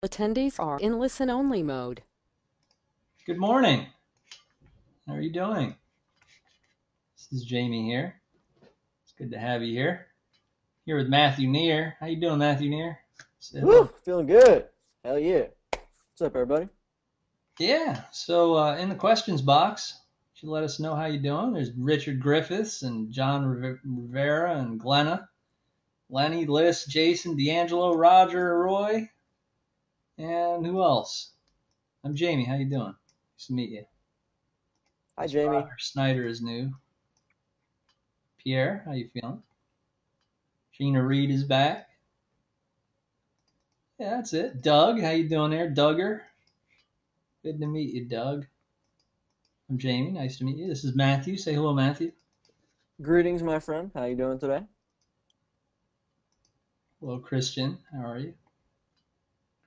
Attendees are in listen-only mode. Good morning. How are you doing? This is Jamie here. It's good to have you here. Here with Matthew Neer. How you doing, Matthew Neer? Say hello. Woo, feeling good. Hell yeah. What's up, everybody? Yeah. So in the questions box, you let us know how you doing. There's Richard Griffiths and John Rivera and Glenna, Lenny, Liz, Jason, D'Angelo, Roger, Roy, and who else? I'm Jamie. How you doing? Nice to meet you. Hi, Jamie. Roger Snyder is new. Pierre, how you feeling? Gina Reed is back. Yeah, that's it. Doug, how you doing there? Duggar. Good to meet you, Doug. I'm Jamie. Nice to meet you. This is Matthew. Say hello, Matthew. Greetings, my friend. How you doing today? Hello, Christian. How are you?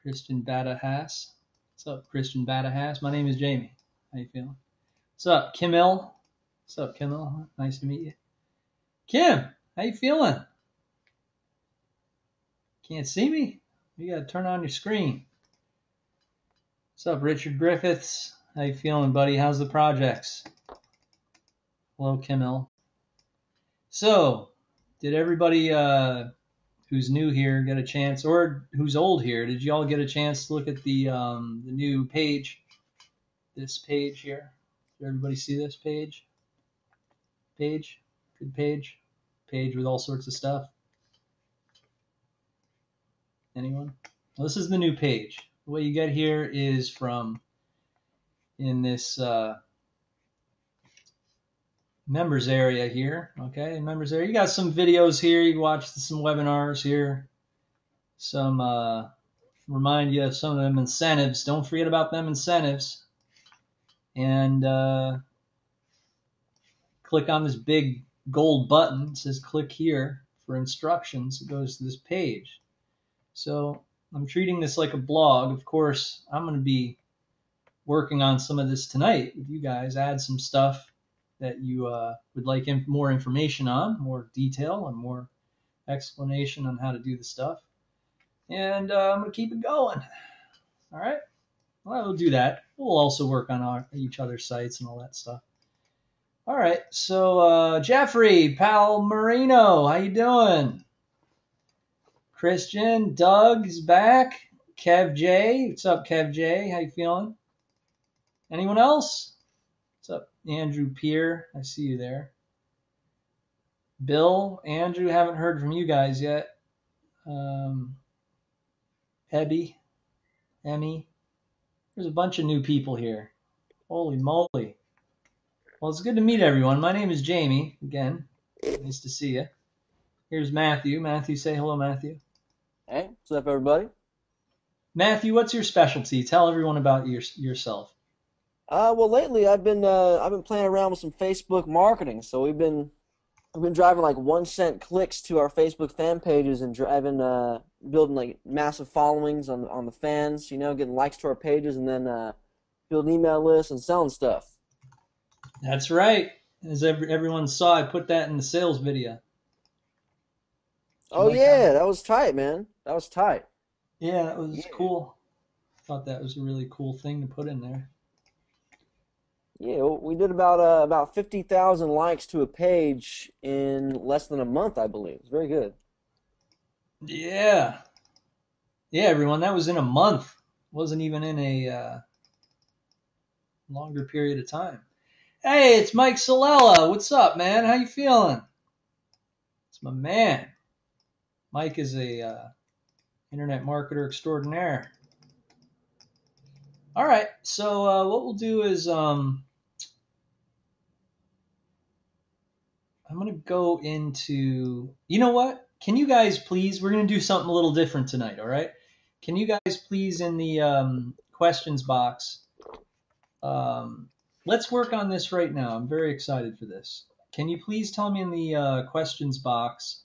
Christian Badahass. What's up, Christian Badahass? My name is Jamie. How you feeling? What's up, Kimil? What's up, Kimil? Nice to meet you. Kim, how you feeling? Can't see me? You gotta turn on your screen. What's up, Richard Griffiths? How you feeling, buddy? How's the projects? Hello, Kimil. So, did everybody who's new here get a chance, or who's old here, did you all get a chance to look at the new page? This page here. Did everybody see this page? Page? Good page? Page with all sorts of stuff? Anyone? Well, this is the new page. What you get here is from in this members area here. Okay, members area. You got some videos here. You can watch some webinars here. Some remind you of some of them incentives. Don't forget about them incentives. And click on this big gold button. It says click here for instructions. It goes to this page. So I'm treating this like a blog. Of course, I'm going to be working on some of this tonight with you guys. Add some stuff that you would like more information on, more detail and more explanation on how to do the stuff. And I'm going to keep it going. All right? Well, we'll do that. We'll also work on each other's sites and all that stuff. All right, so Jeffrey Palmerino, how you doing? Christian, Doug is back. Kev J, what's up, Kev J? How you feeling? Anyone else? What's up, Andrew Peer? I see you there. Bill, Andrew, haven't heard from you guys yet. Ebby, Emmy. There's a bunch of new people here. Holy moly. Well, it's good to meet everyone. My name is Jamie. Again, nice to see you. Here's Matthew. Matthew, say hello, Matthew. Hey, what's up, everybody? Matthew, what's your specialty? Tell everyone about yourself. Well, lately I've been playing around with some Facebook marketing. So we've been driving like 1 cent clicks to our Facebook fan pages and driving building like massive followings on the fans. Getting likes to our pages and then building email lists and selling stuff. That's right. As everyone saw, I put that in the sales video. Did you Oh like that yeah, one? that was tight, man. That was tight. Yeah, that was Yeah. cool. Thought that was a really cool thing to put in there. Yeah, well, we did about 50,000 likes to a page in less than a month, I believe. It's very good. Yeah. Yeah, everyone, that was in a month. Wasn't even in a longer period of time. Hey, it's Mike Solella. What's up, man? How you feeling? It's my man. Mike is a internet marketer extraordinaire. All right, so what we'll do is I'm going to go into, you know what? Can you guys please, we're going to do something a little different tonight, all right? Can you guys please in the questions box, let's work on this right now. I'm very excited for this. Can you please tell me in the questions box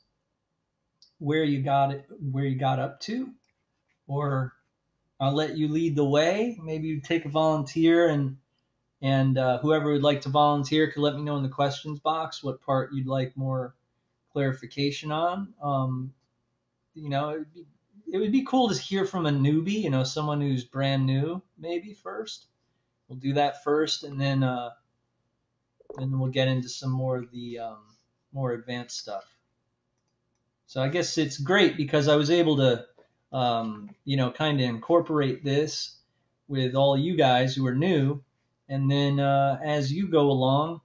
where you got up to? Or I'll let you lead the way. Maybe you take a volunteer and whoever would like to volunteer could let me know in the questions box what part you'd like more clarification on. It'd be it would be cool to hear from a newbie, you know, someone who's brand new, maybe first. We'll do that first, and then we'll get into some more of the more advanced stuff. So I guess it's great because I was able to, you know, kind of incorporate this with all you guys who are new, and then as you go along,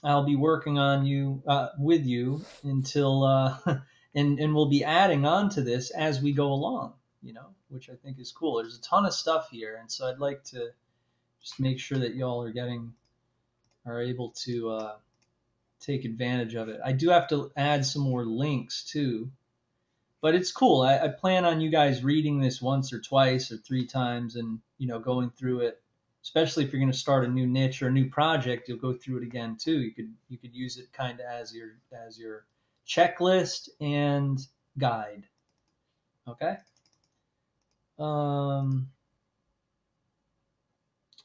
I'll be working on you with you until and we'll be adding on to this as we go along, you know, which I think is cool. There's a ton of stuff here, and so I'd like to just make sure that y'all are able to take advantage of it. I do have to add some more links too, but it's cool. I plan on you guys reading this once or twice or 3 times, and you know, going through it. Especially if you're going to start a new niche or a new project, you'll go through it again too. You could use it kind of as your checklist and guide. Okay. All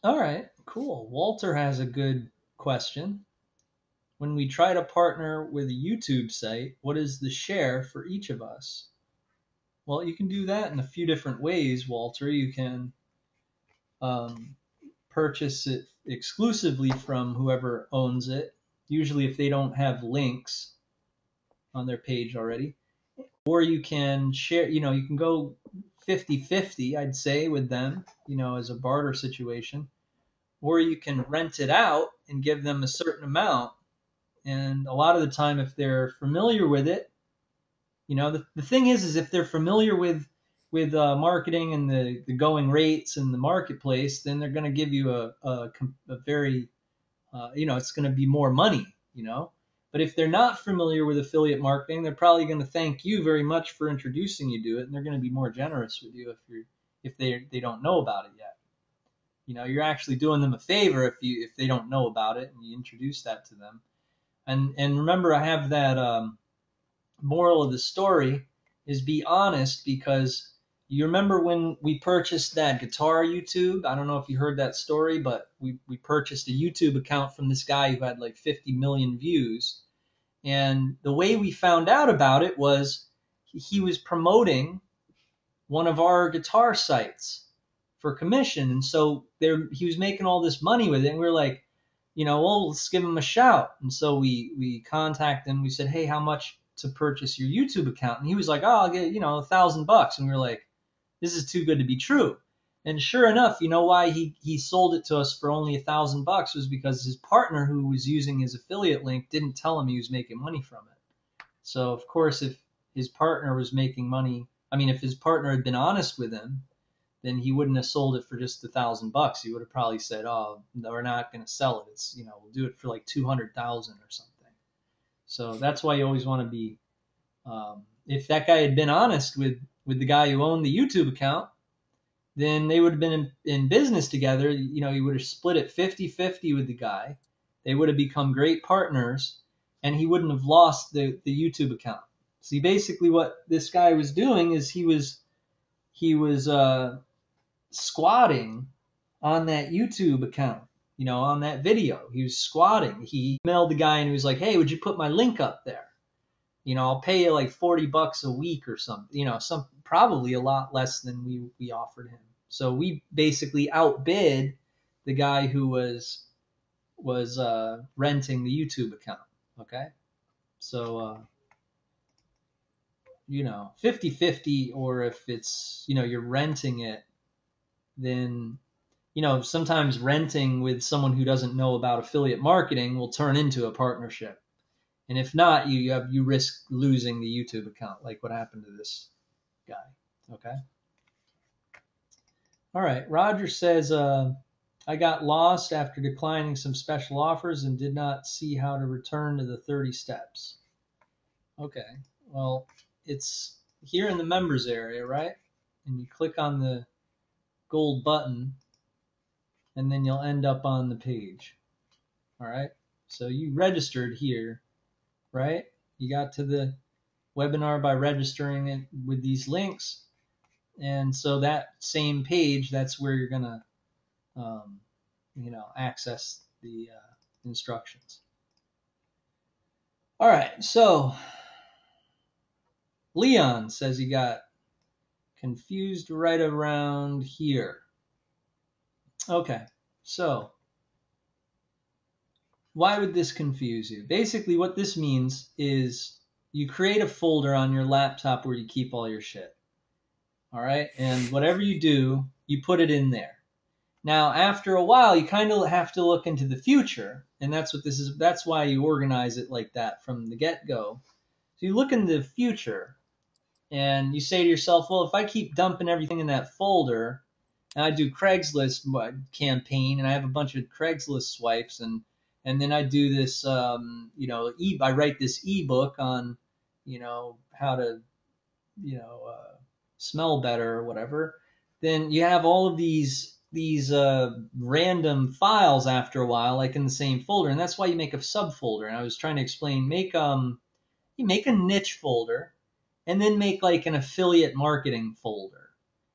right. Cool. Walter has a good question. When we try to partner with a YouTube site, what is the share for each of us? Well, you can do that in a few different ways, Walter. You can purchase it exclusively from whoever owns it, usually if they don't have links on their page already. Or you can share, you know, you can go 50-50, I'd say, with them, you know, as a barter situation. Or you can rent it out and give them a certain amount. And a lot of the time, if they're familiar with it, you know, the thing is if they're familiar with marketing and the going rates and the marketplace, then they're going to give you a very, you know, it's going to be more money, you know. But if they're not familiar with affiliate marketing, they're probably going to thank you very much for introducing you to it, and they're going to be more generous with you if they don't know about it yet. You know, you're actually doing them a favor if they don't know about it and you introduce that to them. And remember, I have that moral of the story is be honest, because you remember when we purchased that guitar YouTube? I don't know if you heard that story, but we purchased a YouTube account from this guy who had like 50 million views. And the way we found out about it was he was promoting one of our guitar sites for commission. And so he was making all this money with it. And we were like, you know, well, let's give him a shout. And so we contacted him. We said, hey, how much to purchase your YouTube account? And he was like, oh, I'll get, you know, $1,000. And we were like, this is too good to be true. And sure enough, you know why he sold it to us for only $1,000 was because his partner, who was using his affiliate link, didn't tell him he was making money from it. So of course, if his partner was making money, I mean, if his partner had been honest with him, then he wouldn't have sold it for just $1,000. He would have probably said, oh, no, we're not going to sell it. It's, you know, we'll do it for like 200,000 or something. So that's why you always want to be, if that guy had been honest with the guy who owned the YouTube account, then they would have been in business together. You know, he would have split it 50-50 with the guy. They would have become great partners, and he wouldn't have lost the YouTube account. See, basically what this guy was doing is he was squatting on that YouTube account, you know, on that video. He was squatting. He emailed the guy and he was like, hey, would you put my link up there? You know, I'll pay you like $40 a week or something, you know, probably a lot less than we offered him. So we basically outbid the guy who was renting the YouTube account. Okay. So, you know, 50-50, or if it's, you know, you're renting it, then, you know, sometimes renting with someone who doesn't know about affiliate marketing will turn into a partnership. And if not, you risk losing the YouTube account, like what happened to this guy. Okay. All right. Roger says, I got lost after declining some special offers and did not see how to return to the 30 steps. Okay. Well, it's here in the members area, right? And you click on the gold button, and then you'll end up on the page. All right. So you registered here, right? You got to the webinar by registering it with these links. And so that same page, that's where you're going to, you know, access the instructions. All right. So Leon says he got confused right around here. Okay, so why would this confuse you? Basically, what this means is you create a folder on your laptop where you keep all your shit. All right, and whatever you do, you put it in there. Now, after a while, you kind of have to look into the future, and that's what this is. That's why you organize it like that from the get-go. So you look into the future, and you say to yourself, well, if I keep dumping everything in that folder, and I do Craigslist campaign, and I have a bunch of Craigslist swipes, and then I do this, I write this ebook on, how to, smell better or whatever. Then you have all of these random files after a while, like in the same folder, and that's why you make a subfolder. And I was trying to explain, you make a niche folder, and then make like an affiliate marketing folder.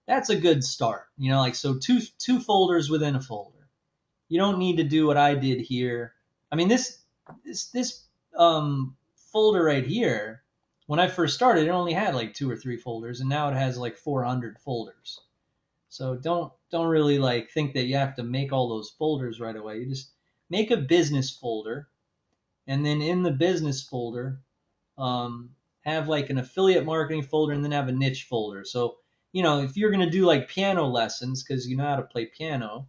That's a good start. Like so two folders within a folder. You don't need to do what I did here. I mean this folder right here, when I first started, it only had like 2 or 3 folders, and now it has like 400 folders. So don't really like think that you have to make all those folders right away. You just make a business folder, and then in the business folder, have like an affiliate marketing folder, and then have a niche folder. So, if you're going to do like piano lessons because you know how to play piano,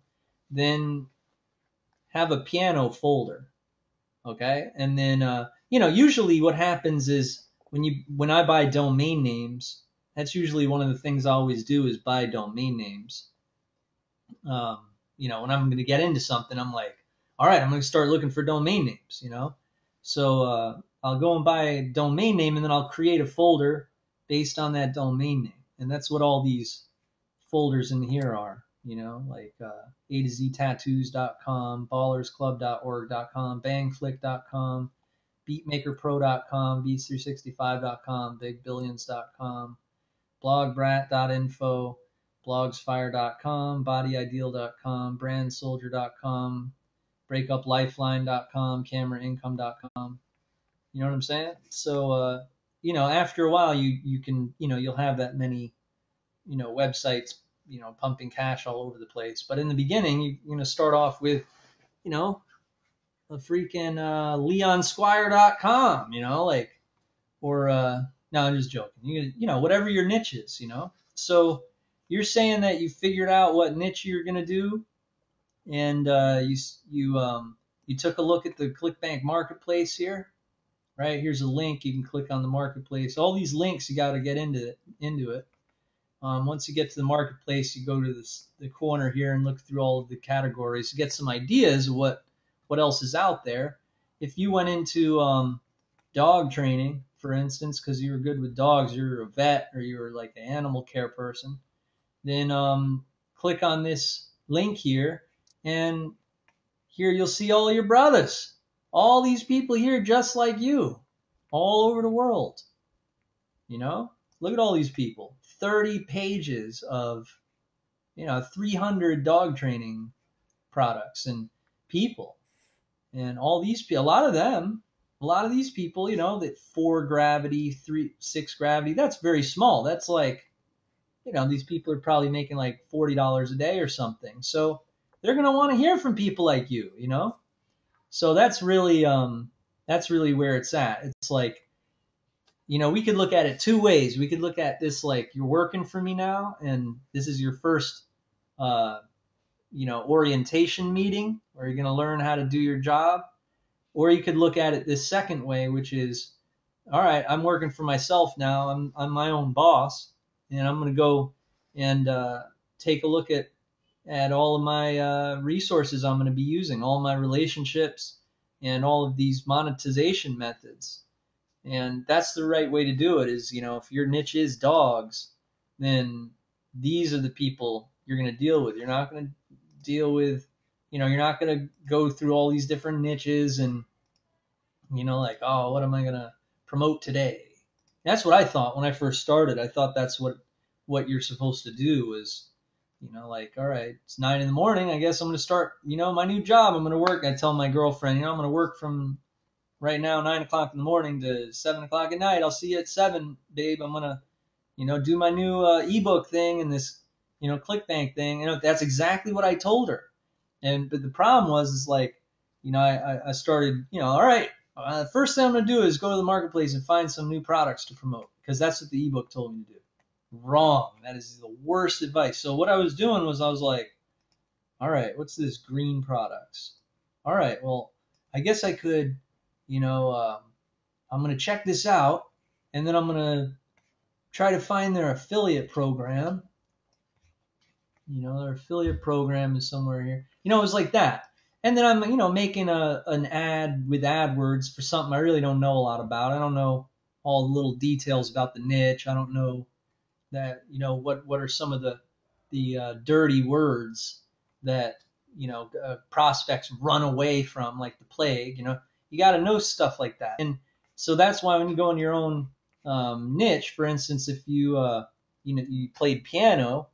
then have a piano folder. Okay. And then, usually what happens is when I buy domain names, that's usually one of the things I always do is buy domain names. When I'm going to get into something, I'm like, all right, I'm going to start looking for domain names. So I'll go and buy a domain name, and then I'll create a folder based on that domain name. And that's what all these folders in here are, like A to Z tattoos.com, ballersclub.org.com, bangflick.com, beatmakerpro.com, beats365.com, bigbillions.com, blogbrat.info, blogsfire.com, bodyideal.com, brandsoldier.com, breakuplifeline.com, cameraincome.com. You know what I'm saying? So, after a while, you can, you'll have that many, websites, pumping cash all over the place. But in the beginning, you're going to start off with, a freaking leonsquire.com, or, no, I'm just joking. Whatever your niche is, So you're saying that you figured out what niche you're going to do, and you took a look at the ClickBank marketplace here. Right, here's a link. You can click on the marketplace. All these links, you got to get into it. Once you get to the marketplace, you go to the corner here and look through all of the categories to get some ideas of what else is out there. If you went into dog training, for instance, because you were good with dogs, you're a vet or you're like an animal care person, then click on this link here, and here you'll see all your brothers. All these people here just like you, all over the world. Look at all these people. 30 pages of, 300 dog training products and people. And all these people, a lot of these people, that 4 gravity, 6 gravity, that's very small. That's like, these people are probably making like $40 a day or something. So they're going to want to hear from people like you, So that's really where it's at. It's like, we could look at it 2 ways. We could look at this like you're working for me now, and this is your first, orientation meeting where you're going to learn how to do your job. Or you could look at it this second way, which is, all right, I'm working for myself now. I'm my own boss, and I'm going to go and take a look at all of my resources I'm going to be using, all my relationships, and all of these monetization methods. And that's the right way to do it is, if your niche is dogs, then these are the people you're going to deal with. You're not going to deal with, you're not going to go through all these different niches and, like, oh, what am I going to promote today? That's what I thought when I first started. I thought that's what you're supposed to do is, like, all right, it's 9 in the morning. I guess I'm going to start, my new job. I'm going to work. I tell my girlfriend, I'm going to work from right now 9 o'clock in the morning to 7 o'clock at night. I'll see you at 7, babe. I'm going to, do my new ebook thing and this, ClickBank thing. That's exactly what I told her. But the problem was, is like, I started, all right, first thing I'm gonna do is go to the marketplace and find some new products to promote because that's what the ebook told me to do. Wrong. That is the worst advice. So what I was doing was I was like, all right, what's this green products? All right, well, I guess I could, I'm gonna check this out, and then I'm gonna try to find their affiliate program. Their affiliate program is somewhere here. It was like that. And then I'm, making an ad with AdWords for something I really don't know a lot about. I don't know all the little details about the niche. I don't know that, what are some of the dirty words that, prospects run away from like the plague. You got to know stuff like that. And so that's why when you go in your own niche, for instance, if you played piano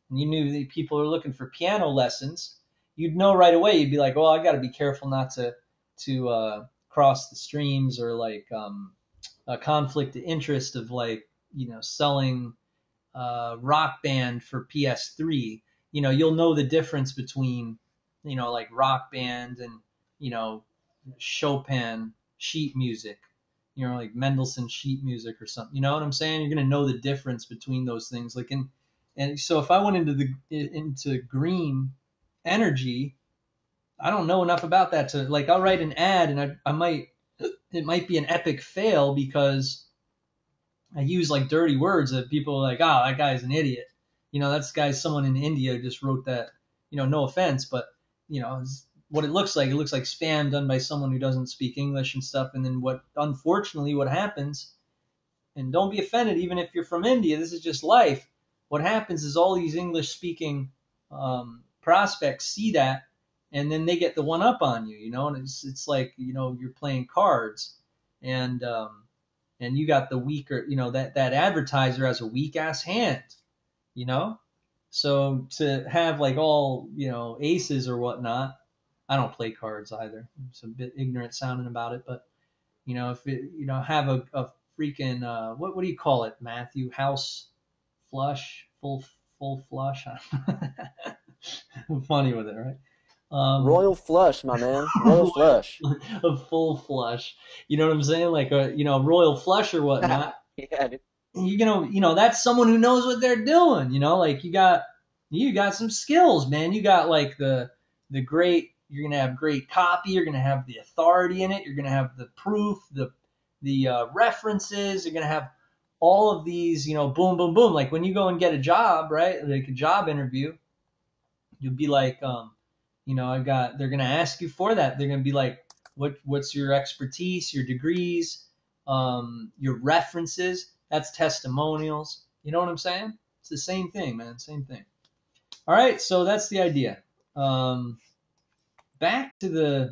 and you knew that people are looking for piano lessons, you'd know right away. You'd be like, well, I got to be careful not to cross the streams or like a conflict of interest of like selling Rock Band for PS3. You'll know the difference between like Rock Band and you know Chopin sheet music, like Mendelssohn sheet music or something. You know what I'm saying? You're gonna know the difference between those things. Like, and so if I went into green energy, I don't know enough about that to like. I'll write an ad, and I might it might be an epic fail because I use like dirty words that people are like, oh, that guy's an idiot. That's guy's someone in India just wrote that. No offense, but what it looks like. It looks like spam done by someone who doesn't speak English and stuff. And then unfortunately, what happens, and don't be offended, even if you're from India, this is just life. What happens is all these English speaking prospects see that, and then they get the one up on you, and it's like, you're playing cards, and you got the weaker, that advertiser has a weak ass hand, you know? So to have like all, aces or whatnot, I don't play cards either. It's a bit ignorant sounding about it, but if it, have a freaking, what do you call it, Matthew? House flush, full flush. I'm funny with it, right? Royal flush, my man. Royal flush. A full flush. You know what I'm saying? Like a royal flush or whatnot. Yeah, dude. That's someone who knows what they're doing. Like you got some skills, man. You got like the great. You're gonna have great copy. You're gonna have the authority in it. You're gonna have the proof, the references. You're gonna have all of these. Boom, boom, boom. Like when you go and get a job, right? Like a job interview, you'll be like, they're gonna ask you for that. They're gonna be like, what's your expertise, your degrees, your references? That's testimonials. You know what I'm saying? It's the same thing, man. Same thing. All right, so that's the idea. Back to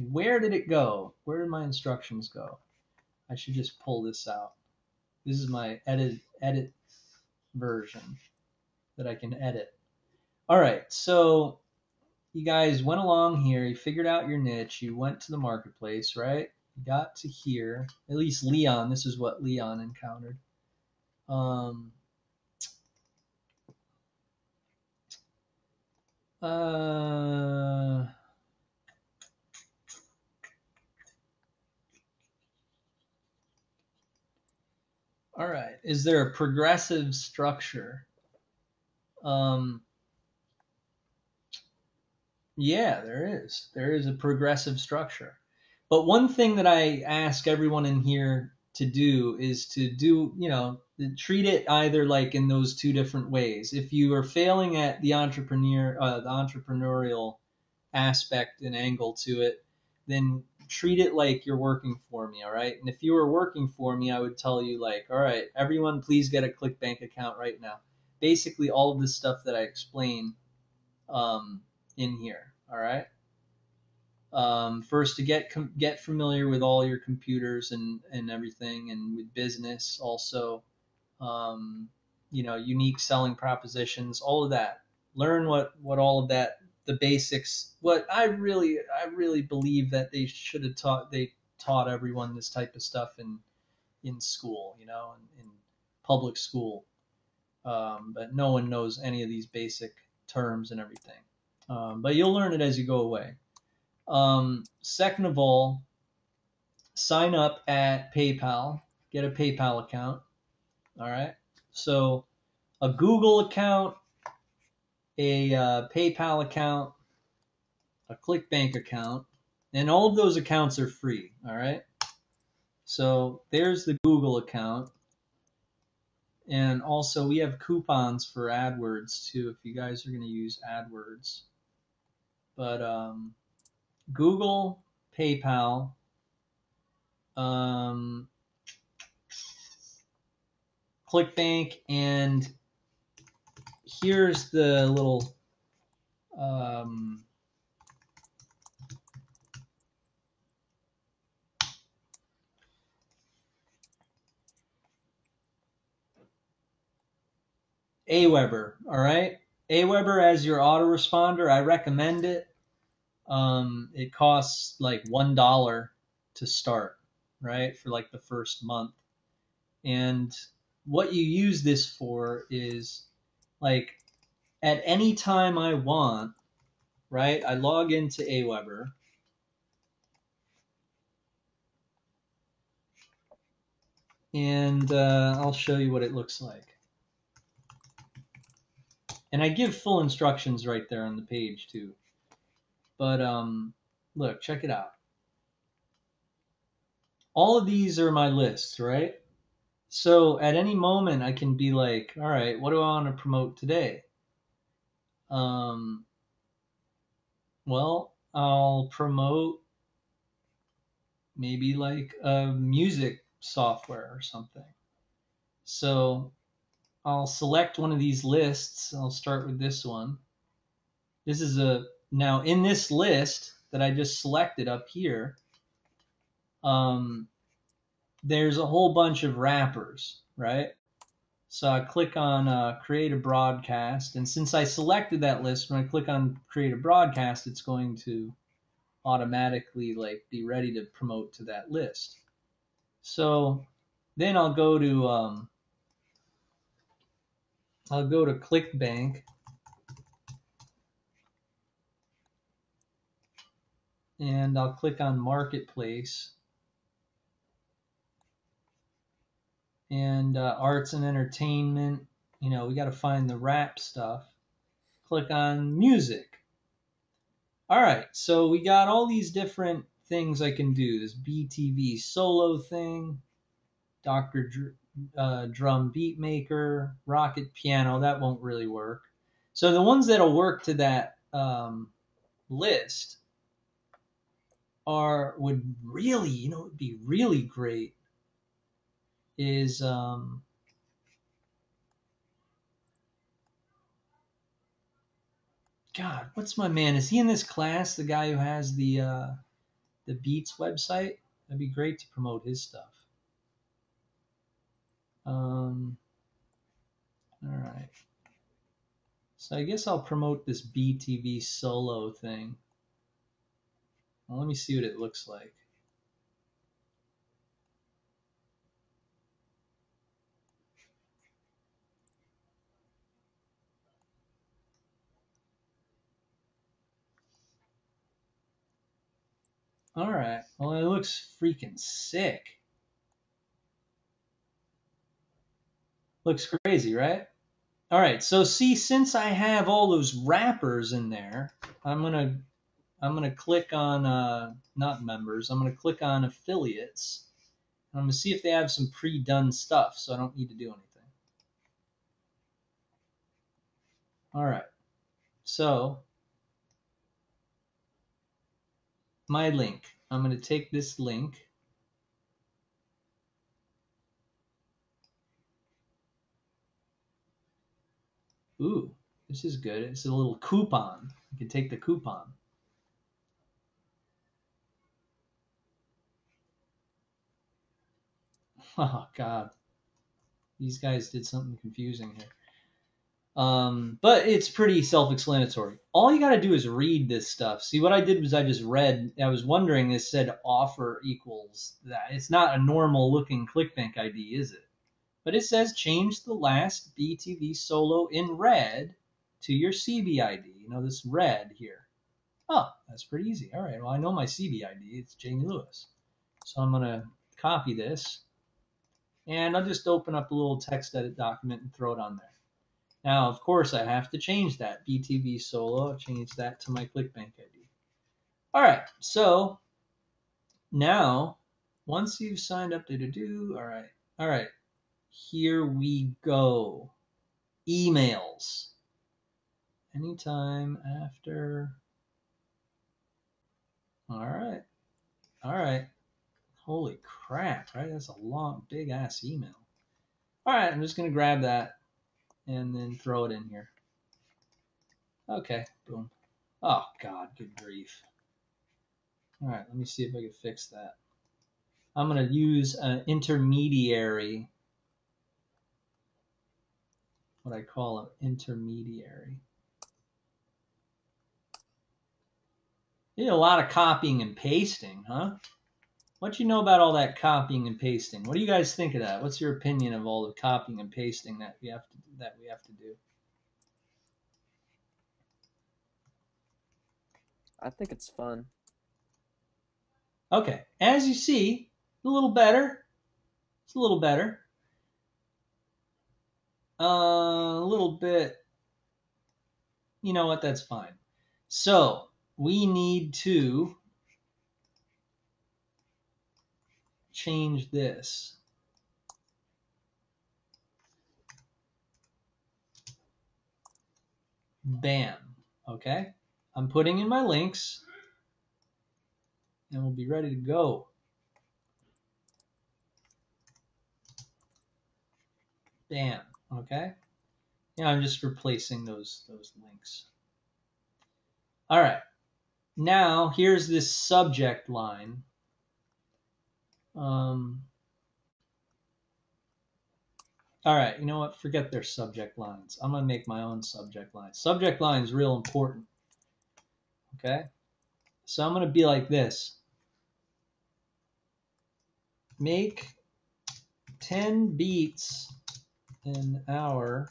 where did it go? Where did my instructions go? I should just pull this out. This is my edit version that I can edit. All right, so you guys went along here, you figured out your niche, you went to the marketplace, right? You got to here, at least Leon, this is what Leon encountered. All right, is there a progressive structure? Yeah, there is. There is a progressive structure. But one thing that I ask everyone in here to do is to do, treat it either like in those two different ways. If you are failing at the entrepreneurial aspect and angle to it, then treat it like you're working for me, all right? And if you were working for me, I would tell you like, all right, everyone please get a ClickBank account right now. Basically all of this stuff that I explain in here, all right? First to get familiar with all your computers and everything, and with business also, unique selling propositions, all of that. Learn what all of that, the basics. What I really believe that they should have taught. They taught everyone this type of stuff in school, in public school, but no one knows any of these basic terms and everything. But you'll learn it as you go away. Second of all, sign up at PayPal. Get a PayPal account. All right. So a Google account, a PayPal account, a ClickBank account, and all of those accounts are free. All right. So there's the Google account. And also we have coupons for AdWords too, if you guys are going to use AdWords. But Google, PayPal, ClickBank, and here's the little Aweber. All right, Aweber as your autoresponder. I recommend it. It costs like $1 to start, right, for like the first month. And what you use this for is like at any time I want, right? I log into Aweber. And I'll show you what it looks like. And I give full instructions right there on the page too. But look, check it out. All of these are my lists, right? So at any moment I can be like, all right, what do I want to promote today? Well, I'll promote maybe like a music software or something. So I'll select one of these lists. I'll start with this one. This is now in this list that I just selected up here, there's a whole bunch of wrappers, right? So I click on create a broadcast, and since I selected that list, when I click on create a broadcast, it's going to automatically like be ready to promote to that list. So then I'll go to ClickBank, and I'll click on Marketplace, and arts and entertainment. You know, we got to find the rap stuff. Click on music. All right, so we got all these different things I can do. This BTV solo thing, Dr. Drum Beat Maker, Rocket Piano. That won't really work. So the ones that'll work to that list would really, would be really great is God, what's my man? Is he in this class? The guy who has the Beats website? That'd be great to promote his stuff. All right. So I guess I'll promote this BTV solo thing. Well, let me see what it looks like. All right. Well, it looks freaking sick. Looks crazy, right? All right. So see, since I have all those wrappers in there, I'm gonna click on not members. I'm gonna click on affiliates. I'm gonna see if they have some pre-done stuff, so I don't need to do anything. All right. So my link. I'm gonna take this link. Ooh, this is good. It's a little coupon. You can take the coupon. Oh God, these guys did something confusing here. But it's pretty self-explanatory. All you got to do is read this stuff. See, what I did was I just read. I was wondering. It said offer equals that. It's not a normal looking ClickBank ID, is it? But it says change the last BTV solo in red to your CBID. You know, this red here. Oh, that's pretty easy. All right, well, I know my CBID. It's Jamie Lewis. So I'm going to copy this, and I'll just open up a little text edit document and throw it on there. Now, of course, I have to change that BTV solo. I'll change that to my ClickBank ID. All right, so now, once you've signed up, all right, here we go. Emails. Anytime after. All right. Holy crap, right? That's a long, big ass email. All right, I'm just gonna grab that and then throw it in here. Okay, boom. Oh God, good grief. All right, let me see if I can fix that. I'm gonna use an intermediary, what I call an intermediary. You did a lot of copying and pasting, huh? What you know about all that copying and pasting? What do you guys think of that? What's your opinion of all the copying and pasting that we have to do? I think it's fun. Okay, as you see, a little better. It's a little better. A little bit. You know what? That's fine. So we need to change this. Bam. Okay. I'm putting in my links, and we'll be ready to go. Bam. Okay. Yeah, I'm just replacing those links. All right. Now here's this subject line. All right, you know what? Forget their subject lines. I'm going to make my own subject line. Subject line is real important. Okay? So I'm going to be like this. Make 10 beats an hour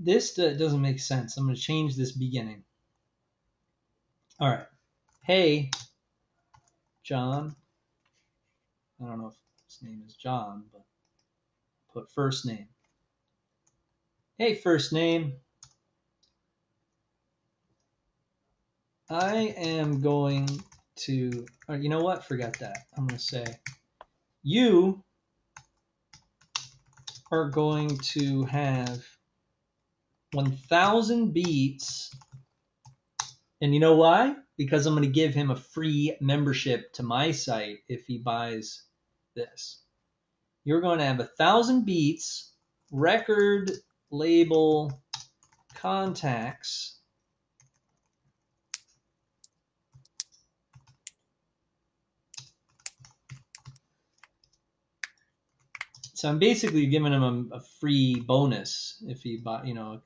This doesn't make sense. I'm going to change this beginning. All right. Hey, John. I don't know if his name is John, but put first name. Hey, first name. I am going to, or you know what? Forget that. I'm going to say, you are going to have 1,000 beats. And you know why? Because I'm going to give him a free membership to my site if he buys this. You're going to have 1,000 beats, record label contacts, so I'm basically giving him a free bonus if he buy, you know,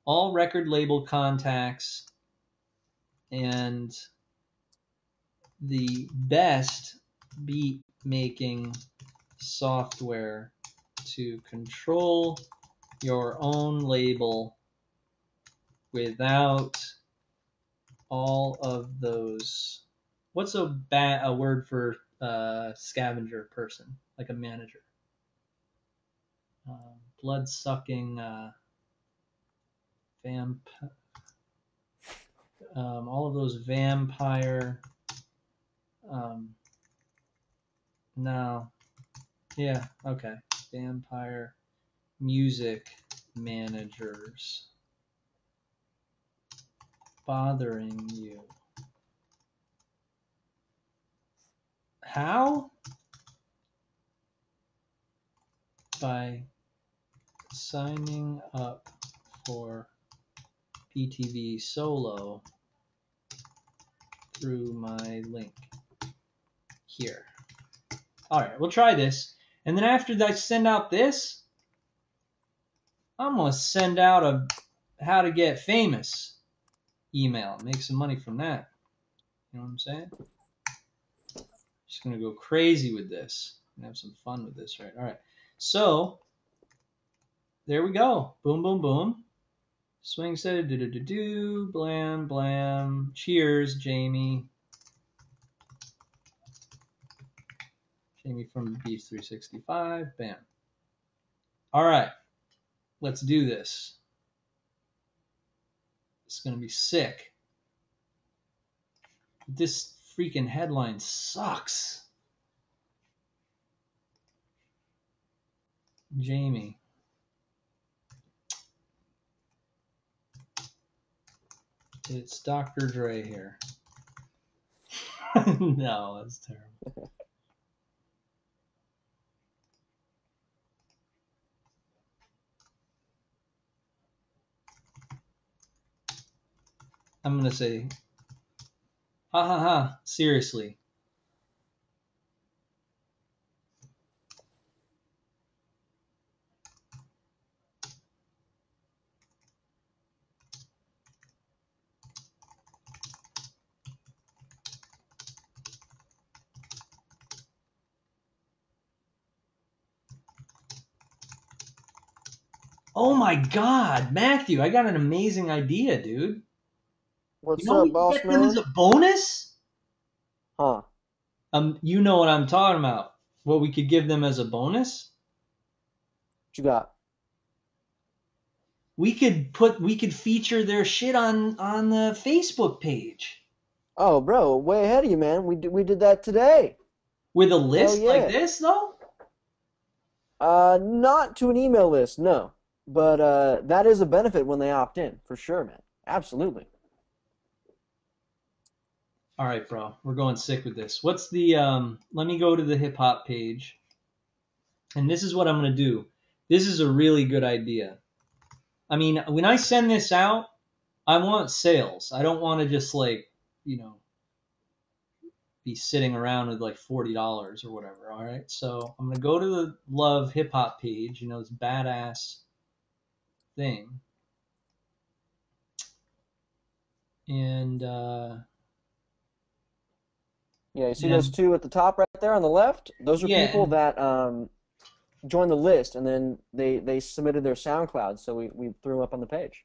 all record label contacts and the best beat making software to control your own label without all of those. What's a word for scavenger person, like a manager? Blood sucking all of those vampire. No, yeah, okay, vampire music managers bothering you. How? by signing up for PTV Solo through my link here. All right, we'll try this. And then after I send out this, I'm going to send out a how to get famous email. Make some money from that. You know what I'm saying? Just going to go crazy with this and have some fun with this, right? All right. So there we go. Boom, boom, boom. Swing set, do, blam, blam. Cheers, Jamie. Jamie from Beef 365. Bam. All right. Let's do this. It's going to be sick. This freaking headline sucks. Jamie. It's Dr. Dre here. No, that's terrible. I'm going to say, ha ha ha, seriously. Oh my God, Matthew, I got an amazing idea, dude. You What's know we up, can boss get them as man? a bonus? Huh? You know what I'm talking about. What we could give them as a bonus? What you got? We could feature their shit on the Facebook page Oh, bro, way ahead of you, man. We did that today. with a Hell list like yeah. this, though. Not to an email list, no. But that is a benefit when they opt in, for sure, man. Absolutely. All right, bro, we're going sick with this. What's the Let me go to the hip hop page, and this is what I'm gonna do. This is a really good idea. I mean, when I send this out, I want sales. I don't want to just like, you know, be sitting around with like $40 or whatever. All right. So I'm gonna go to the Love Hip Hop page, you know, this badass thing. And Yeah, you see those then two at the top right there on the left? Those are yeah, people and that joined the list and then they submitted their SoundCloud, so we threw them up on the page.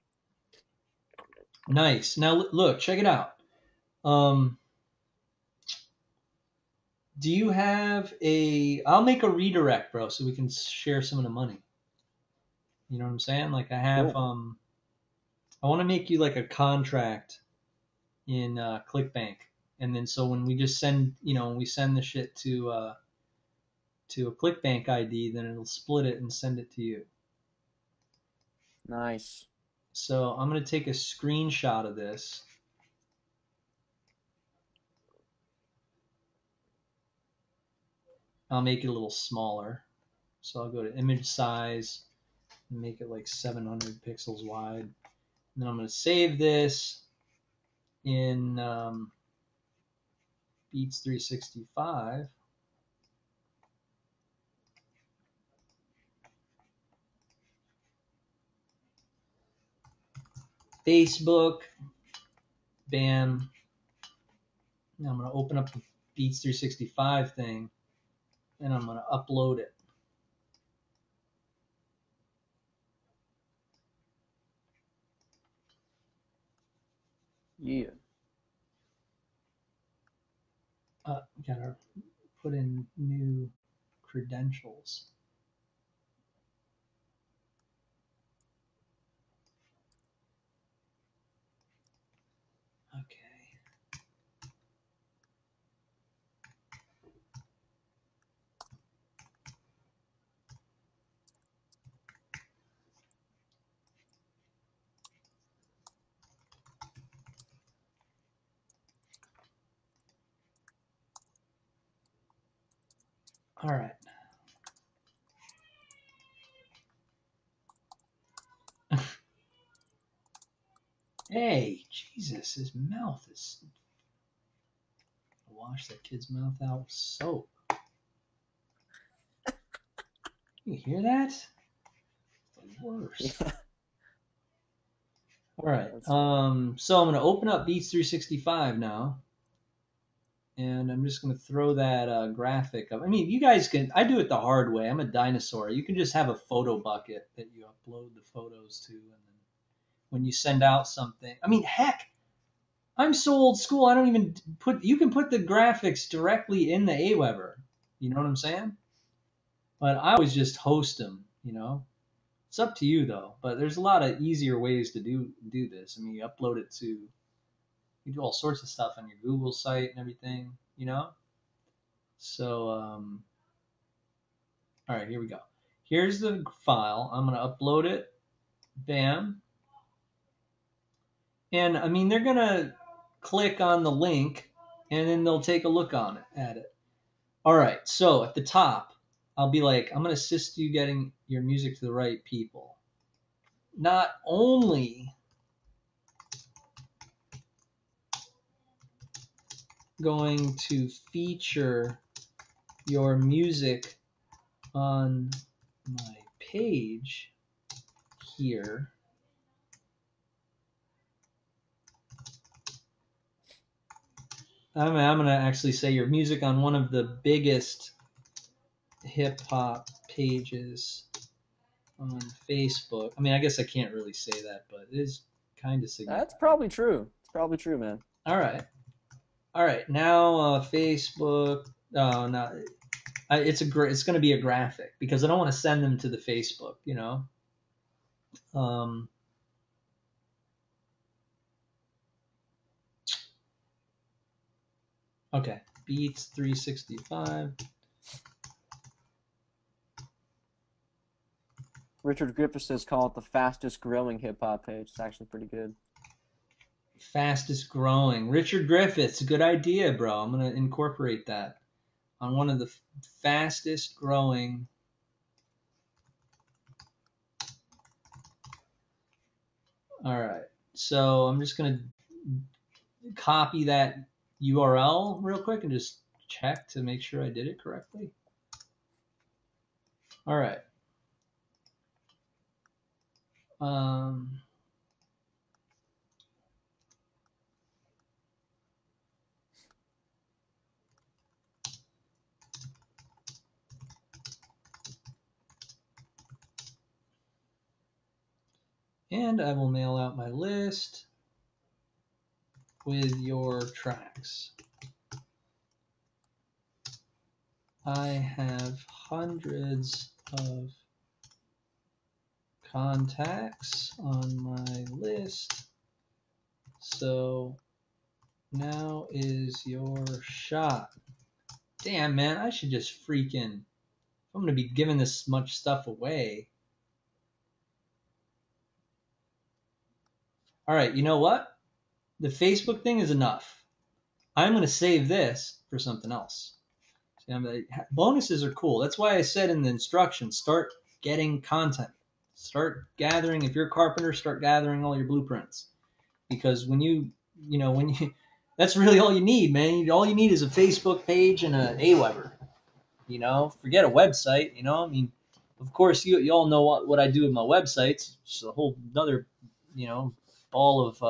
nice. Now look, check it out. Um, do you have a? I'll make a redirect, bro, so we can share some of the money. You know what I'm saying? Like I have Cool. I want to make you like a contract in ClickBank, and then so when we just send, you know, when we send the shit to a ClickBank ID, then it'll split it and send it to you. Nice. So I'm gonna take a screenshot of this. I'll make it a little smaller. So I'll go to image size and make it like 700 pixels wide. And then I'm gonna save this in Beats 365. Facebook, bam. Now I'm gonna open up the Beats 365 thing and I'm gonna upload it. Yeah. Gotta put in new credentials. Okay. All right. Hey, Jesus, his mouth is. Wash that kid's mouth out with soap. You hear that? It's the worst. Yeah, All right. that's funny. So I'm going to open up Beats 365 now, and I'm just going to throw that graphic up. I mean, you guys can. I do it the hard way. I'm a dinosaur. You can just have a photo bucket that you upload the photos to, and then when you send out something. I mean, heck, I'm so old school. I don't even put. You can put the graphics directly in the Aweber. You know what I'm saying? But I always just host them. It's up to you though. But there's a lot of easier ways to do this. I mean, you upload it to. You do all sorts of stuff on your Google site and everything. So all right, here we go. Here's the file. I'm gonna upload it. Bam. And I mean, they're gonna click on the link, and then they'll take a look at it. All right, so at the top, I'll be like, I'm going to assist you getting your music to the right people. Not only going to feature your music on my page here, I'm going to actually say your music on one of the biggest hip hop pages on Facebook. I mean, I guess I can't really say that, but it is kind of That's significant. probably true. It's probably true, man. All right. All right. Now Facebook. Oh, no. It's going to be a graphic because I don't want to send them to the Facebook. Um, okay. Beats 365. Richard Griffith says call it the fastest growing hip hop page. It's actually pretty good. Fastest growing. Richard Griffiths. Good idea, bro. I'm going to incorporate that on one of the fastest growing. All right. So I'm just going to copy that URL real quick and just check to make sure I did it correctly. All right. Um, and I will mail out my list with your tracks. I have hundreds of contacts on my list, so now is your shot. Damn, man, I should just freaking. I'm going to be giving this much stuff away. All right, you know what? The Facebook thing is enough. I'm going to save this for something else. Bonuses are cool. That's why I said in the instructions, start getting content. Start gathering. If you're a carpenter, start gathering all your blueprints. Because that's really all you need, man. All you need is a Facebook page and an Aweber. Forget a website. I mean, of course, you all know what I do with my websites. It's a whole other, ball of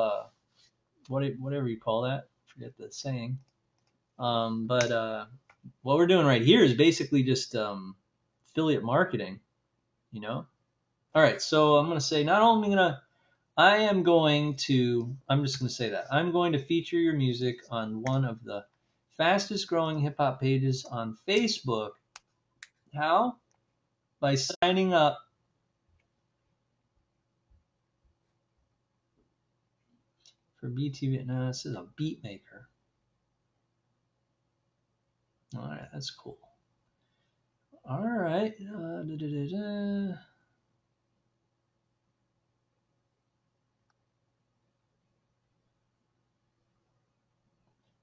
whatever you call that. Forget the saying. But what we're doing right here is basically just affiliate marketing. All right, so I'm going to say not only I'm just going to say that I'm going to feature your music on one of the fastest growing hip hop pages on Facebook. How? By signing up for BTV. No, this is a beat maker. All right, that's cool. All right.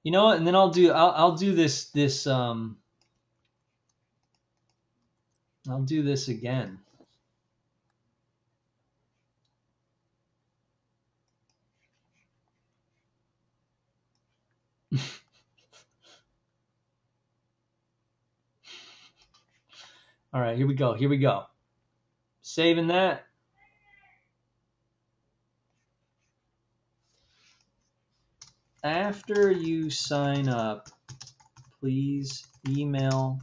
You know what? And then I'll do this I'll do this again. All right, here we go. Here we go. Saving that. After you sign up, please email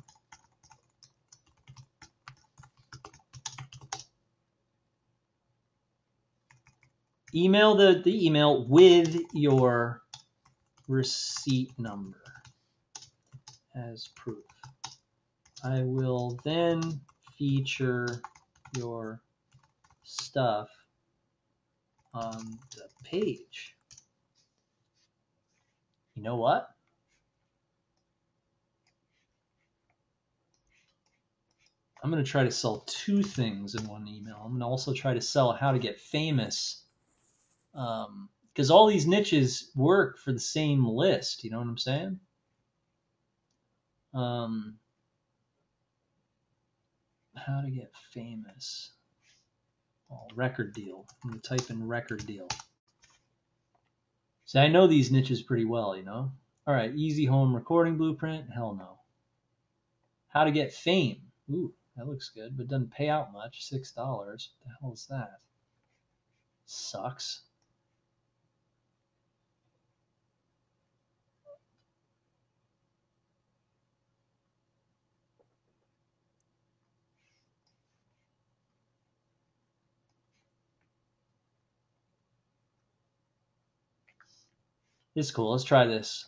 the email with your receipt number as proof. I will then feature your stuff on the page. You know what? I'm going to try to sell two things in one email. I'm going to also try to sell how to get famous, because all these niches work for the same list. You know what I'm saying? How to get famous. Oh, record deal. I'm going to type in record deal. See, I know these niches pretty well, you know? All right, easy home recording blueprint. Hell no. How to get fame. Ooh, that looks good, but doesn't pay out much. $6. What the hell is that? Sucks. This is cool. Let's try this.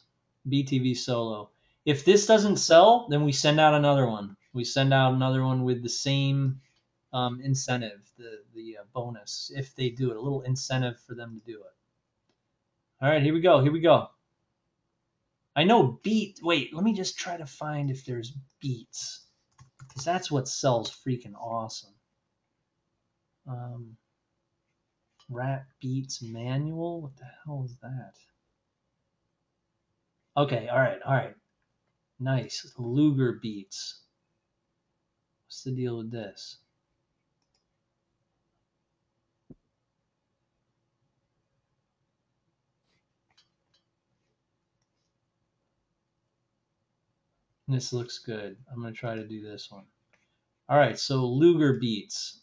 BTV solo. If this doesn't sell, then we send out another one. We send out another one with the same incentive, the bonus, if they do it. A little incentive for them to do it. All right, here we go. Here we go. I know beat. Wait, let me just try to find if there's beats, because that's what sells freaking awesome. Rat Beats manual. What the hell is that? Okay, all right. Nice. Luger Beats. What's the deal with this? This looks good. I'm going to try to do this one. All right, so Luger Beats.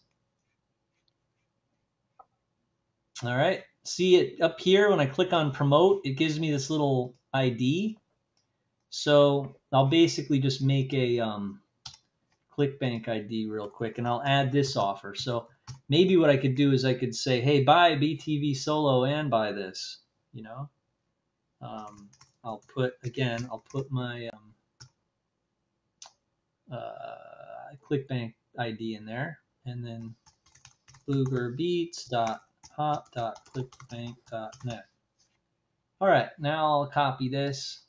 All right, see it up here when I click on promote, it gives me this little ID. So I'll basically just make a ClickBank ID real quick, and I'll add this offer. So maybe what I could do is I could say, hey, buy BTV Solo and buy this, you know. I'll put my ClickBank ID in there, and then lugerbeats.hop.clickbank.net. All right, now I'll copy this.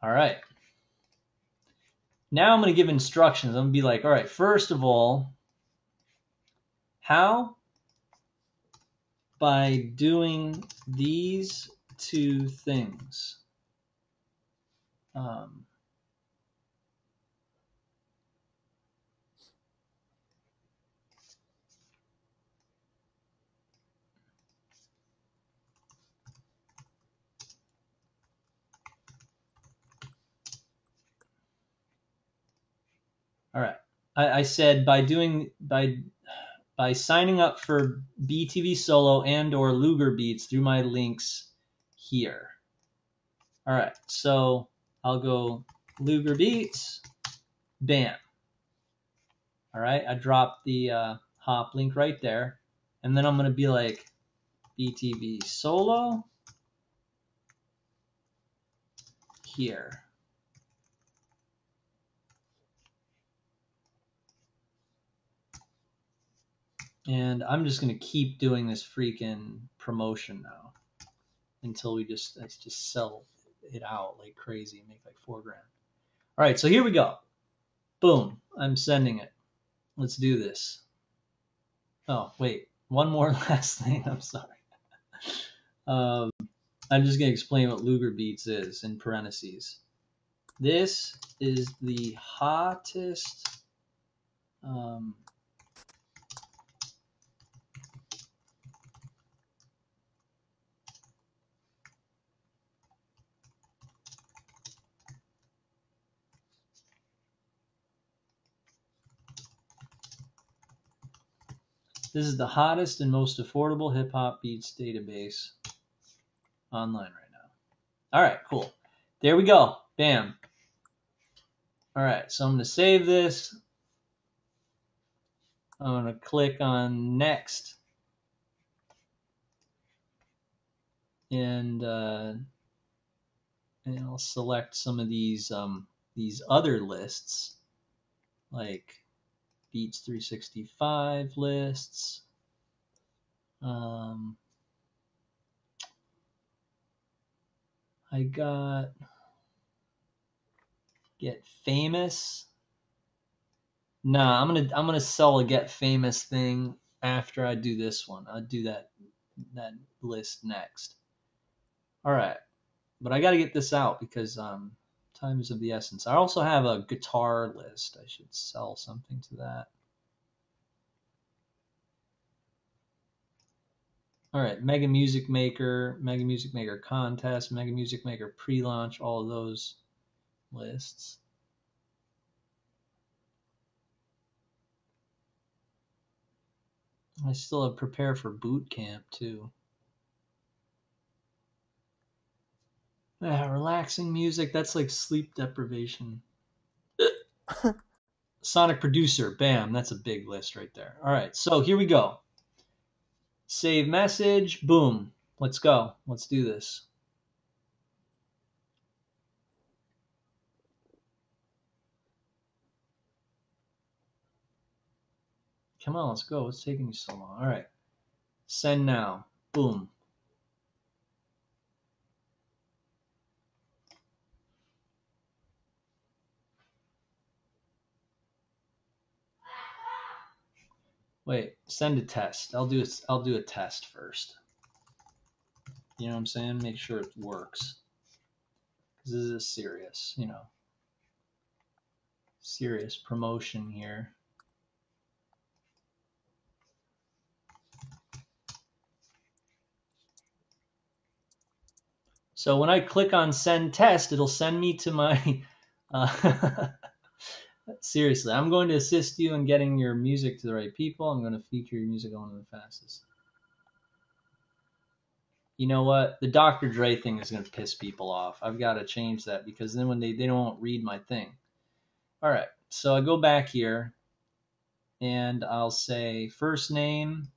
All right. Now I'm going to give instructions. I'm going to be like, all right, first of all, how? By doing these two things. All right. I said by signing up for BTV Solo and or Luger Beats through my links here. All right. So I'll go Luger Beats. Bam. All right. I dropped the hop link right there. And then I'm going to be like BTV Solo here. And I'm just going to keep doing this freaking promotion now until I just sell it out like crazy and make like $4 grand. All right, so here we go. Boom, I'm sending it. Let's do this. Oh, wait, one more last thing. I'm sorry. I'm just going to explain what Luger Beats is in parentheses. This is the hottest This is the hottest and most affordable hip hop beats database online right now. All right, cool. There we go. Bam. All right, so I'm going to save this. I'm going to click on next. And I'll select some of these other lists, like Beats 365 lists. I got Get Famous. Nah, I'm gonna sell a Get Famous thing after I do this one. I'll do that list next. All right, but I got to get this out because time is of the essence. I also have a guitar list. I should sell something to that. All right, Mega Music Maker contest, Mega Music Maker pre-launch, all of those lists. I still have Prepare for Boot Camp too. Relaxing music, that's like sleep deprivation. Sonic Producer, bam, that's a big list right there. All right, so here we go. Save message, boom. Let's go. Let's do this. Come on, let's go. What's taking you so long? All right. Send now. Boom. Wait, send a test. I'll do a test first. You know what I'm saying? Make sure it works. Because this is serious, serious promotion here. So when I click on send test, it'll send me to my seriously, I'm going to assist you in getting your music to the right people. I'm going to feature your music on the fastest. You know what? The Dr. Dre thing is going to piss people off. I've got to change that because then when they don't read my thing. All right, so I go back here and I'll say first name.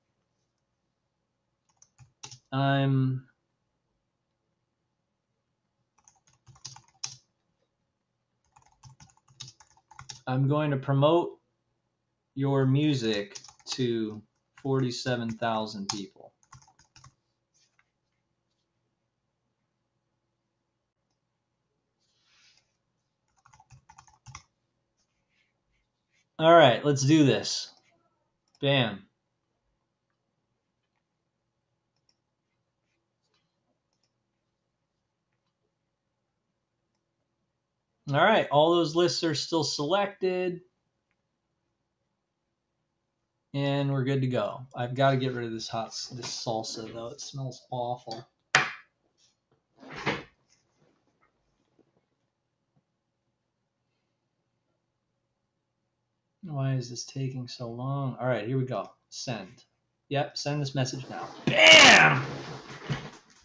I'm going to promote your music to 47,000 people. All right, let's do this. Bam. All right, all those lists are still selected. And we're good to go. I've got to get rid of this salsa though. It smells awful. Why is this taking so long? All right, here we go. Send. Yep, send this message now. Bam!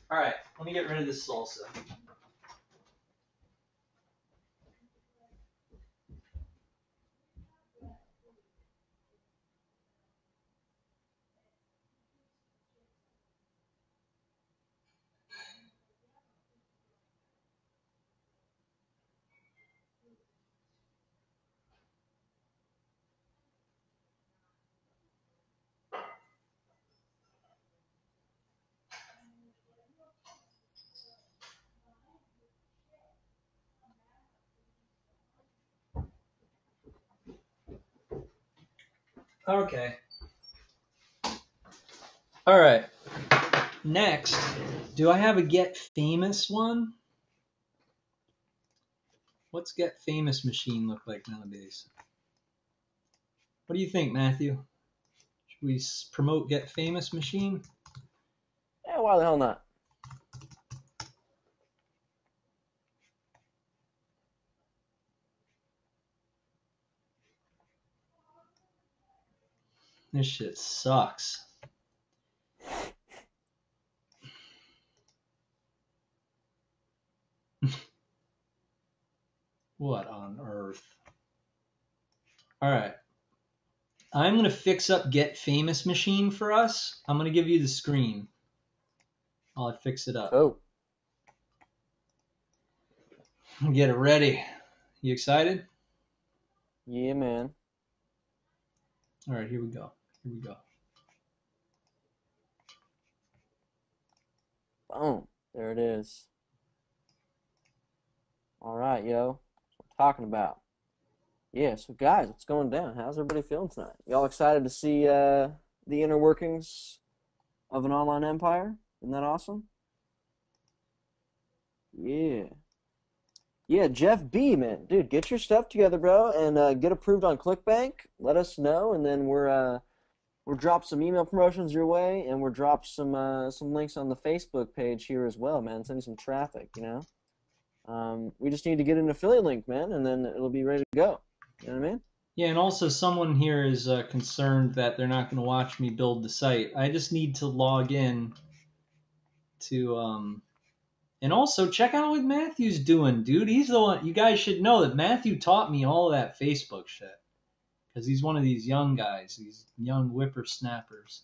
All right, let me get rid of this salsa. Okay. All right. Next, do I have a Get Famous one? What's Get Famous machine look like nowadays? What do you think, Matthew? Should we promote Get Famous machine? Yeah, why the hell not? This shit sucks. What on earth? All right. I'm going to fix up Get Famous Machine for us. I'm going to give you the screen while I fix it up. Oh. Get it ready. You excited? Yeah, man. All right, here we go. Here we go. Boom. There it is. All right, yo. That's what I'm talking about. Yeah, so guys, what's going down? How's everybody feeling tonight? Y'all excited to see the inner workings of an online empire? Isn't that awesome? Yeah. Yeah, Jeff B, man. Dude, get your stuff together, bro, and get approved on ClickBank. Let us know, and then we'll drop some email promotions your way, and we'll drop some links on the Facebook page here as well, man. Send you some traffic, you know. We just need to get an affiliate link, man, and then it'll be ready to go. You know what I mean? Yeah, and also someone here is concerned that they're not going to watch me build the site. I just need to log in to and also check out what Matthew's doing, dude. He's the one. You guys should know that Matthew taught me all of that Facebook shit because he's one of these young guys, these young whippersnappers.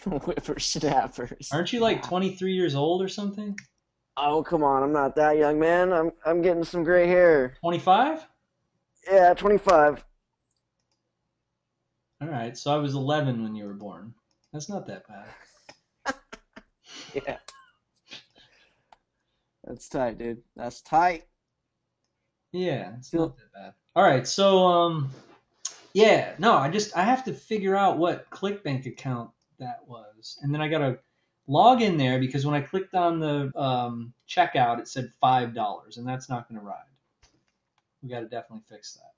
Whippersnappers. Aren't you like 23 years old or something? Oh, come on. I'm not that young, man. I'm getting some gray hair. 25? Yeah, 25. All right, so I was 11 when you were born. That's not that bad. Yeah. That's tight, dude. That's tight. Yeah, it's Feel not that bad. All right, so yeah, no, I have to figure out what ClickBank account that was, and then I gotta log in there because when I clicked on the checkout, it said $5, and that's not gonna ride. We gotta definitely fix that.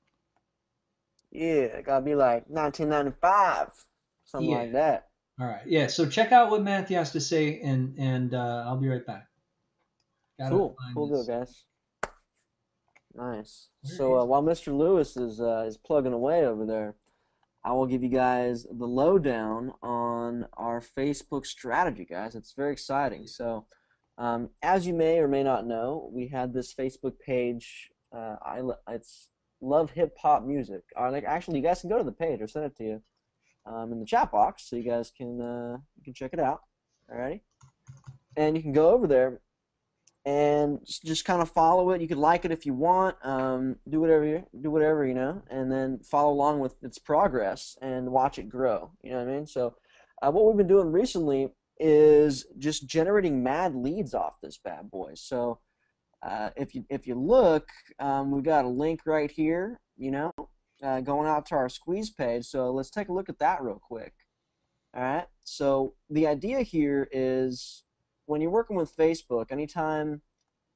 Yeah, it gotta be like 1995, something Yeah. like that. All right. Yeah. So check out what Matthew has to say, and I'll be right back. Gotta Cool, find cool deal, this. guys. Nice. Where So is? while Mr. Lewis is plugging away over there, I will give you guys the lowdown on our Facebook strategy, guys. It's very exciting. So, as you may or may not know, we had this Facebook page. It's Love Hip Hop Music. Like, actually, you guys can go to the page or send it to you in the chat box, so you can check it out. Alrighty, and you can go over there and just kind of follow it. You could like it if you want. Do whatever you know, and then follow along with its progress and watch it grow. You know what I mean? So, what we've been doing recently is just generating mad leads off this bad boy. So, if you look, we've got a link right here. You know, going out to our squeeze page. So let's take a look at that real quick. All right. So the idea here is when you're working with Facebook, anytime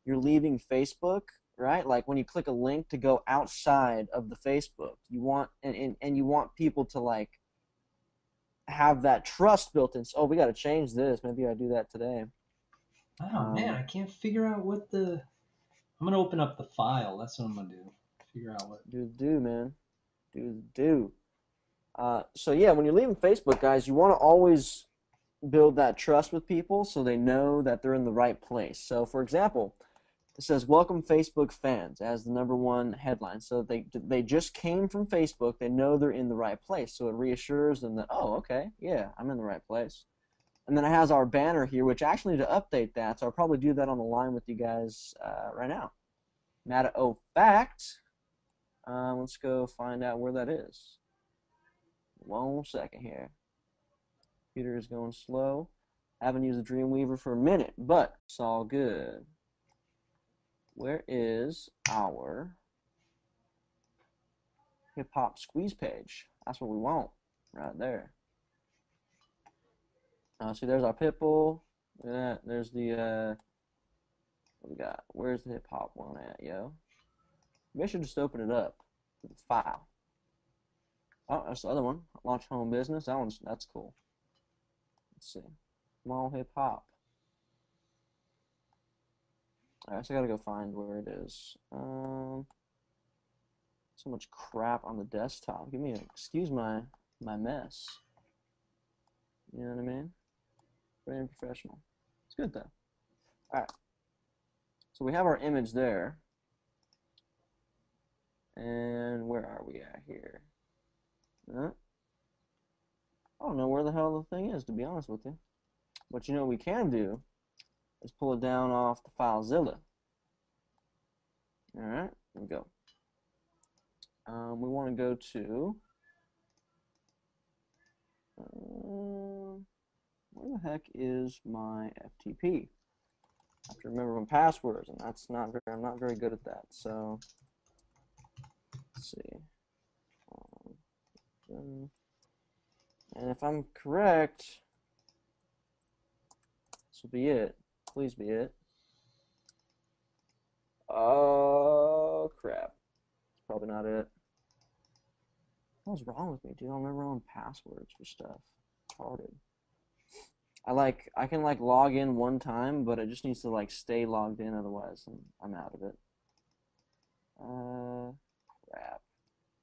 you're leaving Facebook, right? Like when you click a link to go outside of the Facebook, you want and you want people to like have that trust built in. So, oh, we got to change this. Maybe I do that today. Oh man, I can't figure out what the. I'm gonna open up the file. That's what I'm gonna do. Figure out what. Do man, do. So yeah, when you're leaving Facebook, guys, you want to always build that trust with people so they know that they're in the right place. So, for example, it says "Welcome Facebook fans" as the #1 headline. So they just came from Facebook. They know they're in the right place. So it reassures them that, oh, okay, yeah, I'm in the right place. And then it has our banner here, which actually to update that. So I'll probably do that on the line with you guys right now. Matter of fact, let's go find out where that is. 1 second here. Computer is going slow. Haven't used the Dreamweaver for a minute, but it's all good. Where is our hip hop squeeze page? That's what we want right there. See, there's our Pitbull. Look at that. There's the what we got? Where's the hip hop one at, yo? Maybe I should just open it up. The file. Oh, that's the other one. Launch home business. That's cool. Let's see. Small hip hop. Alright, so I gotta go find where it is. So much crap on the desktop. Excuse my my mess. You know what I mean? Very unprofessional. It's good though. All right. So we have our image there. And where are we at here? I don't know where the hell the thing is, to be honest with you. But you know what we can do is pull it down off the FileZilla. All right, here we go. We want to go to where the heck is my FTP? I have to remember my passwords, and that's not very. I'm not very good at that. So let's see. And if I'm correct, this will be it. Please be it. Oh crap! It's probably not it. What's wrong with me, dude? I don't remember my own passwords for stuff. Retarded. I can like log in one time, but it just needs to like stay logged in, otherwise I'm out of it. Crap.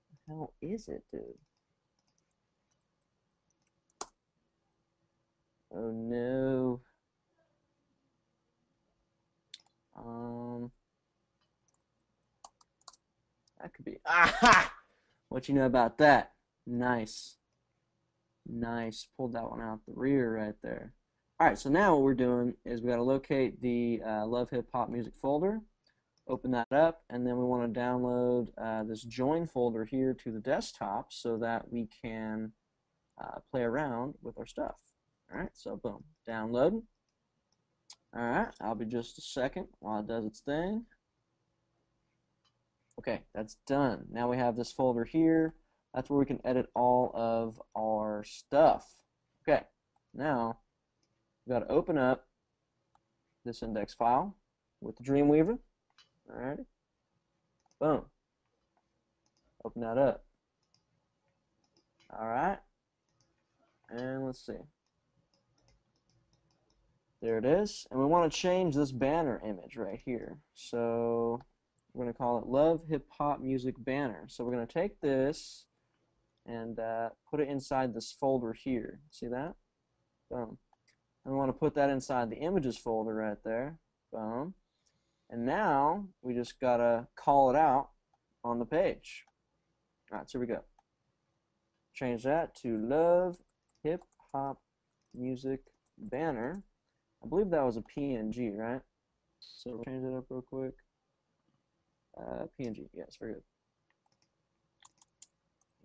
What the hell is it, dude? Oh no. That could be. Aha! What you know about that? Nice. Nice. Pulled that one out the rear right there. All right, so now what we're doing is we got to locate the Love Hip Hop Music folder, open that up, and then we want to download this join folder here to the desktop so that we can play around with our stuff. All right, so boom, download. All right, I'll be just a second while it does its thing. Okay, that's done. Now we have this folder here. That's where we can edit all of our stuff. Okay, now we've got to open up this index file with the Dreamweaver. All right, boom. Open that up. All right, and let's see. There it is. And we want to change this banner image right here. So we're going to call it Love Hip Hop Music Banner. So we're going to take this and put it inside this folder here. See that? Boom. And we want to put that inside the images folder right there. Boom. And now we just got to call it out on the page. All right, so here we go. Change that to Love Hip Hop Music Banner. I believe that was a PNG, right? So we'll change that up real quick. PNG, yes, very good.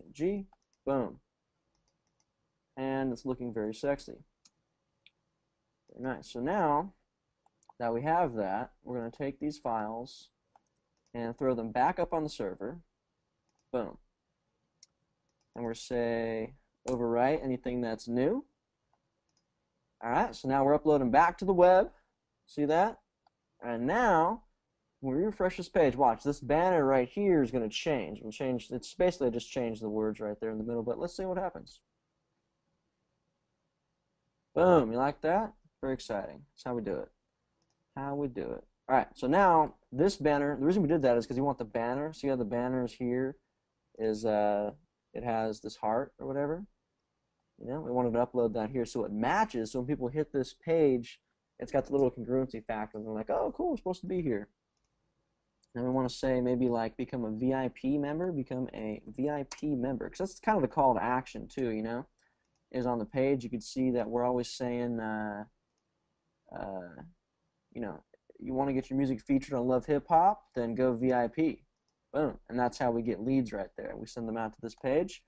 PNG, boom. And it's looking very sexy. Very nice. So now that we have that, we're going to take these files and throw them back up on the server. Boom. And we're say overwrite anything that's new. All right, so now we're uploading back to the web. See that? And now, when we refresh this page, watch, this banner right here is going to change. We'll change. It's basically just changed the words right there in the middle, but let's see what happens. Boom, you like that? Very exciting. That's how we do it. How we do it. All right, so now this banner, the reason we did that is because you want the banner. See how the banner is here? Is it has this heart or whatever? You know, we wanted to upload that here so it matches. So when people hit this page, it's got the little congruency factor. They're like, oh, cool, we're supposed to be here. And we want to say maybe like become a VIP member, become a VIP member. Because that's kind of the call to action too, you know, is on the page. You can see that we're always saying, you know, you want to get your music featured on Love Hip Hop, then go VIP. Boom. And that's how we get leads right there. We send them out to this page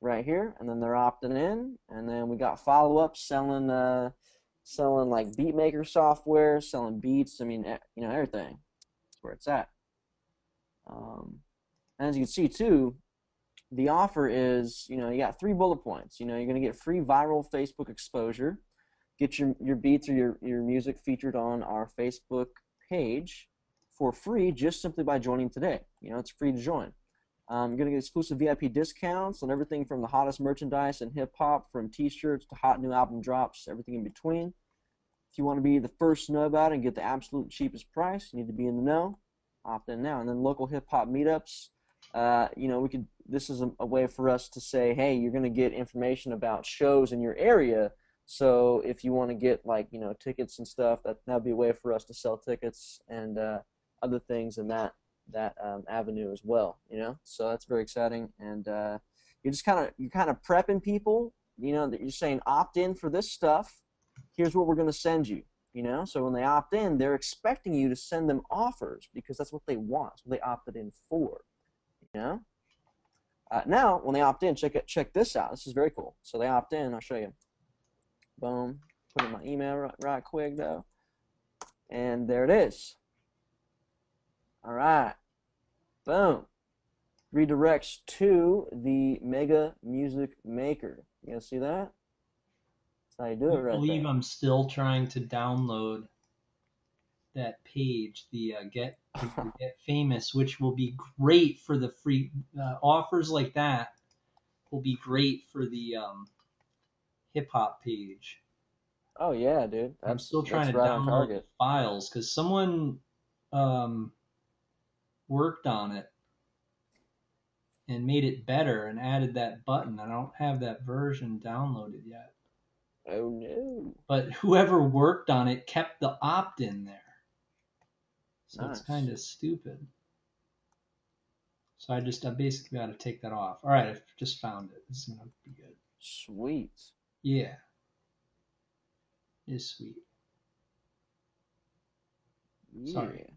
right here, and then they're opting in, and then we got follow-up selling like beat maker software, selling beats. I mean, you know, everything. That's where it's at. And as you can see too, the offer is, you know, you got 3 bullet points. You know, you're gonna get free viral Facebook exposure, get your beats or your music featured on our Facebook page for free, just simply by joining today. You know, it's free to join. You're going to get exclusive VIP discounts on everything from the hottest merchandise in hip-hop, from t-shirts to hot new album drops, everything in between. If you want to be the first to know about it and get the absolute cheapest price, you need to be in the know. Opt in now. And then local hip-hop meetups you know, we could. This is a way for us to say, hey, you're going to get information about shows in your area. So if you want to get like, you know, tickets and stuff, that'd be a way for us to sell tickets and other things in that avenue as well. You know, so that's very exciting. And you're kind of prepping people. You know, that you're saying opt in for this stuff. Here's what we're going to send you. You know, so when they opt in, they're expecting you to send them offers because that's what they want. That's what they opted in for. You know. Now, when they opt in, check this out. This is very cool. So they opt in. I'll show you. Boom. Put in my email right quick, though. And there it is. All right. Boom. Redirects to the Mega Music Maker. You guys see that? That's how you do it I right believe there. I'm still trying to download that page, the get famous, which will be great for the free offers like that. Will be great for the hip hop page. Oh yeah, dude. I'm still That's trying to right on download the target. files because someone um, worked on it and made it better and added that button. I don't have that version downloaded yet. Oh no. But whoever worked on it kept the opt-in there. So it's kind Nice. of stupid. So I basically got to take that off. All right, I've just found it. This is going to be good. Sweet. Yeah, it's sweet. Sorry. Yeah.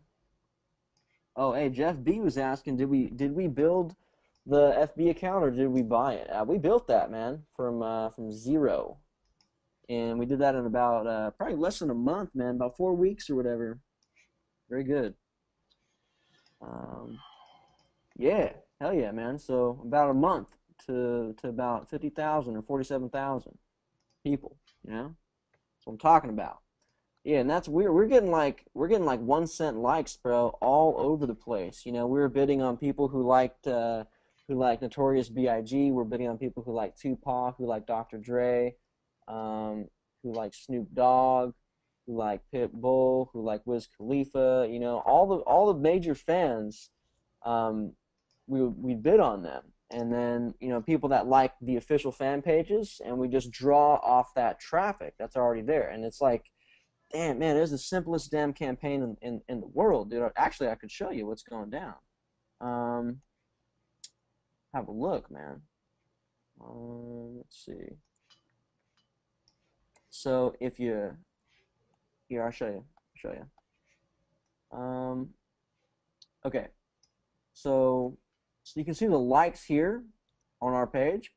Oh, hey, Jeff B was asking, did we build the FB account or did we buy it? We built that, man, from zero, and we did that in about probably less than a month, man, about 4 weeks or whatever. Very good. Um, yeah, hell yeah, man. So about a month to about 50,000 or 47,000 people. You know, that's what I'm talking about. Yeah, and that's weird. We're getting like 1 cent likes, bro, all over the place. You know, we were bidding on people who like Notorious B.I.G. We're bidding on people who like Tupac, who like Dr. Dre, who like Snoop Dogg, who like Pitbull, who like Wiz Khalifa. You know, all the major fans. Um, we bid on them, and then you know people that like the official fan pages, and we just draw off that traffic that's already there, and it's like damn, man, it was the simplest damn campaign in the world, dude. Actually, I could show you what's going down. Um, have a look, man. Let's see. So if you here, I'll show you. Show you. Okay. So you can see the likes here on our page.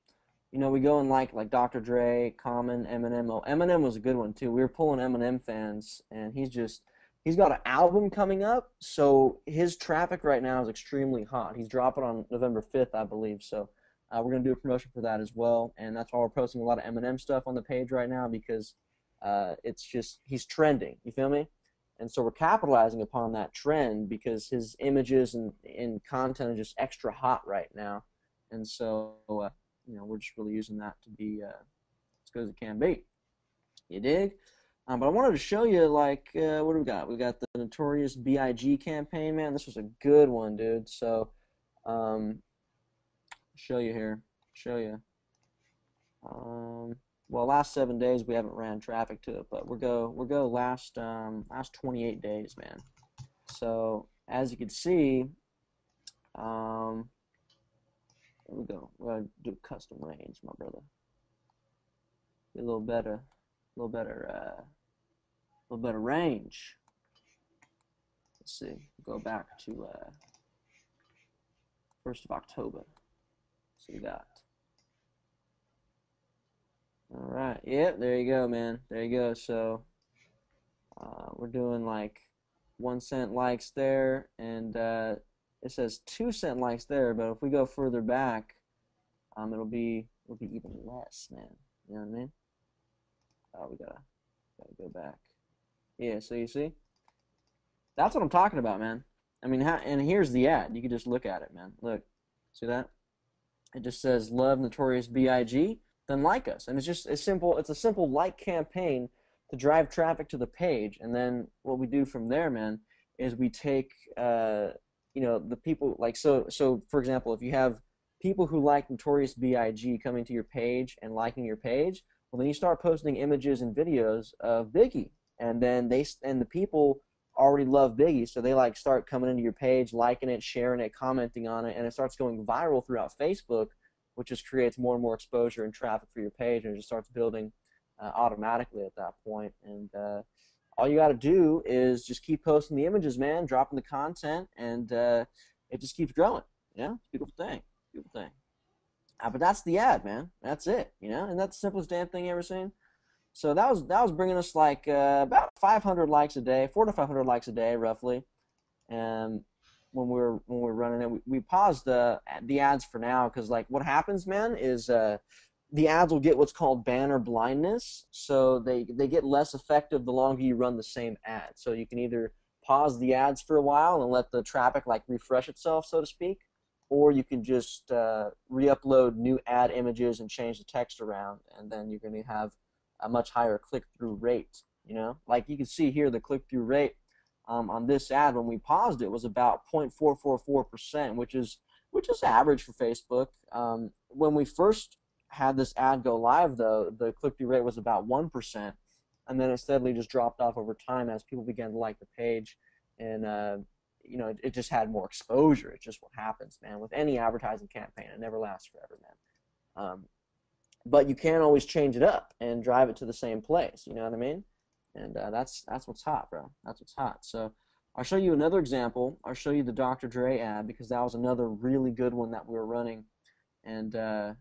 You know, we go and like Dr. Dre, Common, Eminem. Oh, Eminem was a good one too. We were pulling Eminem fans, and he's got an album coming up, so his traffic right now is extremely hot. He's dropping on November 5th, I believe. So we're gonna do a promotion for that as well, and that's why we're posting a lot of Eminem stuff on the page right now because it's just he's trending. You feel me? And so we're capitalizing upon that trend because his images and content are just extra hot right now, and so you know we're just really using that to be as good as it can be. You dig? But I wanted to show you like what do we got? We got the Notorious B.I.G. campaign, man. This was a good one, dude. So um, show you here. Show you. Well, last 7 days we haven't ran traffic to it, but we'll go last 28 days, man. So as you can see, here we go. We're gonna do custom range, my brother. Get a little better, little better, little better range. Let's see. Go back to 1st of October. So we got. All right. Yep. There you go, man. There you go. So we're doing like 1 cent likes there, and it says 2 cent likes there. But if we go further back, it'll be even less, man. You know what I mean? Oh, we gotta go back. Yeah. So you see, that's what I'm talking about, man. I mean, and here's the ad. You can just look at it, man. Look, see that? It just says "Love Notorious B.I.G." Then like us, and it's simple. It's a simple like campaign to drive traffic to the page, and then what we do from there, man, is we take the people like so for example, if you have people who like Notorious B.I.G. coming to your page and liking your page, well then you start posting images and videos of Biggie, and then the people already love Biggie, so they like start coming into your page, liking it, sharing it, commenting on it, and it starts going viral throughout Facebook, which just creates more and more exposure and traffic for your page, and it just starts building automatically at that point. And all you got to do is just keep posting the images, man, dropping the content, and it just keeps growing. It's a beautiful thing. Beautiful thing. But that's the ad, man. That's it. And that's the simplest damn thing you ever seen. So that was bringing us like about 500 likes a day, 400 to 500 likes a day, roughly. And when we're running it, we paused the ads for now because like what happens, man, is the ads will get what's called banner blindness, so they get less effective the longer you run the same ad. So you can either pause the ads for a while and let the traffic like refresh itself, so to speak, or you can just re-upload new ad images and change the text around, and then you're going to have a much higher click-through rate. Like you can see here, the click-through rate on this ad when we paused it was about 0.444%, which is average for Facebook. When we first had this ad go live, though, the click-through rate was about 1%, and then it steadily just dropped off over time as people began to like the page, and it just had more exposure. It's just what happens, man, with any advertising campaign. It never lasts forever, man. But you can always change it up and drive it to the same place. You know what I mean? And that's what's hot, bro. That's what's hot. So I'll show you another example. I'll show you the Dr. Dre ad because that was another really good one that we were running. And oh,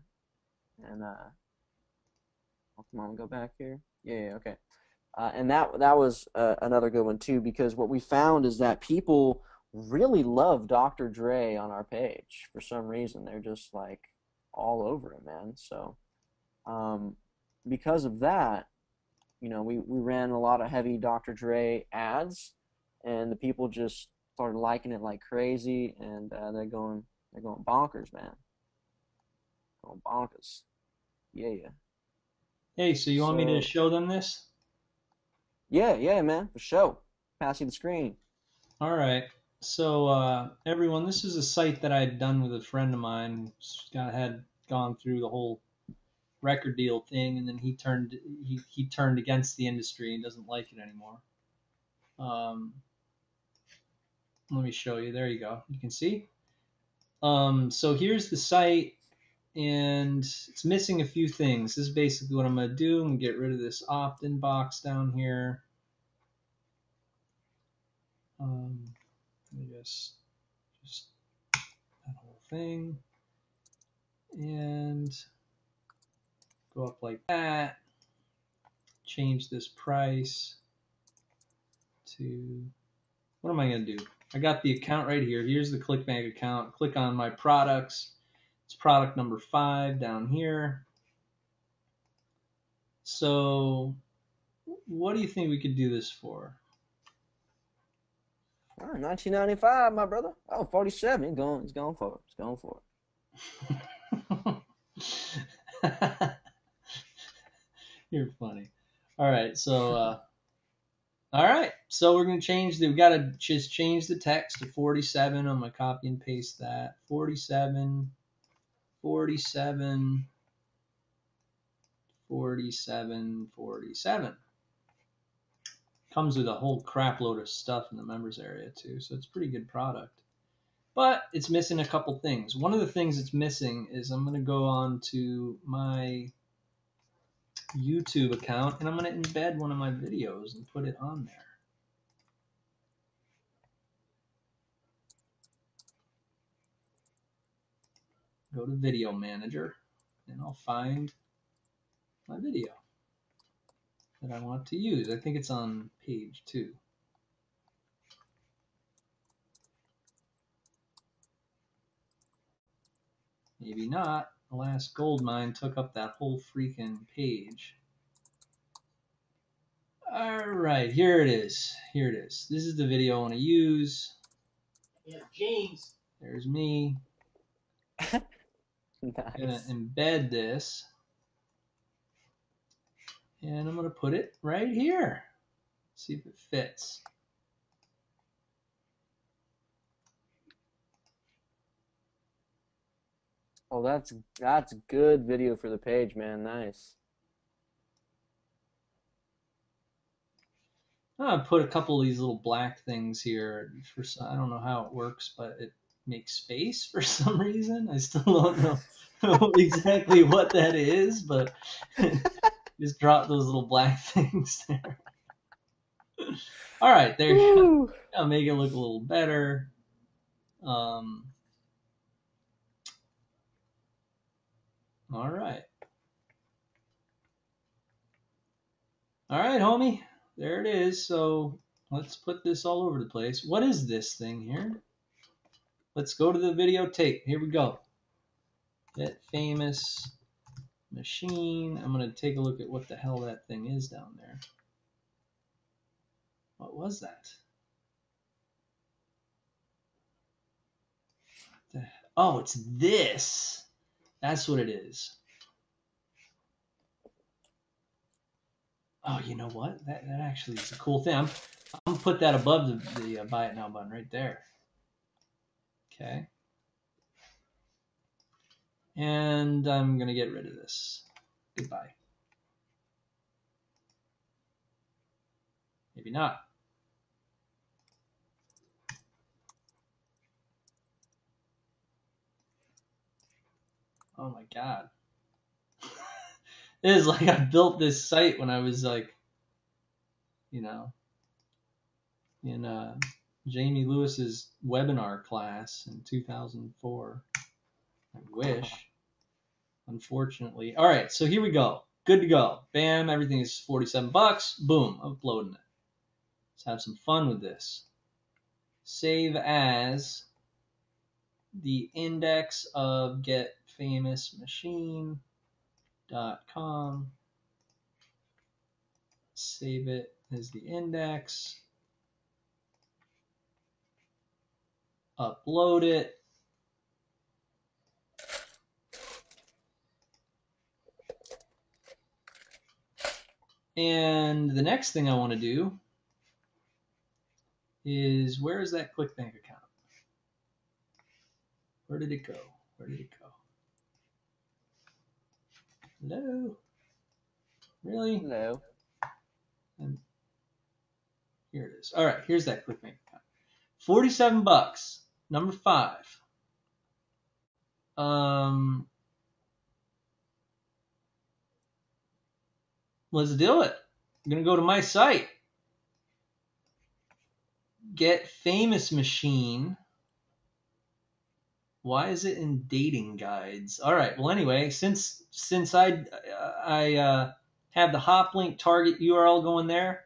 come on, go back here. Yeah, okay. And that was another good one too, because what we found is that people really love Dr. Dre on our page for some reason. They're just like all over it, man. So because of that, we ran a lot of heavy Dr. Dre ads, and the people just started liking it like crazy, and they're going bonkers, man. Going bonkers. Yeah. Hey, so you want me to So show them this? yeah, man, for sure. Pass you the screen. All right. So everyone, this is a site that I had done with a friend of mine. Had gone through the whole record deal thing, and then he turned against the industry and doesn't like it anymore. Let me show you. There you go. You can see. So here's the site, and it's missing a few things. This is basically what I'm going to do. I'm going to get rid of this opt-in box down here. Let me just that whole thing, and go up like that. Change this price to, what am I going to do? I got the account right here. Here's the ClickBank account. Click on my products. It's product number 5 down here. So what do you think we could do this for? All right, 1995, my brother. Oh, 47. He's going for it. He's going for it. You're funny. All right, so we're gonna we gotta just change the text to 47. I'm gonna copy and paste that. 47, 47, 47, 47. Comes with a whole crap load of stuff in the members area too, so it's a pretty good product. But it's missing a couple things. One of the things it's missing is I'm gonna go on to my YouTube account and I'm gonna embed one of my videos and put it on there. Go to Video Manager, and I'll find my video that I want to use. I think it's on page 2. Maybe not. The last gold mine took up that whole freaking page. All right, here it is. Here it is. This is the video I want to use. Yeah, James. There's me. it. I'm gonna Nice. embed this, and I'm gonna put it right here. See if it fits. Oh, that's good video for the page, man. Nice. I put a couple of these little black things here for some, I don't know how it works, but it makes space for some reason. I still don't know exactly what that is, but just drop those little black things there. All right, there you go. Woo. I'll make it look a little better. All right. All right, homie. There it is. So let's put this all over the place. What is this thing here? Let's go to the videotape. Here we go. Get famous machine. I'm going to take a look at what the hell that thing is down there. What was that? Oh, it's this. That's what it is. Oh, you know what? That actually is a cool thing. I'm going to put that above the buy it now button right there. Okay. And I'm going to get rid of this. Goodbye. Maybe not. Oh my God. It is like I built this site when I was like, you know, in Jamie Lewis's webinar class in 2004. I wish. Unfortunately. All right, so here we go. Good to go. Bam, everything is 47 bucks. Boom, uploading it. Let's have some fun with this. Save as the index of getfamousmachine.com. Save it as the index. Upload it. And the next thing I want to do is, where is that ClickBank account? Where did it go? Where did it go? Hello? Really? Hello. And here it is. All right, here's that ClickBank account. 47 bucks. Number 5. Let's do it. I'm going to go to my site. Get Famous Machine. Why is it in dating guides? All right. Well, anyway, since I have the hop link target URL going there,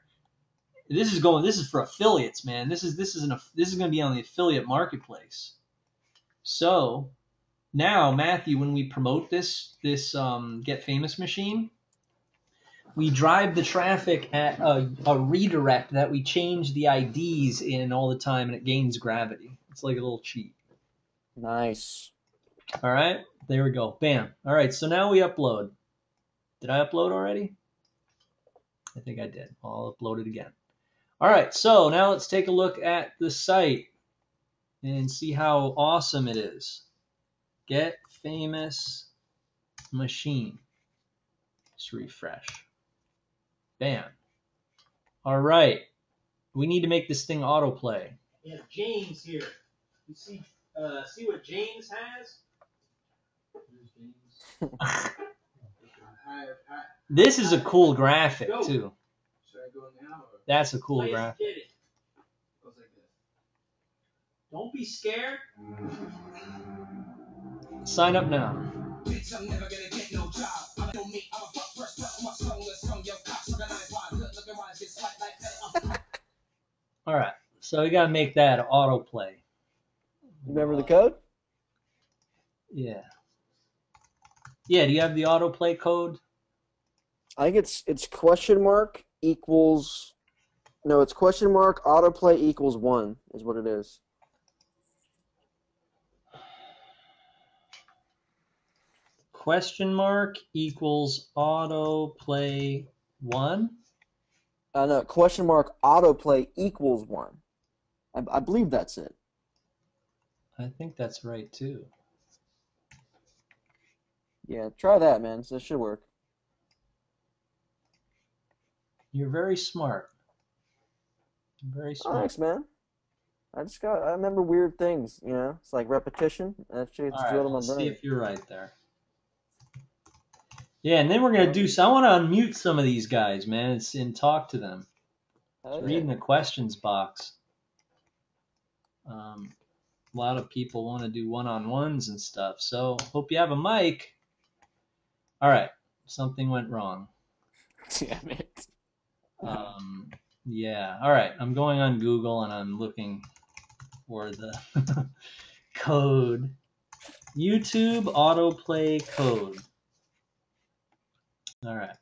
this is for affiliates, man. This is going to be on the affiliate marketplace. So now, Matthew, when we promote this Get Famous Machine, we drive the traffic at a redirect that we change the IDs in all the time, and it gains gravity. It's like a little cheat. Nice. All right, there we go. Bam. All right, so now we upload. Did I upload already? I think I did. I'll upload it again. All right, so now let's take a look at the site and see how awesome it is. Get Famous Machine. Just refresh. Bam. All right. We need to make this thing autoplay. We have James here. You see what James has? This is a cool graphic too. Should I go now? Or? That's a cool graphic. It goes like this. Don't be scared. Sign up now. Bitch, I'm never gonna get no job. I'm gonna meet, I'm a fuck first, my strongest from your cops. Organize why, good looking wise, it's like that. All right, so we gotta make that autoplay. Remember the code? Yeah. Yeah. Do you have the autoplay code? I think it's question mark equals. No, it's question mark autoplay equals 1 is what it is. Question mark equals autoplay 1. No, question mark autoplay equals 1. I believe that's it. I think that's right too. Yeah, try that, man. So it should work. You're very smart. Very Oh, smart. thanks, man. I remember weird things, It's like repetition. That shit All gets right, drilled in my let's see brain. if you're right there. Yeah, and then we're gonna do. Oh, So I want to unmute some of these guys, man, and talk to them. hell Read yeah. in the questions box. A lot of people want to do one-on-ones and stuff. So hope you have a mic. All right, something went wrong. Damn it. Um, yeah. All right, I'm going on Google and I'm looking for the code. YouTube autoplay code. All right.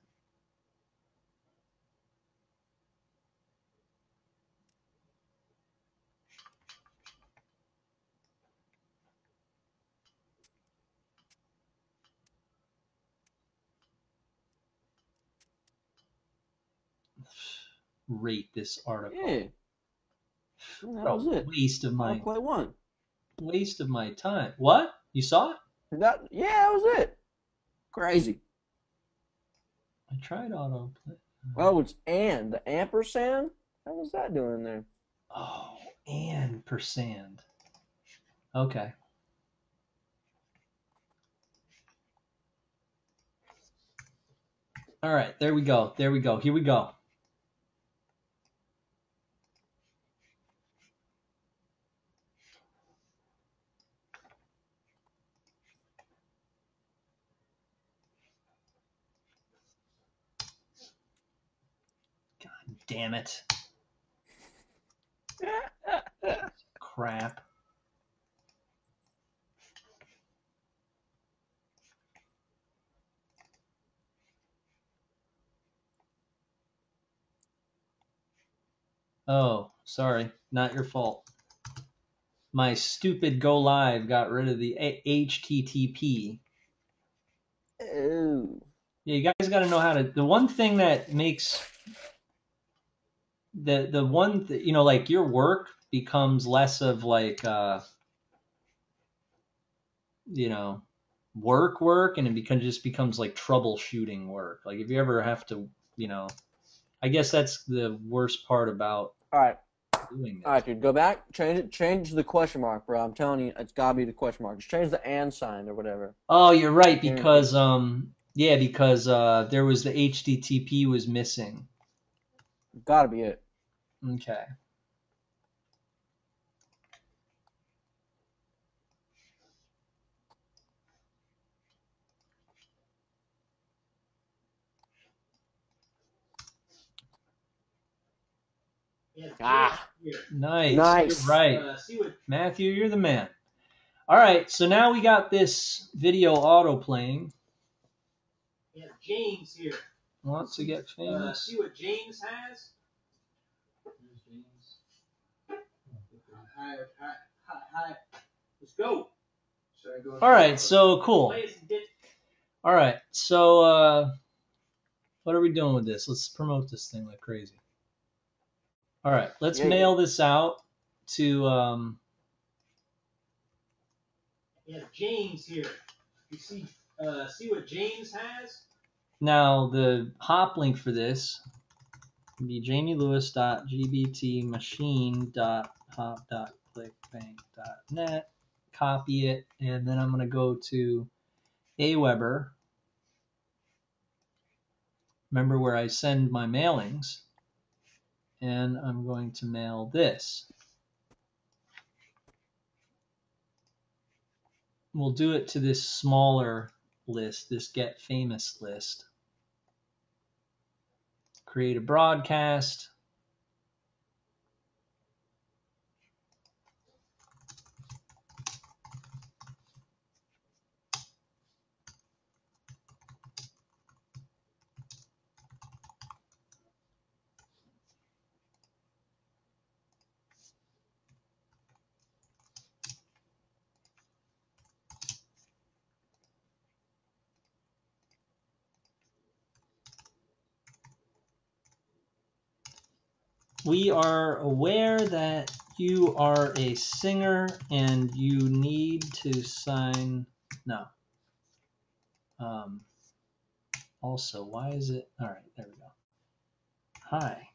Rate this article. Yeah. That What was a it. Autoplay 1. waste of my time. What? You saw it? Yeah, that was it. Crazy. I tried autoplay. Oh, it's and the ampersand. How was that doing there? Oh, and percent. Okay. All right, there we go. There we go. Here we go. God damn it. Crap. Oh, sorry. Not your fault. My stupid go live got rid of the HTTP. Oh. Yeah, you guys got to know how to. The one thing that makes the one like your work becomes less of like you know work and it just becomes like troubleshooting work. Like if you ever have to, I guess that's the worst part about All right. doing All this. right, dude. Go back. Change it. Change the question mark, bro. I'm telling you, it's gotta be the question mark. Just change the and sign or whatever. Oh, you're right Guarantee. because yeah, because there was the HTTP was missing. Gotta be it. Okay. Ah. Nice. You're Nice. right. Matthew, you're the man. All right, so now we got this video auto playing. Yeah, James here. Wants to get famous. See what James has? Here's James. Hi. Let's go. Should I go? All right, so cool. All right, so what are we doing with this? Let's promote this thing like crazy. All right, let's Yeah. mail this out to Yeah, James here. You see what James has? now the hop link for this would be jamielewis.gbtmachine.hop.clickbank.net. Copy it, and then I'm going to go to Aweber. Remember where I send my mailings, and I'm going to mail this. We'll do it to this smaller list, this Get Famous list. Create a broadcast. We are aware that you are a singer and you need to sign. No. Also, why is it? All right, there we go. Hi.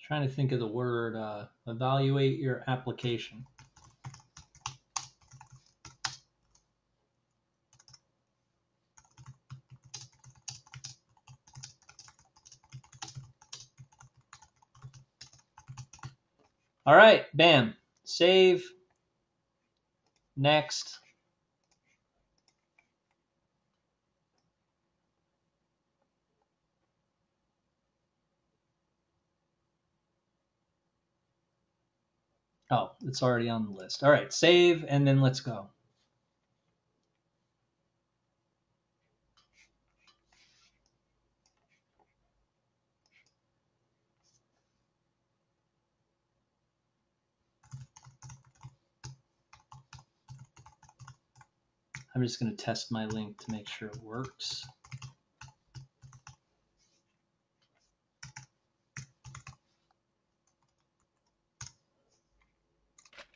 Trying to think of the word. Evaluate your application. All right, bam. Save. Next. Oh, it's already on the list. All right, save, and then let's go. I'm just going to test my link to make sure it works.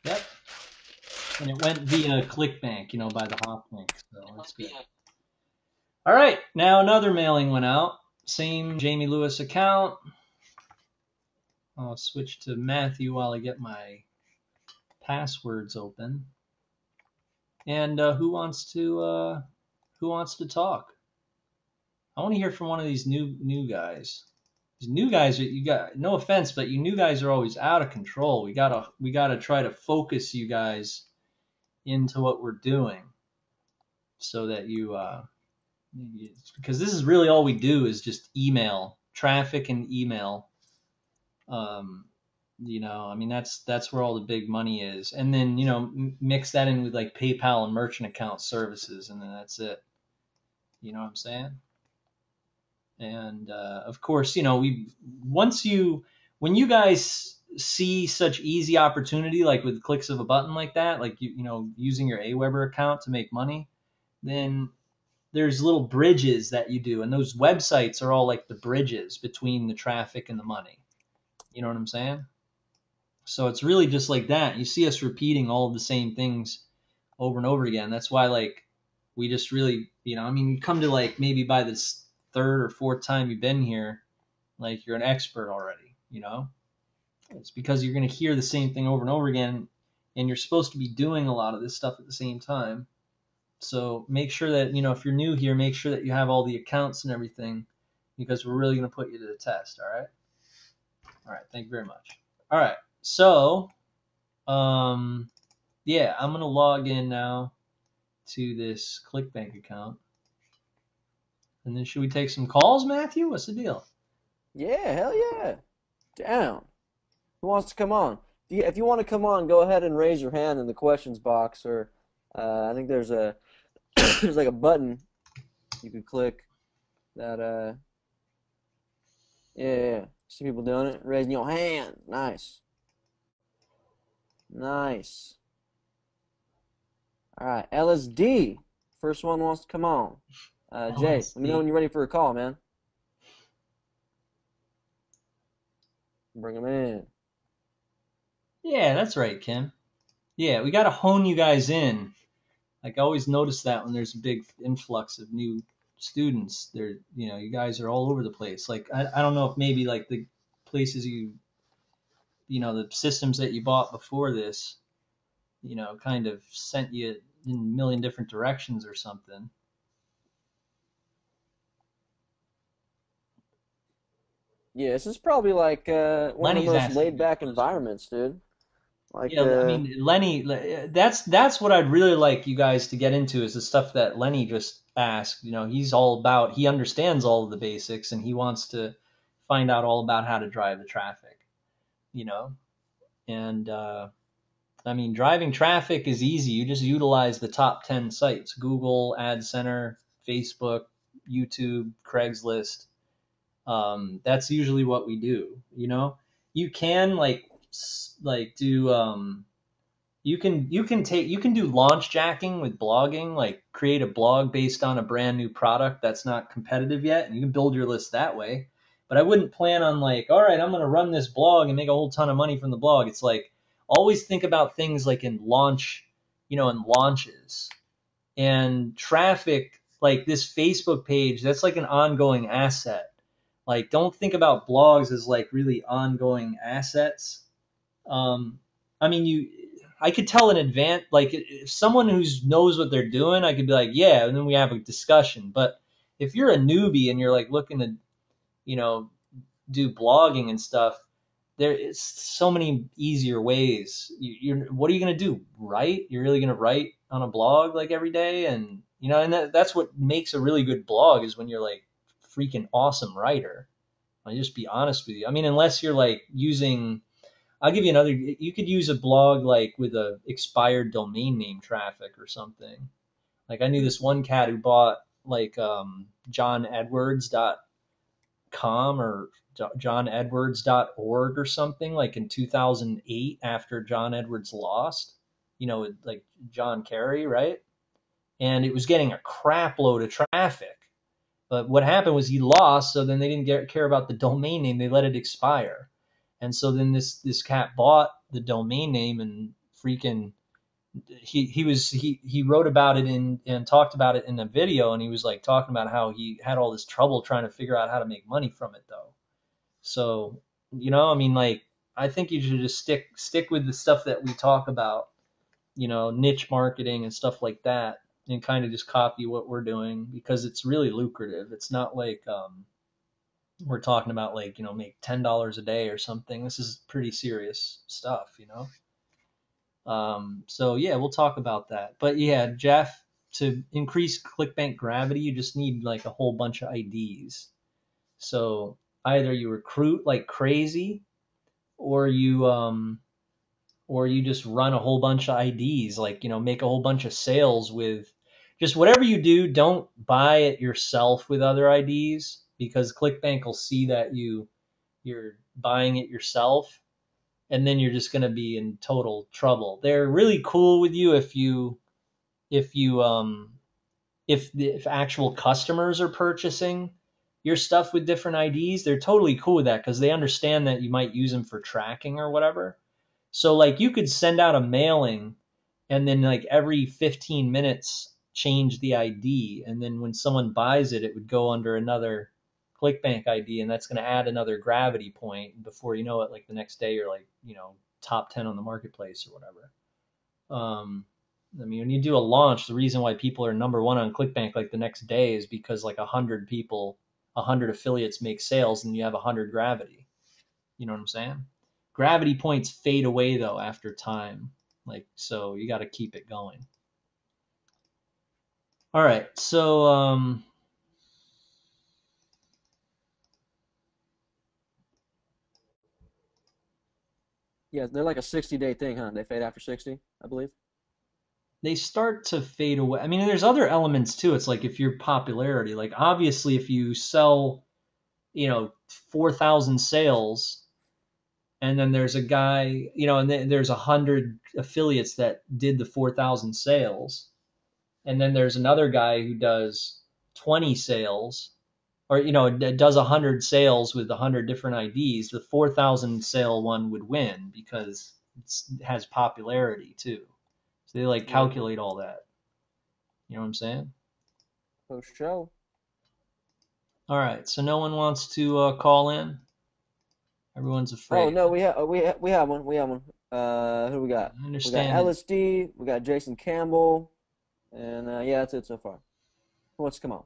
Yep. And it went via ClickBank, by the hop link. So that's good. All right, now another mailing went out. Same Jamie Lewis account. I'll switch to Matthew while I get my passwords open. And who wants to talk? I want to hear from one of these new guys. These new guys are, you got, no offense, but you new guys are always out of control. We gotta try to focus you guys into what we're doing, so that because this is really all we do is just email traffic and email. I mean that's where all the big money is, and then mix that in with like PayPal and merchant account services, and then that's it. You know what I'm saying? And of course, when you guys see such easy opportunity, like with clicks of a button like that, like using your Aweber account to make money, then there's little bridges that you do, and those websites are all like the bridges between the traffic and the money. You know what I'm saying? So it's really just like that. You see us repeating all of the same things over and over again. That's why like we just really, you come to like maybe by this third or fourth time you've been here, like you're an expert already, It's because you're going to hear the same thing over and over again, and you're supposed to be doing a lot of this stuff at the same time. So make sure that, if you're new here, make sure that you have all the accounts and everything, because we're really going to put you to the test. All right. All right. Thank you very much. All right. So, yeah, I'm going to log in now to this ClickBank account. And then should we take some calls, Matthew? What's the deal? Yeah, hell yeah. Down. Who wants to come on? If you want to come on, go ahead and raise your hand in the questions box, or I think there's there's like a button you could click that yeah. See people doing it, raising your hand. Nice. Nice. All right, LSD. First one wants to come on. Jay, let me know when you're ready for a call, man. Bring him in. Yeah, that's right, Kim. Yeah, we got to hone you guys in. Like I always notice that when there's a big influx of new students, you guys are all over the place. Like I don't know if maybe like the places the systems that you bought before this, kind of sent you in a million different directions or something. Yeah, this is probably like one of the Lenny's most asking. laid back environments, dude. Like Yeah, I mean Lenny, that's what I'd really like you guys to get into is the stuff that Lenny just asked. He understands all of the basics, and he wants to find out all about how to drive the traffic, and I mean, driving traffic is easy. You just utilize the top 10 sites: Google, Ad Center, Facebook, YouTube, Craigslist. That's usually what we do. You can like do you can do launch jacking with blogging, like create a blog based on a brand new product that's not competitive yet, and you can build your list that way. But I wouldn't plan on like, all right, I'm going to run this blog and make a whole ton of money from the blog. It's like always think about things like in launch, in launches and traffic. Like this Facebook page, that's like an ongoing asset. Like don't think about blogs as like really ongoing assets. um, I mean, I could tell in advance, like if someone who knows what they're doing, I could be like, yeah, and then we have a discussion. But if you're a newbie and you're like looking to, you know, do blogging and stuff, there is so many easier ways. What are you gonna do? Write? You're really gonna write on a blog like every day, and and that's what makes a really good blog is when you're like freaking awesome writer. I'll just be honest with you. I mean, unless you're like using I'll give you another. You could use a blog like with a expired domain name traffic or something. Like I knew this one cat who bought like johnedwards.com or johnedwards.org or something like in 2008 after John Edwards lost, with like John Kerry, right? And it was getting a crap load of traffic. But what happened was he lost, so then they didn't care about the domain name. They let it expire. And so then this cat bought the domain name and freaking he wrote about it and talked about it in a video, and he was like talking about how he had all this trouble trying to figure out how to make money from it though. So, I mean like I think you should just stick with the stuff that we talk about, niche marketing and stuff like that, and kind of just copy what we're doing because it's really lucrative. It's not like we're talking about like, make $10 a day or something. This is pretty serious stuff. So yeah, we'll talk about that. But yeah, Jeff, to increase ClickBank gravity, you just need like a whole bunch of IDs. So either you recruit like crazy or you just run a whole bunch of IDs, like, make a whole bunch of sales with just whatever you do, don't buy it yourself with other IDs because ClickBank will see that you're buying it yourself, and then you're just going to be in total trouble. They're really cool with you if you if actual customers are purchasing your stuff with different IDs. They're totally cool with that because they understand that you might use them for tracking or whatever. So like you could send out a mailing and then like every 15 minutes change the ID, and then when someone buys it, it would go under another ClickBank ID, and that's going to add another gravity point. And before you know it, like the next day you're like, top 10 on the marketplace or whatever. I mean, when you do a launch, the reason why people are number one on ClickBank like the next day is because like 100 people, 100 affiliates make sales, and you have 100 gravity. You know what I'm saying? Gravity points fade away though after time. Like, so you got to keep it going. All right. So, Yeah, they're like a 60-day thing, huh? They fade after 60, I believe. they start to fade away. I mean, there's other elements too. It's like if your popularity, like obviously if you sell, 4,000 sales, and then there's a guy, and then there's 100 affiliates that did the 4,000 sales, and then there's another guy who does 20 sales, or does 100 sales with 100 different IDs. The 4,000 sale one would win because it has popularity too. So they like Yeah, calculate all that. You know what I'm saying? for sure. All right. So no one wants to call in. Everyone's Oh afraid. no, we have one. We have one. Who do we got? I We got understand it. LSD. We got Jason Campbell, and yeah, that's it so far. Who wants to come on?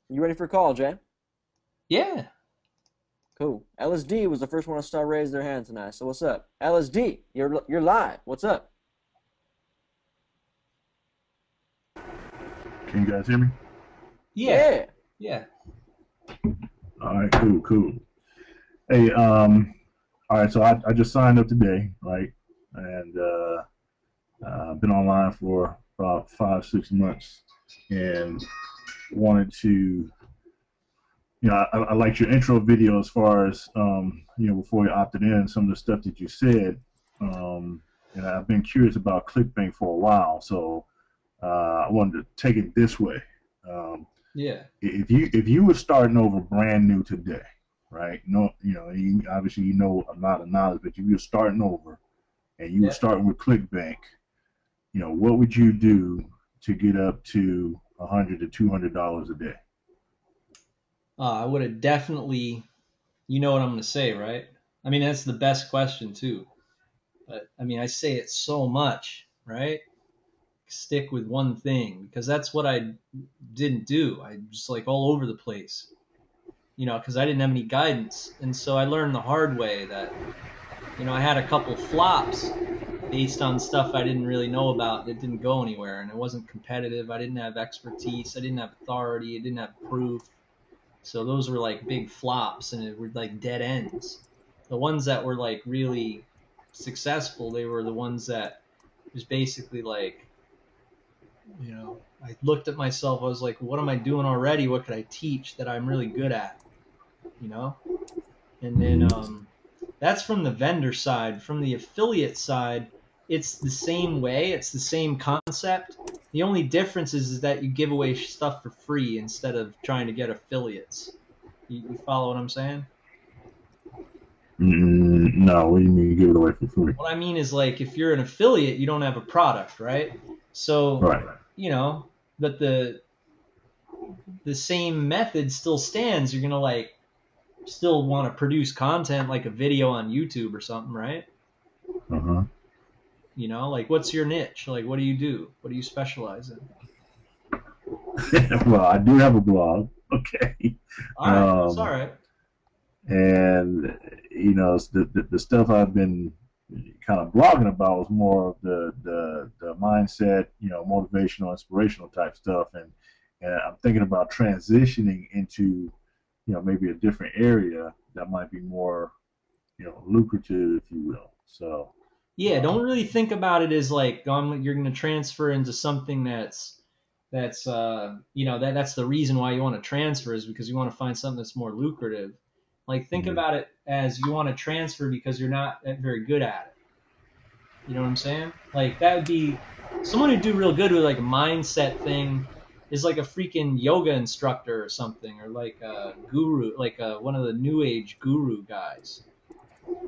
You ready for a call, Jay? Yeah. Cool. LSD was the first one to start raising their hand tonight. So what's up, LSD? You're live. What's up? Can you guys hear me? Yeah. Yeah. Yeah. All right, cool. Hey, all right, so I just signed up today, right? And been online for about 5-6 months, and wanted to, I liked your intro video as far as, before you opted in, some of the stuff that you said. and I've been curious about ClickBank for a while, so I wanted to take it this way. Um, Yeah. if you were starting over brand new today, right? No, obviously you know a lot of knowledge, but if you were starting over and you were Yeah. starting with ClickBank, what would you do to get up to $100 to $200 a day? I would have definitely, you know what I'm going to say, right? I mean, that's the best question too. But I mean, I say it so much, right? Stick with one thing because that's what I didn't do. I just like all over the place, because I didn't have any guidance. And so I learned the hard way that, I had a couple flops based on stuff I didn't really know about that didn't go anywhere. And it wasn't competitive. I didn't have expertise. I didn't have authority. I didn't have proof. So those were like big flops and it were like dead ends. The ones that were like really successful, they were the ones that was basically like, I looked at myself, I was like, what am I doing already? What could I teach that I'm really good at? You know? And then that's from the vendor side. From the affiliate side, it's the same way, it's the same concept. The only difference is that you give away stuff for free instead of trying to get affiliates. You follow what I'm saying? No, what do you mean you give it away for free? What I mean is like if you're an affiliate, you don't have a product, right? So, Right. But the same method still stands. You're gonna like still want to produce content like a video on YouTube or something, right? Uh-huh. Like what's your niche? Like what do you do? What do you specialize in? Well, I do have a blog. Okay. All right, that's all right. And the stuff I've been kind of blogging about was more of the mindset, motivational, inspirational type stuff, and I'm thinking about transitioning into maybe a different area that might be more lucrative, if you will. So Yeah, don't really think about it as like you're going to transfer into something that's that's the reason why you want to transfer is because you want to find something that's more lucrative. Like think about it as you want to transfer because you're not very good at it. You know what I'm saying? Like that would be someone who'd do real good with like a mindset thing is like a freaking yoga instructor or something, or like a guru, like one of the new age guru guys.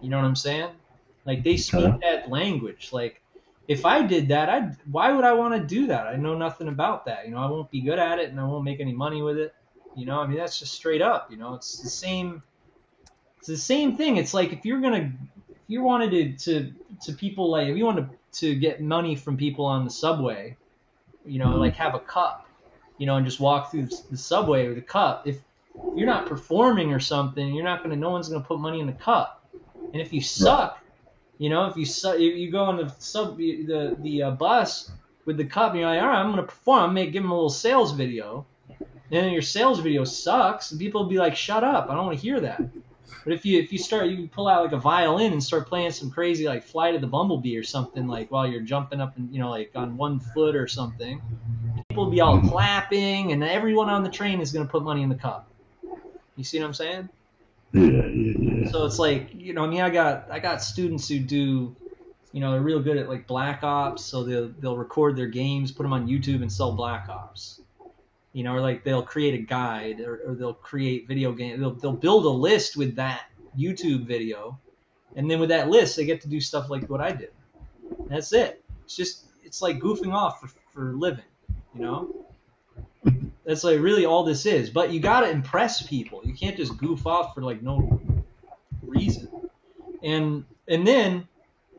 You know what I'm saying? Like they speak okay. that language. Like if I did that, why would I want to do that? I know nothing about that. I won't be good at it and I won't make any money with it. I mean that's just straight up, it's the same thing. It's like if you wanted to people like if you wanted to get money from people on the subway, Mhm. like have a cup, and just walk through the subway with a cup. If you're not performing or something, no one's gonna put money in the cup. And if you Right. suck, if you go on the bus with the cup, and you're like, all right, I'm gonna perform. I'm gonna give them a little sales video, and then your sales video sucks, and people will be like, shut up, I don't want to hear that. But you pull out like a violin and start playing some crazy like Flight of the Bumblebee or something like while you're jumping up and like on one foot or something, people will be all clapping, and everyone on the train is gonna put money in the cup. You see what I'm saying? Yeah. So it's like I mean, I got students who do they're real good at like Black Ops, so they'll record their games, put them on YouTube, and sell Black Ops. Or like they'll create a guide or they'll create video game. They'll build a list with that YouTube video, and then with that list, they get to do stuff like what I did. And that's it. It's like goofing off for living. You know, that's like really all this is. But you gotta impress people. You can't just goof off for like no reason. And then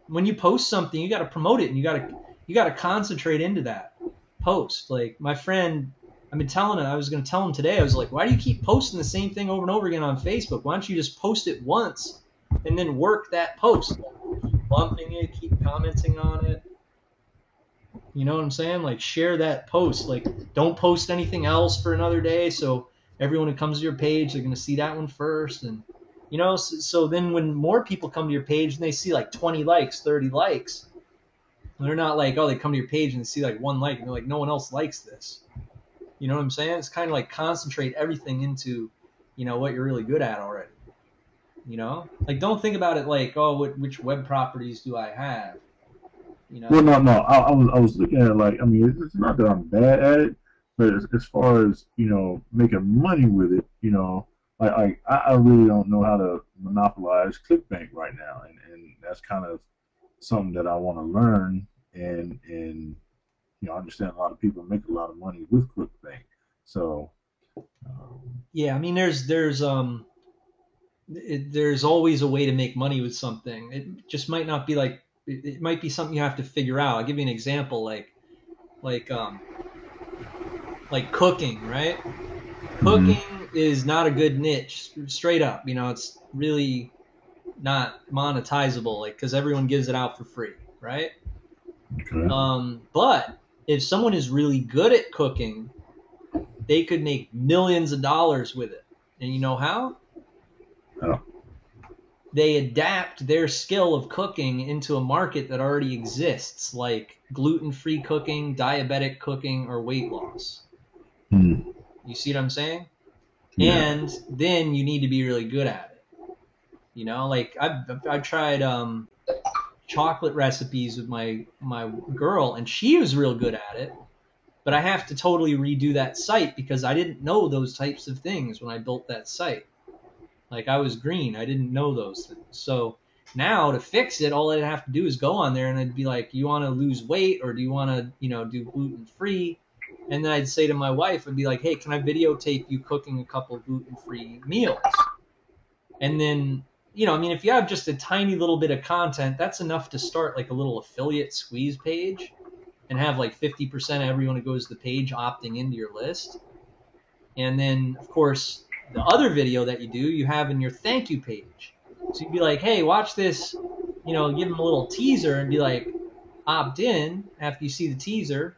when you post something, you got to promote it, and you got to concentrate into that post. Like my friend, I've been telling him, I was going to tell him today, I was like, why do you keep posting the same thing over and over again on Facebook? Why don't you just post it once and then work that post? Keep bumping it, keep commenting on it. You know what I'm saying? Like share that post. Like don't post anything else for another day, so everyone who comes to your page, they're going to see that one first. And so then when more people come to your page and they see like 20 likes, 30 likes, they're not like, oh, they come to your page and they see like one like, and they're like, no one else likes this. You know what I'm saying? It's kind of like concentrate everything into what you're really good at already. You know, like don't think about it like, oh, which web properties do I have? You Well, know. no. I was looking at it like, I mean, it's not that I'm bad at it, but as far as making money with it, I really don't know how to monopolize ClickBank right now, and that's kind of something that I want to learn, and I understand a lot of people make a lot of money with ClickBank, so Yeah, I mean, there's always a way to make money with something. It just might not be like it might be something you have to figure out. I'll give you an example, like um like cooking, right? mhm. Cooking is not a good niche, straight up. You know, it's really not monetizable, like because everyone gives it out for free, right? Okay. But if someone is really good at cooking, they could make millions of dollars with it. And you know how? Oh, They adapt their skill of cooking into a market that already exists, like gluten-free cooking, diabetic cooking, or weight loss. hmm. You see what I'm saying? Yeah. And then you need to be really good at it. You know, like I've tried chocolate recipes with my girl, and she was real good at it. But I have to totally redo that site because I didn't know those types of things when I built that site. Like I was green, I didn't know those things. So now to fix it, all I'd have to do is go on there and I'd be like, "You want to lose weight, or do you want to, do gluten free?" And then I'd say to my wife, I'd be like, "Hey, can I videotape you cooking a couple gluten free meals?" And then, I mean, if you have just a tiny little bit of content, that's enough to start like a little affiliate squeeze page and have like 50% of everyone who goes to the page opting into your list. And then, of course, the other video that you do, you have in your thank you page. So you'd be like, hey, watch this, give them a little teaser and be like, opt in after you see the teaser.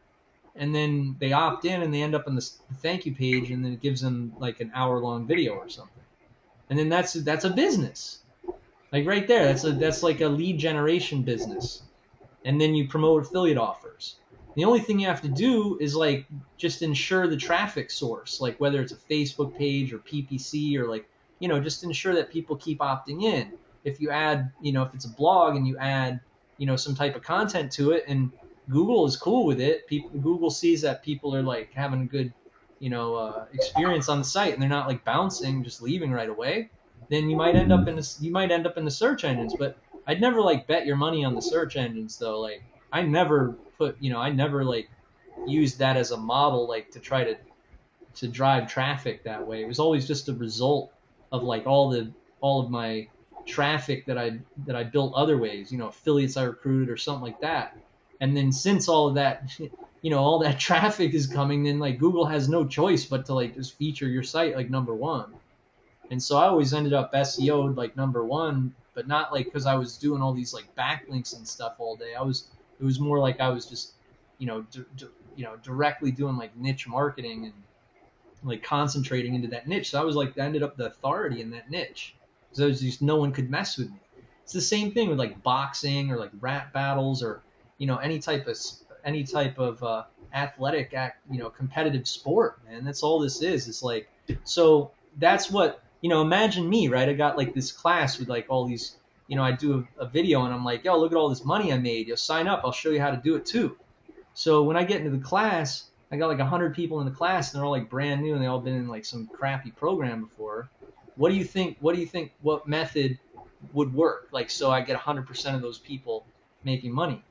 And then they opt in and they end up on the thank you page, and then it gives them like an hour-long video or something. And then that's a business. Like right there, that's like a lead generation business. And then you promote affiliate offers. The only thing you have to do is like just ensure the traffic source, like whether it's a Facebook page or PPC, or like, just ensure that people keep opting in. If you add, if it's a blog and you add, some type of content to it, and Google is cool with it, Google sees that people are like having a good, experience on the site, and they're not like bouncing, just leaving right away, then Mhm. you might end up in the search engines. But I'd never like bet your money on the search engines though. Like I never like used that as a model, like to try to drive traffic that way. It was always just a result of like all of my traffic that I built other ways, affiliates I recruited or something like that. And then since all of that, all that traffic is coming, then like Google has no choice but to like just feature your site like number one. And so I always ended up SEO'd like number one, but not like because I was doing all these like backlinks and stuff all day. It was more like I was just, directly doing like niche marketing and like concentrating into that niche. So I was like, I ended up the authority in that niche. So it was just no one could mess with me. It's the same thing with like boxing or like rap battles, or, any type of athletic competitive sport, man. That's all this is. It's like, so that's what, imagine me, right? I got like this class with like all these, I do a video and I'm like, yo, look at all this money I made. You'll sign up. I'll show you how to do it too. So when I get into the class, I got like 100 people in the class, and they're all like brand new, and they all been in like some crappy program before. What do you think? What do you think? What method would work? Like, so I get 100% of those people making money.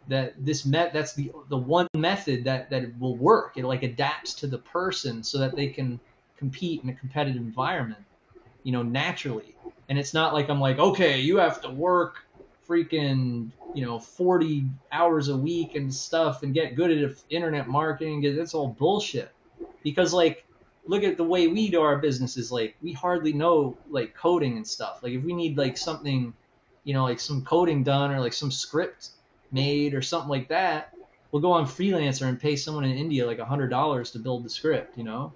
That's the one method that will work. It like adapts to the person so that they can compete in a competitive environment, naturally. And it's not like I'm like, okay, you have to work freaking, 40 hours a week and stuff and get good at internet marketing. That's all bullshit. Because like, look at the way we do our businesses. Like we hardly know like coding and stuff. Like if we need like something, like some coding done or like some script made or something like that, we'll go on Freelancer and pay someone in India like $100 to build the script. So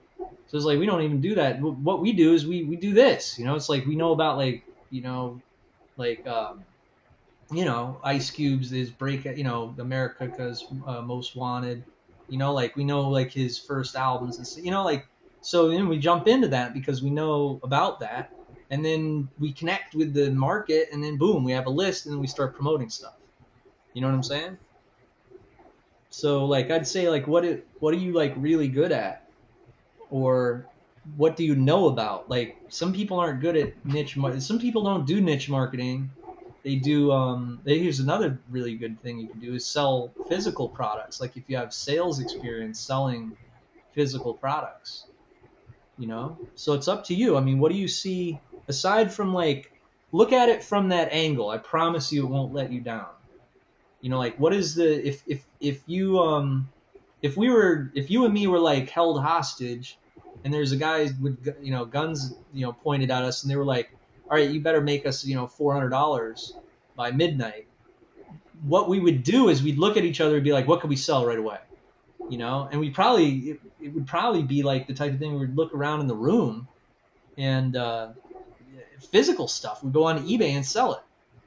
it's like we don't even do that. What we do is we do this. It's like we know about like like Ice Cube's is break. America's Most Wanted. Like we know like his first albums and like so then we jump into that because we know about that, and then we connect with the market, and then boom, we have a list, and then we start promoting stuff. You know what I'm saying? So like I'd say like what are you like really good at, or what do you know about? Like some people aren't good at some people don't do niche marketing. They do here's another really good thing you can do is sell physical products. Like if you have sales experience selling physical products, you know? So it's up to you. I mean, what do you see aside from like look at it from that angle. I promise you it won't let you down. You know, like what is the if you if you and me were like held hostage and there's a guy with guns pointed at us and they were like, all right, you better make us $400 by midnight. What we would do is we'd look at each other and be like, what could we sell right away? And we probably it would probably be like the type of thing where we'd look around in the room and physical stuff. We'd go on eBay and sell it.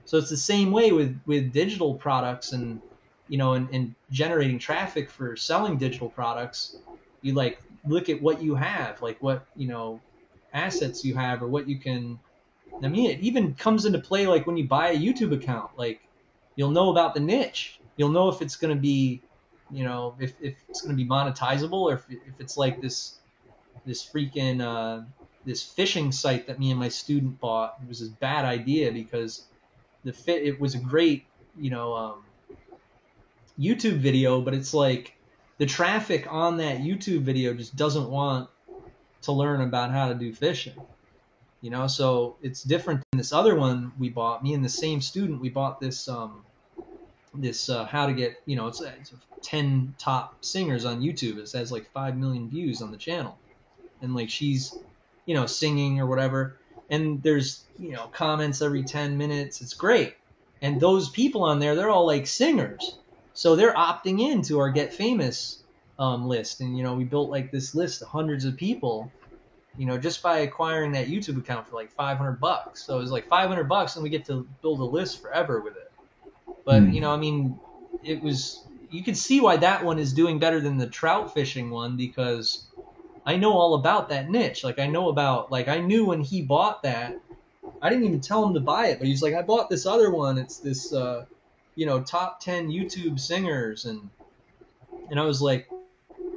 So it's the same way with digital products and and generating traffic for selling digital products. You like look at what you have, like what assets you have, or what you can. I mean, it even comes into play like when you buy a YouTube account. Like you'll know about the niche. You'll know if it's going to be, if it's going to be monetizable, or if it's like this freaking this phishing site that me and my student bought. It was a bad idea because it was a great YouTube video, but it's like the traffic on that YouTube video just doesn't want to learn about how to do phishing. So it's different than this other one we bought. Me and the same student, we bought this how to get it's 10 top singers on YouTube. It has like 5 million views on the channel, and like she's singing or whatever, and there's comments every 10 minutes. It's great, and those people on there, they're all like singers, so they're opting into our Get Famous list, and we built like this list of hundreds of people just by acquiring that YouTube account for like $500. So it was like $500 and we get to build a list forever with it. But I mean, it was, you can see why that one is doing better than the trout fishing one, because I know all about that niche. Like I knew when he bought that, I didn't even tell him to buy it, but he's like, I bought this other one. It's this top 10 YouTube singers, and I was like,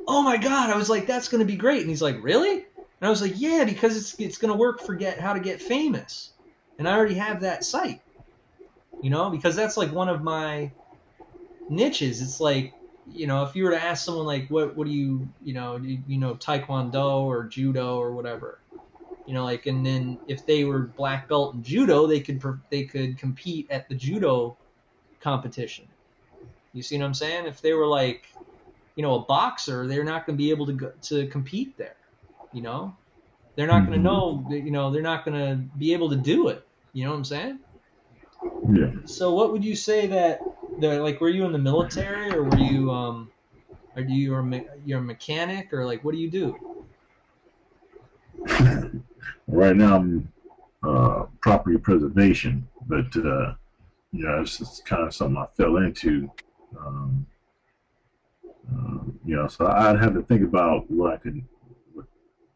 oh my God. I was like, that's going to be great. And he's like, really? And I was like, yeah, because it's going to work for How to Get Famous. And I already have that site, because that's like one of my niches. It's like, if you were to ask someone like, what do you, Taekwondo or Judo or whatever, like, and then if they were black belt in Judo, they could compete at the Judo competition. You see what I'm saying? If they were like, a boxer, they're not going to be able to compete there. They're not going to know, they're not going to be able to do it. You know what I'm saying? Yeah. So what would you say that, like, were you in the military, or were you, you're a mechanic, or like, what do you do? Right now I'm property preservation, but it's just kind of something I fell into. So I'd have to think about what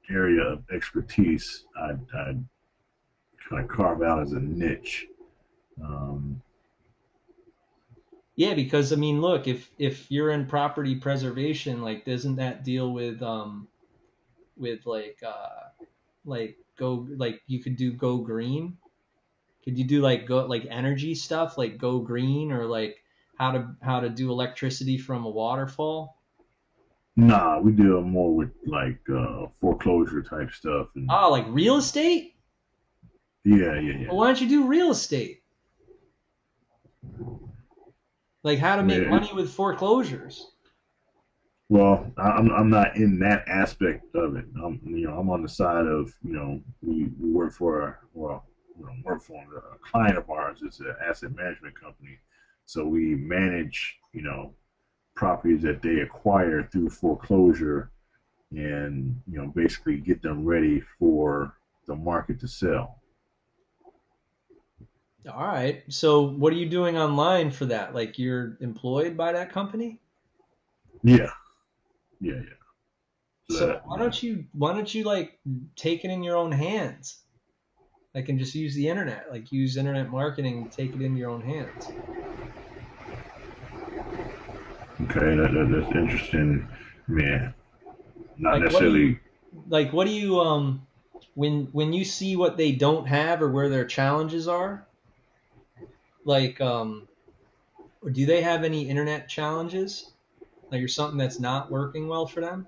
area of expertise I'd kind of carve out as a niche. Yeah, because I mean, look, if you're in property preservation, like, doesn't that deal with you could do go green? Could you do like energy stuff, like go green, or like how to do electricity from a waterfall? Nah, we deal more with like foreclosure type stuff. And Oh, like real estate? yeah. Well, why don't you do real estate? Like how to make money with foreclosures. Well, I'm not in that aspect of it. I'm on the side of we work for we don't work for a client of ours. It's an asset management company, so we manage properties that they acquire through foreclosure, and basically get them ready for the market to sell. All right. So what are you doing online for that? Like you're employed by that company? Yeah. So why don't you like take it in your own hands? that can just use the internet, like use internet marketing and take it into your own hands. Okay, that's interesting. Man, not Like, what do necessarily. you, what do you, when you see what they don't have or where their challenges are, like, or do they have any internet challenges? Like, or something that's not working well for them?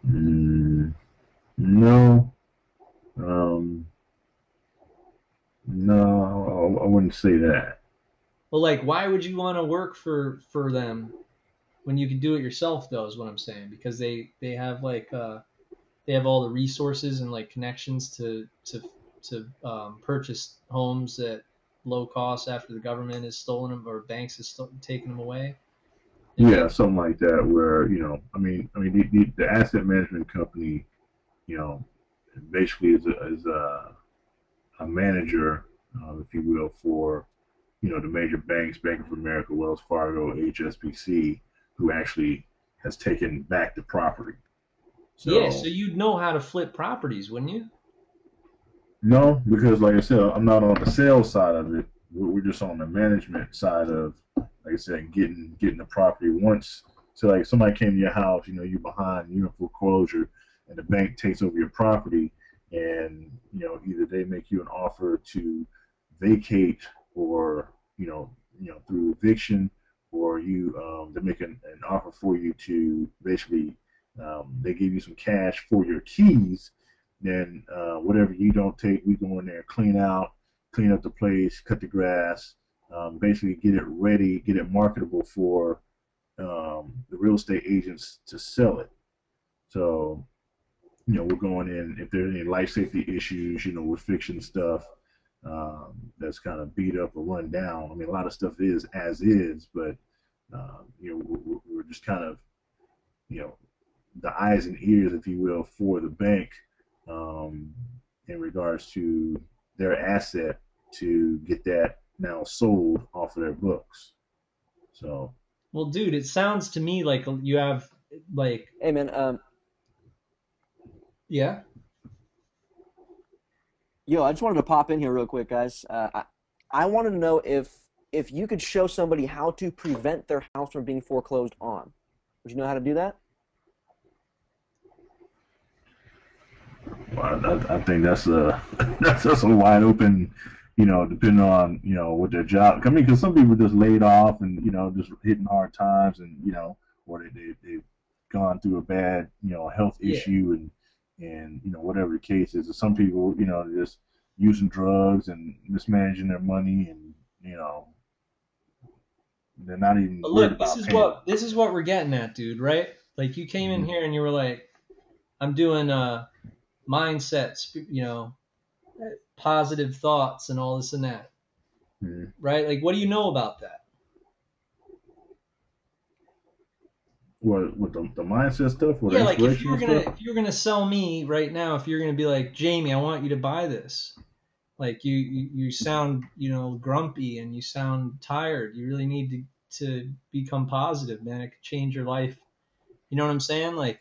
Mm, no, um, no, I wouldn't say that. Well, like, why would you want to work for them when you could do it yourself, though, is what I'm saying. Because they have like they have all the resources and like connections to purchase homes at low cost after the government has stolen them or banks has taken them away. And Yeah, maybe, something like that. Where I mean, the asset management company, you know, basically is a manager, if you will, for the major banks, Bank of America, Wells Fargo, HSBC, who actually has taken back the property. yeah, so So you'd know how to flip properties, wouldn't you? no, because like I said, I'm not on the sales side of it. We're just on the management side of, like I said, getting the property once. So like somebody came to your house, you're behind, you're in foreclosure, and the bank takes over your property, and either they make you an offer to vacate, or through eviction, or they make an offer for you to basically, they give you some cash for your keys. Then whatever you don't take, we go in there, clean up the place, cut the grass, basically get it ready, get it marketable for the real estate agents to sell it. So, we're going in, if there's any life safety issues, we're fixing stuff that's kind of beat up or run down. I mean, a lot of stuff is as is, but we're just kind of, you know, the eyes and ears, if you will, for the bank, um, in regards to their asset, to get that now sold off of their books. So, Well, dude, it sounds to me like you have like, Hey man, yeah. yo, I just wanted to pop in here real quick, guys. I wanted to know if you could show somebody how to prevent their house from being foreclosed on. Would you know how to do that? well, I think that's a that's just a wide open, depending on what their job. I mean, because some people just laid off and just hitting hard times, and or they've gone through a bad health Yeah. issue, and whatever the case is. Some people they're just using drugs and mismanaging their money, and they're not even But worried look, this about is paying. what we're getting at, dude, right? Like you came in Mm-hmm. here and you were like, I'm doing mindsets, positive thoughts and all this and that, Mm-hmm. right? Like what do you know about that? What with the mindset stuff, or the Yeah, like inspirational stuff? if you were gonna sell me right now, if you're gonna be like, Jamie, I want you to buy this. Like you sound, grumpy and you sound tired. You really need to become positive, man. It could change your life. You know what I'm saying? Like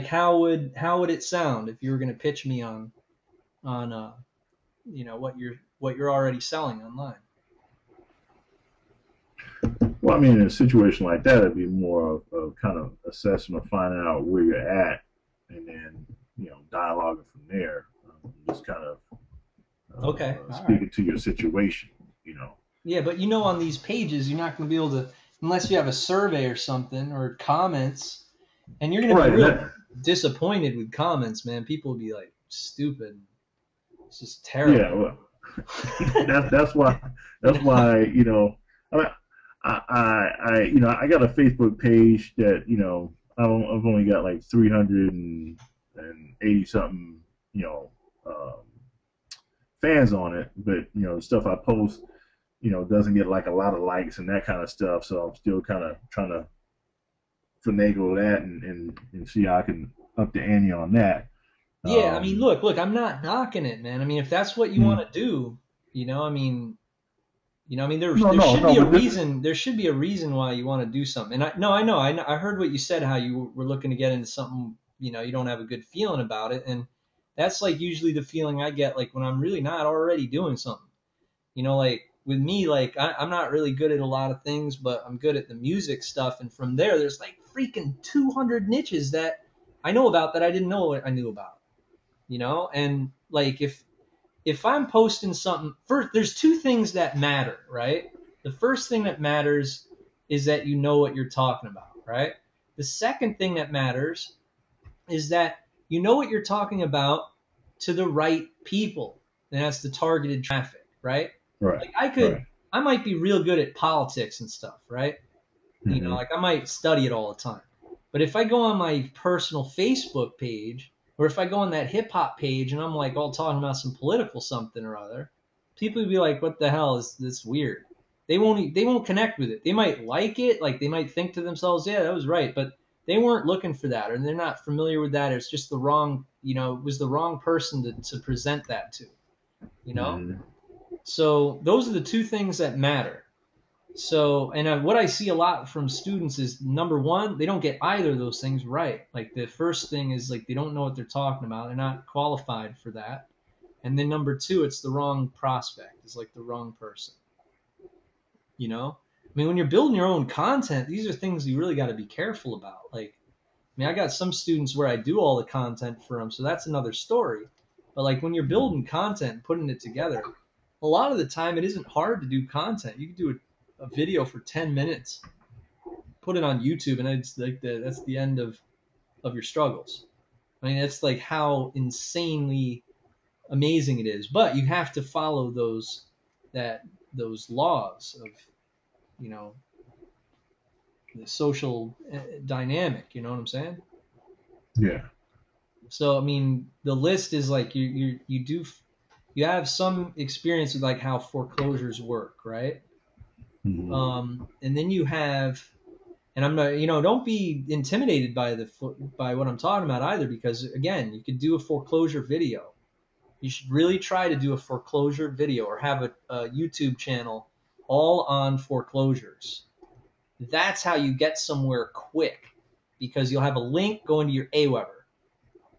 how would it sound if you were gonna pitch me on what you're already selling online? Well, I mean, in a situation like that, it'd be more of kind of assessing or finding out where you're at, and then dialoguing from there. Just kind of Okay, all right. speaking to your situation. You know. Yeah, but on these pages, you're not gonna be able to unless you have a survey or something or comments, and you're gonna be Right. real disappointed with comments, man. People will be like stupid. It's just Yeah. terrible. Well, that's why I, mean, I got a Facebook page that I've only got like 380 something um, fans on it, but the stuff I post doesn't get like a lot of likes and that kind of stuff. So I'm still kind of trying to finagle that, and see how I can up the ante on that. Yeah, I mean, Um, look, I'm not knocking it, man. I mean, if that's what you want mm, to do, I mean, there no, there no, should no, be a but this, reason. There should be a reason why you want to do something. And I heard what you said, how you were looking to get into something, you don't have a good feeling about it, and That's like usually the feeling I get like when I'm really not already doing something. You know, like with me, like I'm not really good at a lot of things, but I'm good at the music stuff. And from there's like freaking 200 niches that I know about that I didn't know I knew about. You know, and like if I'm posting something, first, there's two things that matter, right? The first thing that matters is that you know what you're talking about, right? The second thing that matters is that you know what you're talking about to the right people, and that's the targeted traffic, right? Right. Like Right. I might be real good at politics and stuff, right? You know, Mm-hmm. like I might study it all the time. But if I go on my personal Facebook page, or if I go on that hip hop page and I'm like all talking about some political something or other, people would be like, "What the hell is this weird?" They won't connect with it. They might like it, like they might think to themselves, "Yeah, that was right," but they weren't looking for that, or they're not familiar with that. Or it's just the wrong, it was the wrong person to present that to, you know. Mm-hmm. So those are the two things that matter. So, and what I see a lot from students is number one, they don't get either of those things right. Like the first thing is like they don't know what they're talking about. They're not qualified for that. And then number two, it's the wrong prospect. It's like the wrong person. You know? I mean, when you're building your own content, these are things you really got to be careful about. Like, I mean, I got some students where I do all the content for them, so that's another story. But like when you're building content, putting it together, a lot of the time it isn't hard to do content. You can do a video for 10 minutes, put it on YouTube, and it's like that's the end of your struggles. I mean, that's like how insanely amazing it is. But you have to follow that those laws of you know the social dynamic. You know what I'm saying? Yeah. So I mean, the list is like you have some experience with like how foreclosures work, right? Mm-hmm. And then you have, and I'm not, don't be intimidated by by what I'm talking about either, because again, you could do a foreclosure video. You should really try to do a foreclosure video or have a YouTube channel all on foreclosures. That's how you get somewhere quick, because you'll have a link going to your Aweber.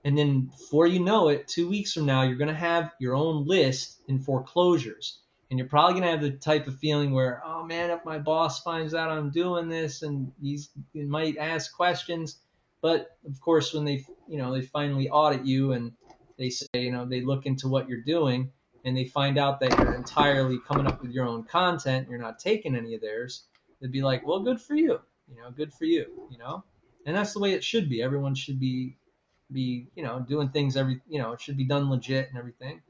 And then before you know it, 2 weeks from now, you're going to have your own list in foreclosures. And you're probably going to have the type of feeling where, oh man, if my boss finds out I'm doing this, and he might ask questions. But of course, when they finally audit you and they say, they look into what you're doing and they find out that you're entirely coming up with your own content, you're not taking any of theirs, they'd be like, well, good for you, good for you. And that's the way it should be. Everyone should be doing things it should be done legit and everything.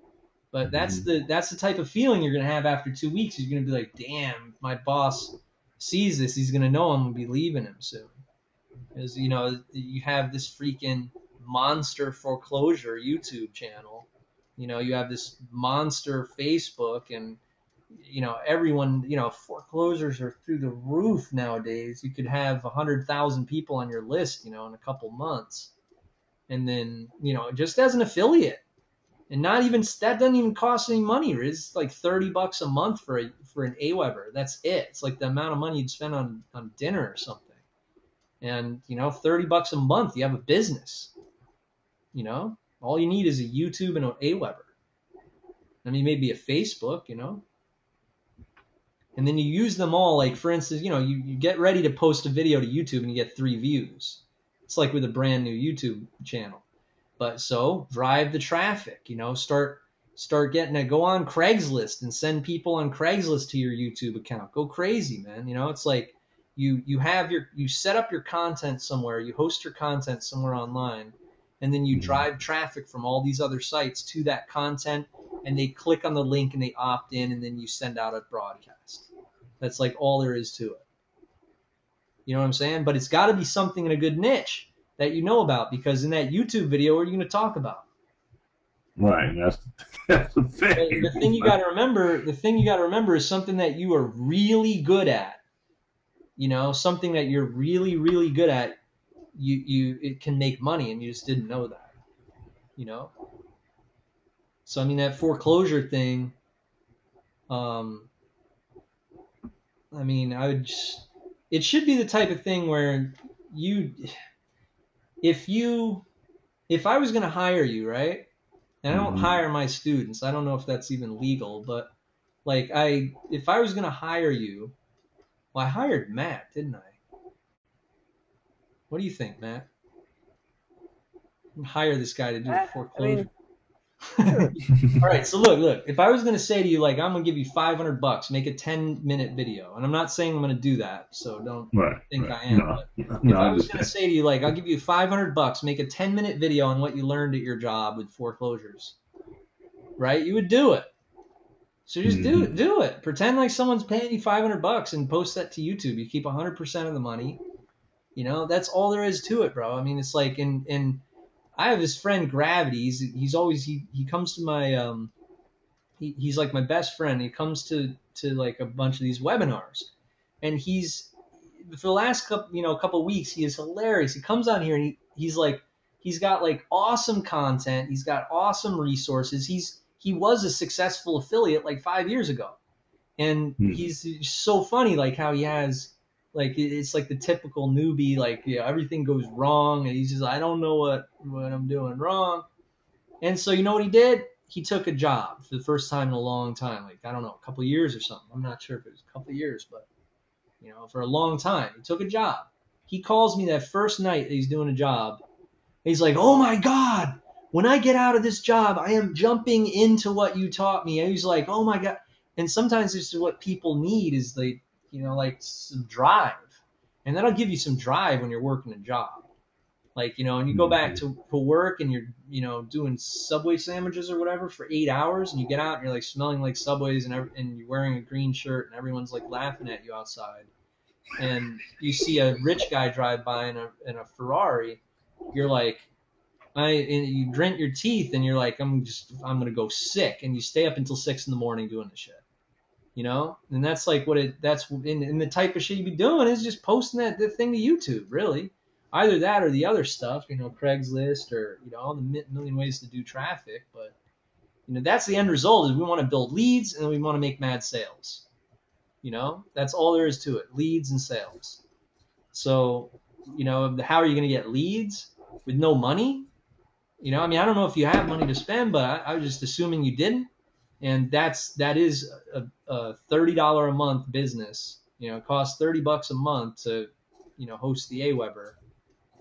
But that's Mm-hmm. the type of feeling you're gonna have after 2 weeks. You're gonna be like, damn, my boss sees this, he's gonna know I'm gonna be leaving him soon, because you have this freaking monster foreclosure YouTube channel. You have this monster Facebook, and everyone, foreclosures are through the roof nowadays. You could have 100,000 people on your list, in a couple months. And then just as an affiliate, and not even that doesn't even cost any money. It's like $30 a month for an Aweber. That's it. It's like the amount of money you'd spend on dinner or something. And $30 a month, you have a business. All you need is a YouTube and an Aweber. I mean, maybe a Facebook. And then you use them all. Like for instance, you get ready to post a video to YouTube and you get 3 views. It's like with a brand new YouTube channel. But so drive the traffic, start getting it. Go on Craigslist and send people on Craigslist to your YouTube account. Go crazy, man. It's like you set up your content somewhere, you host your content somewhere online, and then you Mm-hmm. drive traffic from all these other sites to that content, and they click on the link and they opt in, and then you send out a broadcast. That's like all there is to it. You know what I'm saying? But it's got to be something in a good niche that you know about, because in that YouTube video, what are you going to talk about? Right. And that's the thing. The thing you got to remember is something that you are really good at. Something that you're really, really good at. It can make money, and you just didn't know that. So I mean, that foreclosure thing. I mean, it should be the type of thing where you, if I was going to hire you, right? and I don't Mhm. hire my students. I don't know if that's even legal, but like if I was gonna hire you, well, I hired Matt, didn't I? What do you think, Matt? Hire this guy to do a I foreclosure. mean, sure. All right, so look. If I was gonna say to you, like, I'm gonna give you $500, make a 10-minute video, and I'm not saying I'm gonna do that, so don't Right, think right. I am. No, But no, if I I was gonna understand. say to you, like, I'll give you $500, make a 10-minute video on what you learned at your job with foreclosures, right? You would do it. So just do it. Mhm. Do it. Pretend like someone's paying you $500 and post that to YouTube. You keep 100% of the money. You know, that's all there is to it, bro. I mean, it's like in I have this friend Gravity. He's always he comes to my he's like my best friend. He comes to like a bunch of these webinars, and he's for the last couple weeks he is hilarious. He comes on here and he's like he's got like awesome content. He's got awesome resources. He was a successful affiliate like 5 years ago, and Mhm. he's so funny like how he has like it's like the typical newbie like everything goes wrong and he's just I don't know what I'm doing wrong. And so you know what he did? He took a job for the first time in a long time, like I don't know, a couple of years or something. I'm not sure if it was a couple of years, but for a long time, he took a job. He calls me that first night that he's doing a job. He's like, "Oh my God, when I get out of this job, I am jumping into what you taught me." And he's like, "Oh my God." And sometimes this is what people need is like some drive. And that'll give you some drive when you're working a job. Like, and you go back Mhm. to work and you're, doing Subway sandwiches or whatever for 8 hours and you get out and you're like smelling like Subways and you're wearing a green shirt and everyone's like laughing at you outside. And you see a rich guy drive by in a Ferrari, you're like, and you drink your teeth and you're like, I'm gonna go sick, and you stay up until 6 in the morning doing the shit, and that's like that's in the type of shit you be doing is just posting the thing to YouTube, really, either that or the other stuff, Craigslist or all the million ways to do traffic, but that's the end result is we want to build leads and we want to make mad sales, that's all there is to it, leads and sales. So how are you going to get leads with no money? I mean, I don't know if you have money to spend, but I was just assuming you didn't. And that is a $30 a month business. It costs $30 a month to, host the Aweber,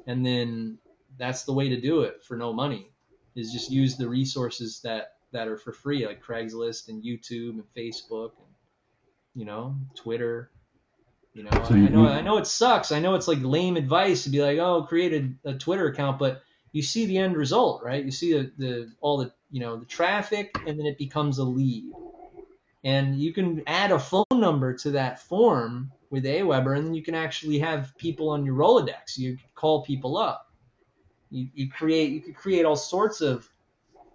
and then that's the way to do it for no money. Is just use the resources that are for free, like Craigslist and YouTube and Facebook and Twitter. So I know it sucks. I know it's like lame advice to be like, oh, create a Twitter account, but you see the end result, right? You see all the traffic, and then it becomes a lead, and you can add a phone number to that form with Aweber, and then you can actually have people on your Rolodex. You call people up. You could create all sorts of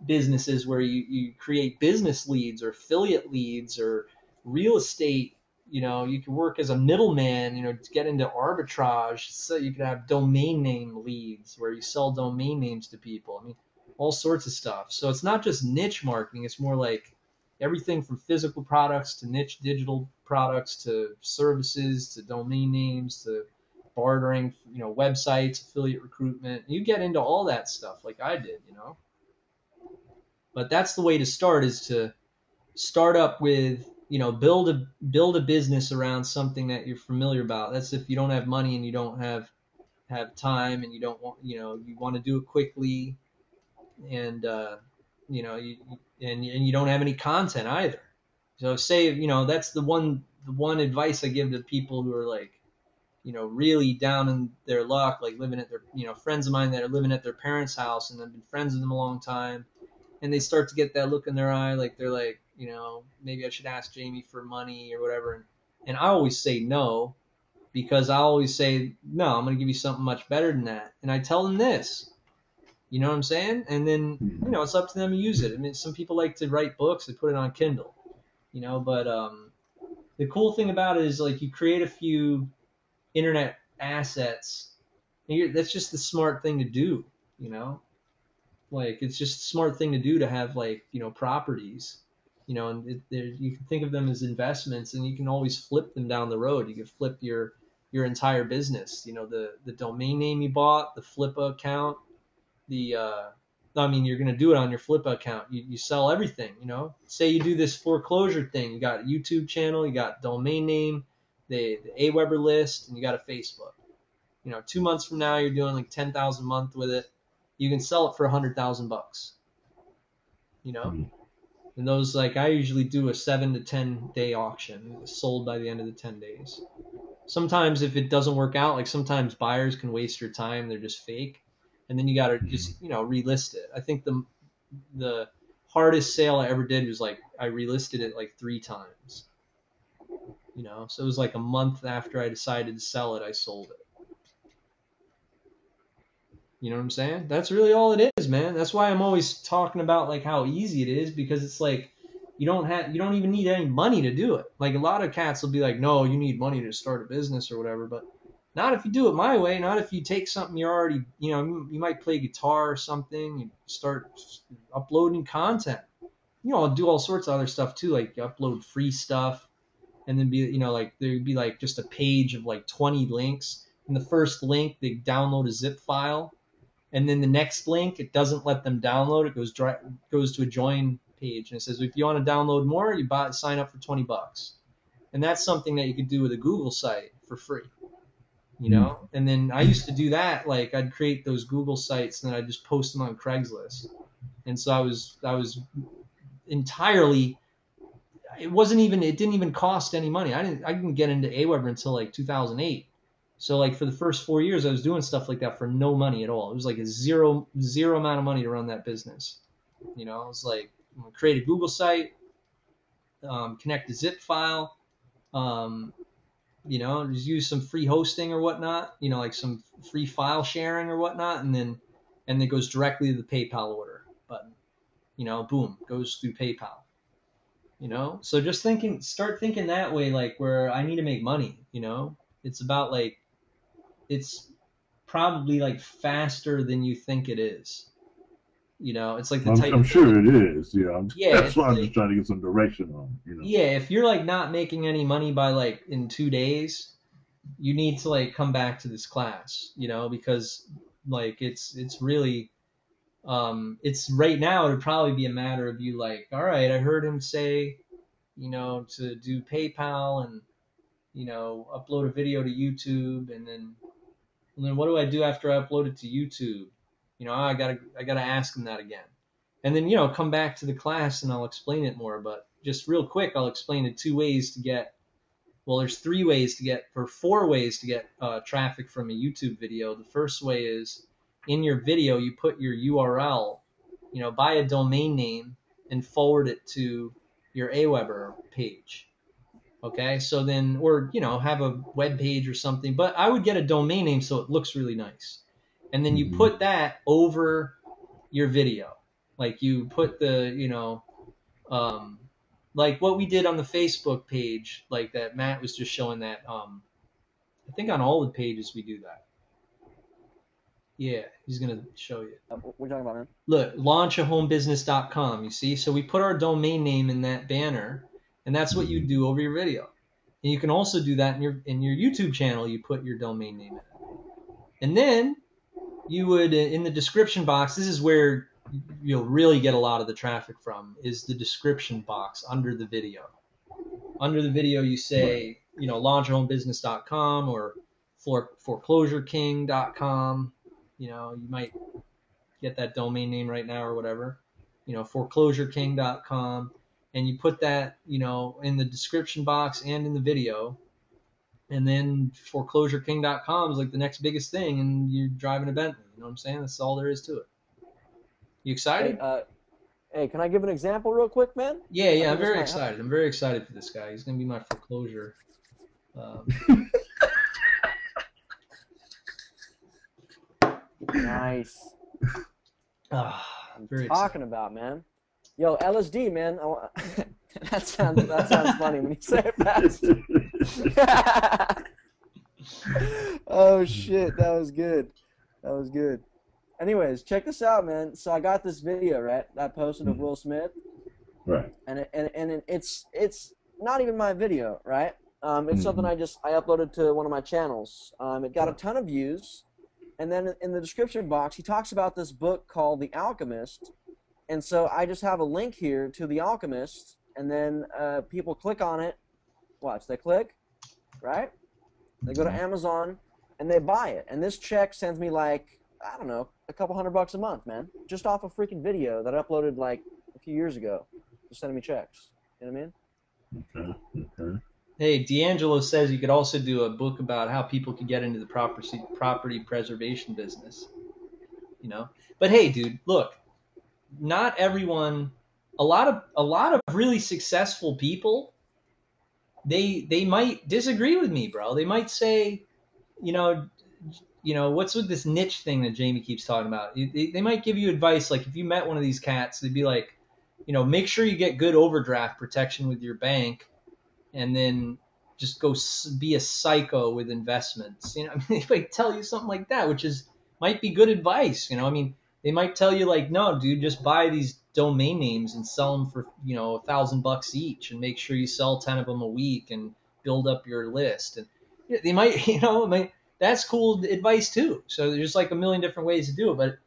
businesses where you create business leads or affiliate leads or real estate. You can work as a middleman, to get into arbitrage. So you could have domain name leads where you sell domain names to people. I mean, all sorts of stuff. So it's not just niche marketing. It's more like everything from physical products to niche digital products to services to domain names to bartering, websites, affiliate recruitment. You get into all that stuff like I did. But that's the way to start, is to start up with build a business around something that you're familiar about. That's if you don't have money and you don't have time and you don't want you want to do it quickly, and and you don't have any content either. So say that's the one advice I give to people who are like really down in their luck, like living at their friends of mine that are living at their parents' house and I've been friends with them a long time, and they start to get that look in their eye, like they're like, maybe I should ask Jamie for money or whatever. And I always say no, because I always say, no, I'm going to give you something much better than that. And I tell them this, you know what I'm saying? And then, it's up to them to use it. I mean, some people like to write books, they put it on Kindle, but the cool thing about it is like you create a few internet assets. And that's just the smart thing to do, you know? Like it's just a smart thing to do to have like properties, and you can think of them as investments, and you can always flip them down the road. You can flip your entire business. The domain name you bought, the flip account, the I mean, you're going to do it on your flip account. You sell everything, you know. Say you do this foreclosure thing. You got a YouTube channel, you got domain name, the AWeber list, and you got a Facebook. You know, 2 months from now, you're doing like 10,000 a month with it. You can sell it for $100,000. You know, and those, like, I usually do a 7 to 10 day auction. It's sold by the end of the 10 days. Sometimes if it doesn't work out, like sometimes buyers can waste your time. They're just fake. And then you got to just, you know, relist it. I think the hardest sale I ever did was like I relisted it like 3 times. You know, so it was like a month after I decided to sell it, I sold it. You know what I'm saying? That's really all it is, man. That's why I'm always talking about like how easy it is, because it's like you don't even need any money to do it. Like a lot of cats will be like, no, you need money to start a business or whatever, but not if you do it my way. Not if you take something you're already, you know, you might play guitar or something, you start uploading content. You know, I'll do all sorts of other stuff too, like upload free stuff, and then be, you know, like there'd be like just a page of like 20 links. And the first link, they download a zip file, and then the next link, it doesn't let them download. It goes to a join page, and it says if you want to download more, you sign up for $20. And that's something that you could do with a Google site for free, you know. And then I used to do that. Like I'd create those Google sites, and then I'd just post them on Craigslist. And so I was entirely. It didn't even cost any money. I didn't get into AWeber until like 2008. So like for the first 4 years, I was doing stuff like that for no money at all. It was like a zero amount of money to run that business. You know, it was like create a Google site, connect a zip file, you know, just use some free hosting or whatnot. You know, like some free file sharing or whatnot, and then it goes directly to the PayPal order button. You know, boom, goes through PayPal. You know, so just start thinking that way, like where I need to make money. You know, it's about like it's probably like faster than you think it is. You know, it's like the type I'm of thing. sure it is. Yeah, Yeah, that's why I'm just trying to get some direction on. You know. Yeah, if you're like not making any money by like in 2 days, you need to like come back to this class. You know, because like it's really it's right now it'd probably be a matter of you like, all right, I heard him say, you know, to do PayPal and, you know, upload a video to YouTube, and then what do I do after I upload it to YouTube? You know, I gotta ask them that again, and then, you know, come back to the class and I'll explain it more. But just real quick, I'll explain the 2 ways to get. Well, there's 3 ways to get, or 4 ways to get traffic from a YouTube video. The first way is in your video, you put your URL, you know, buy a domain name and forward it to your AWeber page. Okay, so then, or, you know, have a web page or something, but I would get a domain name so it looks really nice. And then you put that over your video. Like you put the, you know, like what we did on the Facebook page, like that Matt was just showing that. I think on all the pages we do that. Yeah, he's going to show you. What are you talking about, man? Look, launchahomebusiness.com, you see? So we put our domain name in that banner, and that's what you do over your video. And you can also do that in your YouTube channel. You put your domain name in it. And then you would, in the description box, this is where you'll really get a lot of the traffic from, is the description box under the video. Under the video, you say, you know, launchahomebusiness.com or foreclosureking.com. You know, you might get that domain name right now or whatever. You know, foreclosureking.com. And you put that, you know, in the description box and in the video. And then foreclosureking.com is like the next biggest thing, and you're driving a Bentley. You know what I'm saying? That's all there is to it. You excited? Hey, can I give an example real quick, man? Yeah, I'm very excited. I'm very excited for this guy. He's going to be my foreclosure. Nice. I'm very talking about, man. Yo, LSD, man. that sounds funny when you say it fast. Oh shit, that was good. That was good. Anyways, check this out, man. So I got this video, right, that I posted of Will Smith. Right. And it's not even my video, right? It's something I uploaded to one of my channels. It got a ton of views, And then in the description box, he talks about this book called The Alchemist. And so I just have a link here to The Alchemist, and then people click on it. Watch, they click, right? They go to Amazon and they buy it. And this check sends me like, I don't know, a couple $100 a month, man. Just off a freaking video that I uploaded like a few years ago. Just sending me checks. You know what I mean? Okay. Okay. Hey, D'Angelo says you could also do a book about how people could get into the property preservation business. You know, but hey, dude, look, not everyone. A lot of really successful people, they might disagree with me, bro. They might say, you know, what's with this niche thing that Jamie keeps talking about? They might give you advice, like if you met one of these cats, they'd be like, make sure you get good overdraft protection with your bank, and then just go be a psycho with investments. I mean, they might tell you something like that, which might be good advice. I mean, they might tell you like, no, dude, just buy these domain names and sell them for $1,000 each, and make sure you sell 10 of them a week and build up your list. And they might, I mean, that's cool advice too. So there's like a million different ways to do it, but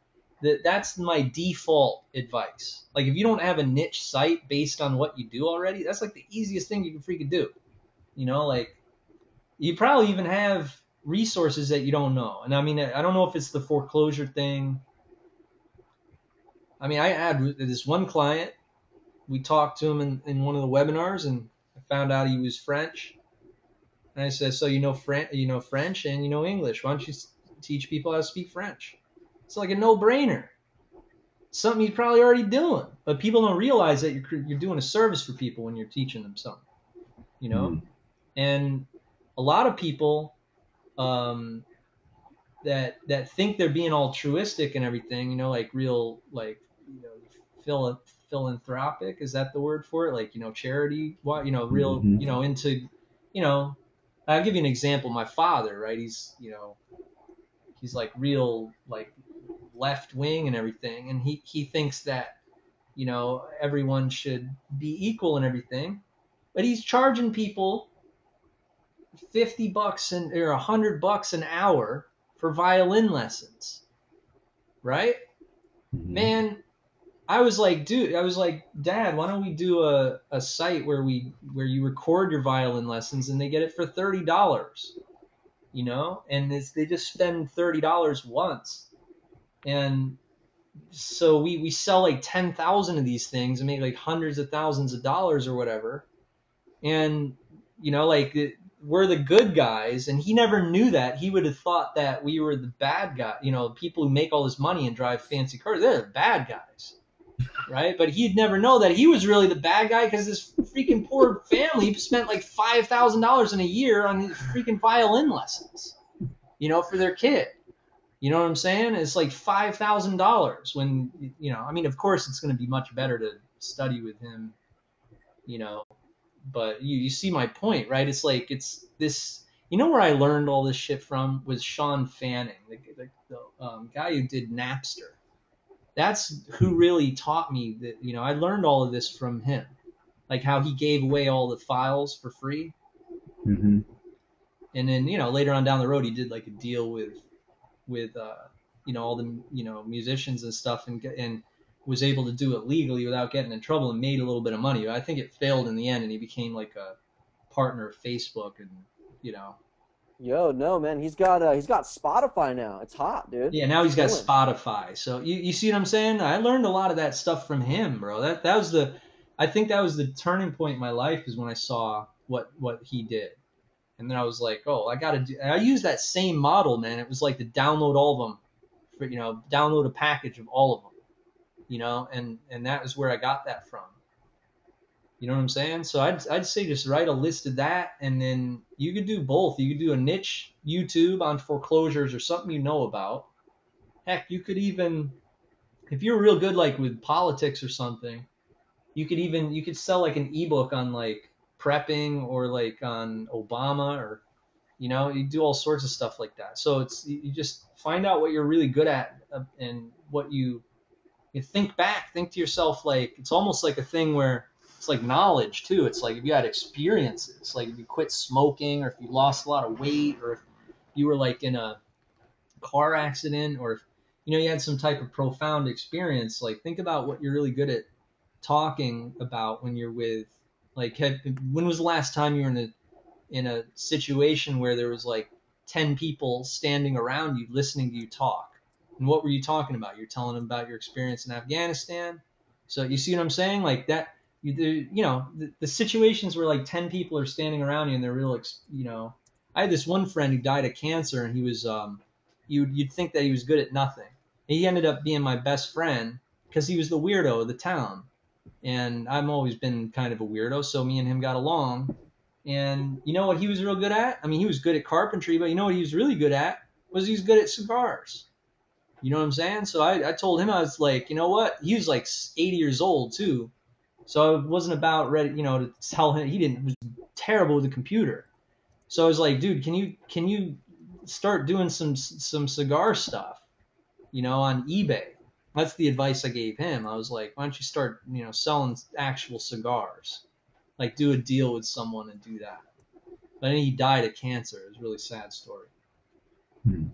that's my default advice. Like if you don't have a niche site based on what you do already, that's like the easiest thing you can freaking do. Like you probably even have resources that you don't know. And I mean, I don't know if it's the foreclosure thing. I mean, I had this one client. We talked to him in one of the webinars, and I found out he was French. And I said, so you know French and you know English. Why don't you teach people how to speak French? It's like a no-brainer. Something you're probably already doing, but people don't realize that you're doing a service for people when you're teaching them something. And a lot of people that think they're being altruistic and everything, like real, like philanthropic, is that the word for it? Like charity, real, into, I'll give you an example. My father, right? He's like real, like left wing and everything, and he thinks that everyone should be equal and everything, but he's charging people $50 or $100 an hour for violin lessons, right? Man, I was like, Dad, why don't we do a site where you record your violin lessons and they get it for $30, and they just spend $30 once, and so we sell like 10,000 of these things and make like hundreds of thousands of dollars or whatever, and like we're the good guys, and he never knew that. He would have thought that we were the bad guy. People who make all this money and drive fancy cars, they're the bad guys, right? But he'd never know that he was really the bad guy, because this freaking poor family spent like $5,000 in a year on freaking violin lessons, for their kid. You know what I'm saying? It's like $5,000 when, I mean, of course it's going to be much better to study with him, but you see my point, right? It's like, it's this, where I learned all this shit from was Sean Fanning, the guy who did Napster. That's who really taught me that, I learned all of this from him, like how he gave away all the files for free. Mm-hmm. And then, later on down the road, he did like a deal with all the, musicians and stuff, and was able to do it legally without getting in trouble, and made a little bit of money. I think it failed in the end, and he became like a partner of Facebook, and Yo, no, man, he's got Spotify now. It's hot, dude. Yeah, now he's got Spotify. So you see what I'm saying? I learned a lot of that stuff from him, bro. That was I think that was the turning point in my life, is when I saw what he did. And then I was like, oh, I used that same model, man. It was like to download all of them, download a package of all of them, and that was where I got that from. You know what I'm saying? So I'd say just write a list of that, and then you could do both. You could do a niche YouTube on foreclosures or something about. Heck, you could even, if you're real good like with politics or something, you could sell like an ebook on like prepping, or like on Obama, or you do all sorts of stuff like that. So you just find out what you're really good at, and what you think to yourself, like it's almost like a thing where it's like knowledge too. It's like if you had experiences, like if you quit smoking, or if you lost a lot of weight, or if you were like in a car accident, or if, you know, you had some type of profound experience, like think about what you're really good at talking about when you're with, like, when was the last time you were in a situation where there was like 10 people standing around you listening to you talk? And what were you talking about? You're telling them about your experience in Afghanistan. So you see what I'm saying? Like that, you know, the situations where like 10 people are standing around you and they're real, you know, I had this one friend who died of cancer, and he was, you'd think that he was good at nothing. And he ended up being my best friend because he was the weirdo of the town. And I've always been kind of a weirdo, so me and him got along. And you know what he was real good at? I mean, he was good at carpentry, but you know what he was really good at? Was he was good at cigars. You know what I'm saying? So I told him, I was like, you know what? He was like 80 years old too. So I wasn't about ready, you know, to tell him. He didn't was terrible with the computer. So I was like, dude, can you start doing some cigar stuff, you know, on eBay? That's the advice I gave him. I was like, why don't you start, you know, selling actual cigars? Like do a deal with someone and do that. But then he died of cancer. It was a really sad story. Hmm.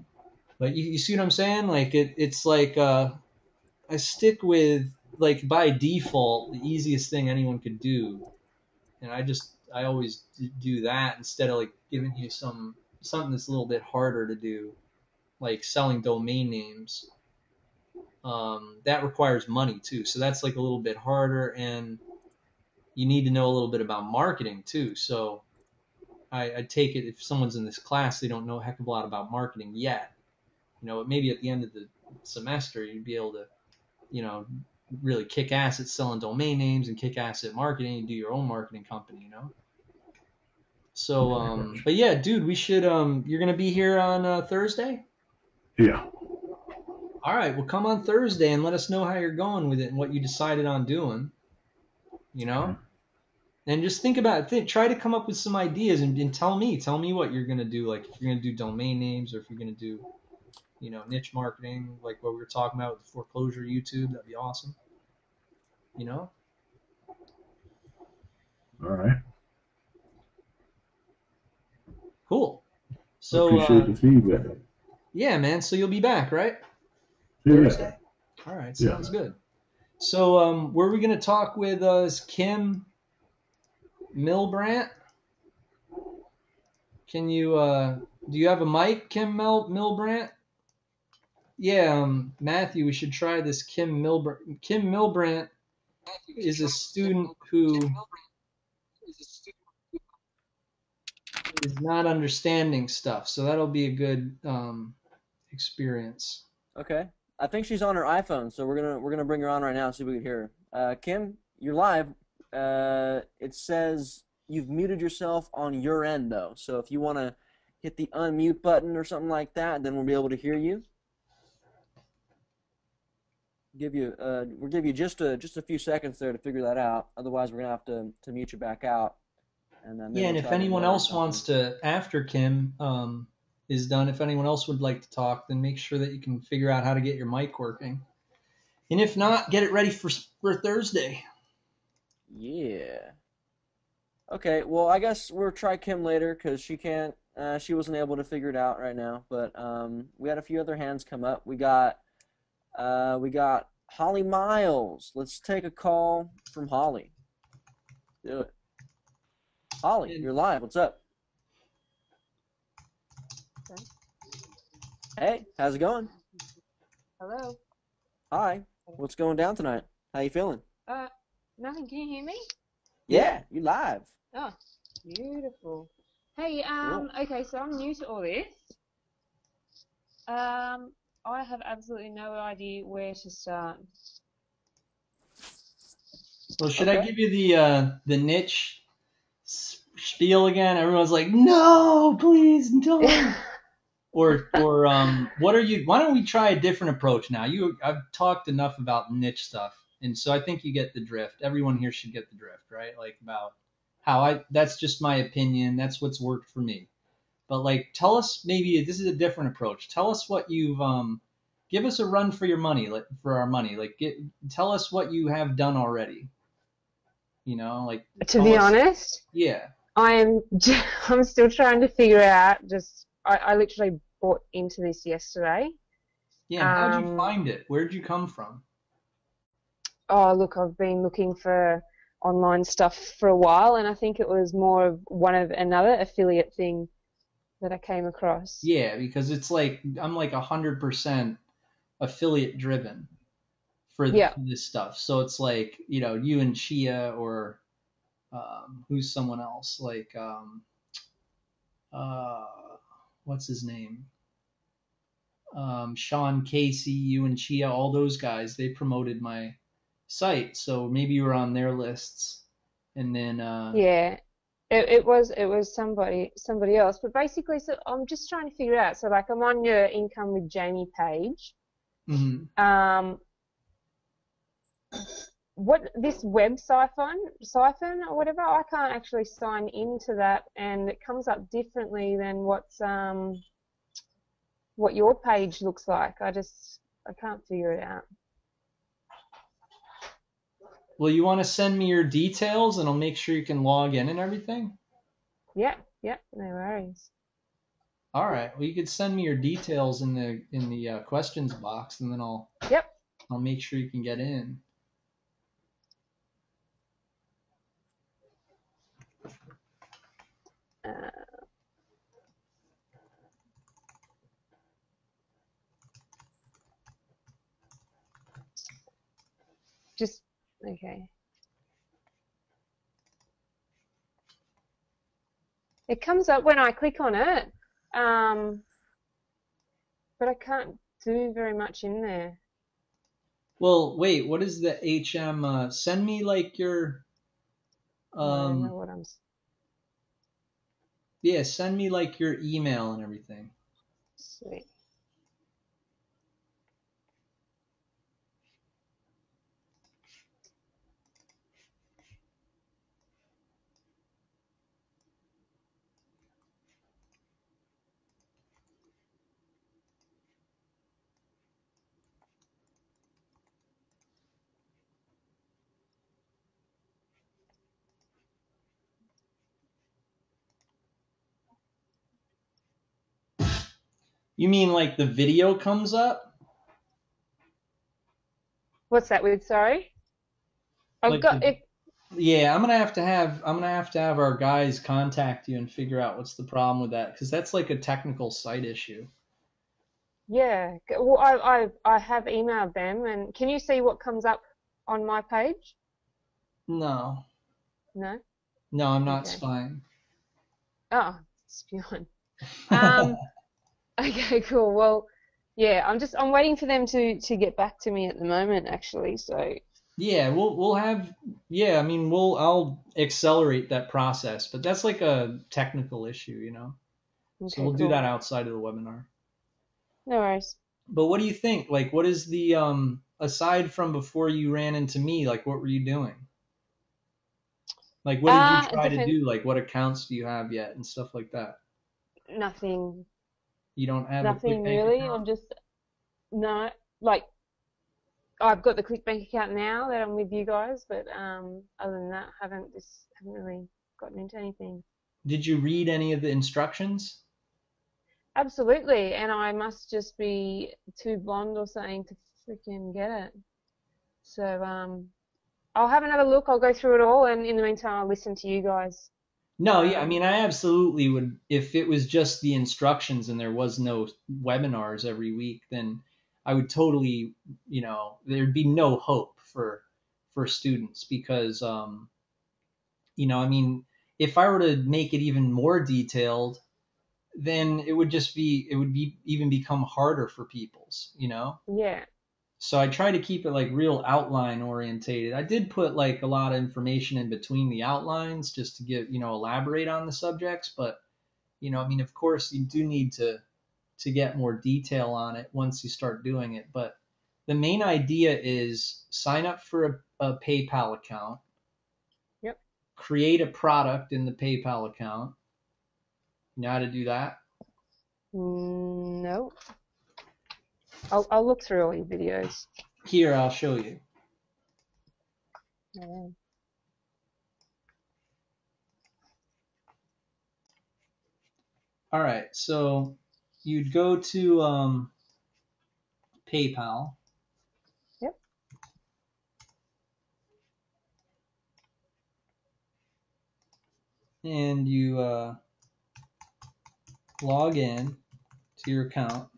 But you see what I'm saying? Like it's like I stick with, like, by default the easiest thing anyone could do, and I always do that instead of like giving you something that's a little bit harder to do, like selling domain names. That requires money too, so that's like a little bit harder, and you need to know a little bit about marketing too. So I take it if someone's in this class, they don't know a heck of a lot about marketing yet. You know, maybe at the end of the semester you'd be able to, you know, really kick ass at selling domain names and kick ass at marketing and do your own marketing company, you know. So but yeah, dude, we should you're gonna be here on Thursday? Yeah. All right, well, come on Thursday and let us know how you're going with it and what you decided on doing, you know. And just think about it. Try to come up with some ideas, and tell me what you're gonna do. Like if you're gonna do domain names, or if you're gonna do, you know, niche marketing, like what we were talking about with the foreclosure YouTube. That'd be awesome. You know. All right. Cool. So Appreciate the feedback. yeah, man. So you'll be back, right? Yeah. Thursday. All right, Yeah. sounds good. So were we gonna talk with Kim Milbrandt? Can you do you have a mic, Kim Milbrandt? Yeah, Matthew, we should try this Kim Milbrandt. Kim Milbrandt is a student who is not understanding stuff, so that'll be a good experience. Okay. I think she's on her iPhone, so we're gonna bring her on right now, see if we can hear her. Kim, you're live. It says you've muted yourself on your end though, so if you want to hit the unmute button or something like that, then we'll be able to hear you. We'll give you just a few seconds there to figure that out. Otherwise, we're gonna have to mute you back out. And then Yeah, and we'll if try to anyone lower else something. wants to, after Kim is done, if anyone else would like to talk, then make sure that you can figure out how to get your mic working. And if not, get it ready for Thursday. Yeah. Okay, well, I guess we'll try Kim later because she wasn't able to figure it out right now. But we had a few other hands come up. We got Holly Miles. Let's take a call from Holly. Do it. Holly, you're live. What's up? Okay. Hey, how's it going? Hello. Hi. What's going down tonight? How you feeling? Nothing. Can you hear me? Yeah, you live. Oh, beautiful. Hey, Cool. okay, so I'm new to all this. I have absolutely no idea where to start. Well, should I Okay. give you the niche spiel again? Everyone's like, no, please don't. Or what are you? Why don't we try a different approach now? I've talked enough about niche stuff, and so I think you get the drift. Everyone here should get the drift, right? Like about how that's just my opinion. That's what's worked for me. But like, tell us, maybe this is a different approach. Tell us what you've give us a run for your money, like for our money. Like, tell us what you have done already. You know, like To be honest, yeah. I'm still trying to figure out. I literally bought into this yesterday. Yeah, how'd you find it? Where'd you come from? Oh, look, I've been looking for online stuff for a while, and I think it was more of another affiliate thing that I came across. Yeah, because it's like I'm like 100% affiliate driven for Yeah. this stuff. So it's like, you and Chia or who's someone else like uh, what's his name? Sean Casey, you and Chia, all those guys, they promoted my site. So maybe you were on their lists. And then Yeah. It was somebody else, but basically, so I'm just trying to figure out. So like I'm on your Income with Jamie page. mhm. What this web siphon or whatever, I can't actually sign into that, and it comes up differently than what your page looks like. I can't figure it out. Well, you want to send me your details and I'll make sure you can log in and everything? Yeah, no worries. All right. Well, you could send me your details in the questions box, and then Yep. I'll make sure you can get in. Uh, just okay. It comes up when I click on it, but I can't do very much in there. Well, wait. What is the HM? Send me like your I don't know what yeah. Send me like your email and everything. sweet. You mean like the video comes up? What's that with? Sorry, I've Like got the it. Yeah, I'm gonna have to have our guys contact you and figure out what's the problem with that, because that's like a technical site issue. Yeah. Well, I have emailed them, and can you see what comes up on my page? No, No. no, I'm not Okay. spying. Oh, spewing. Um. Okay. Cool. Well, yeah. I'm waiting for them to get back to me at the moment, actually. So. Yeah, we'll have yeah, I mean I'll accelerate that process, but that's like a technical issue. So Okay. we'll do that Cool. outside of the webinar. No worries. But what do you think? Like, what is the aside from before you ran into me, like what were you doing? Like what did you try to Defend do? Like what accounts do you have yet and stuff like that? nothing. You don't have a Nothing ClickBank really. account? I'm just no. Like I've got the ClickBank account now that I'm with you guys, but other than that, haven't really gotten into anything. Did you read any of the instructions? Absolutely, and I must just be too blonde or something to freaking get it. So I'll have another look. I'll go through it all, and in the meantime, I'll listen to you guys. No, yeah, I Um, mean, I absolutely would. If it was just the instructions and there was no webinars every week, then I would totally, there'd be no hope for students because, I mean, if I were to make it even more detailed, then it would be even become harder for people's. yeah, So I try to keep it like real outline orientated. I did put like a lot of information in between the outlines just to elaborate on the subjects, but I mean, of course, you do need to get more detail on it once you start doing it. But the main idea is sign up for a PayPal account, yep. create a product in the PayPal account. You know how to do that? No, I'll look through all your videos. Here, I'll show you. Um, All right, so you'd go to PayPal. Yep. And you log in to your account.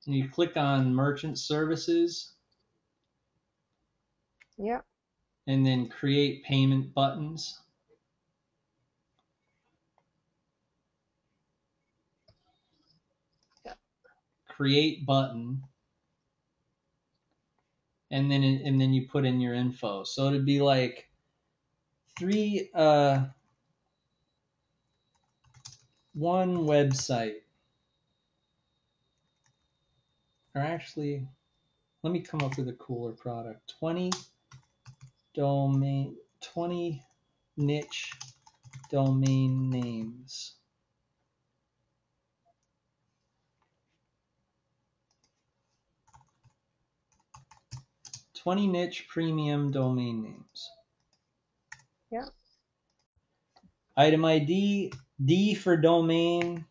And you click on Merchant Services. Yep. And then Create Payment Buttons. Yep. Create button. And then you put in your info. So it'd be like one website. Or actually, let me come up with a cooler product. 20 niche domain names. 20 niche premium domain names. Yeah. Item ID, D for domain,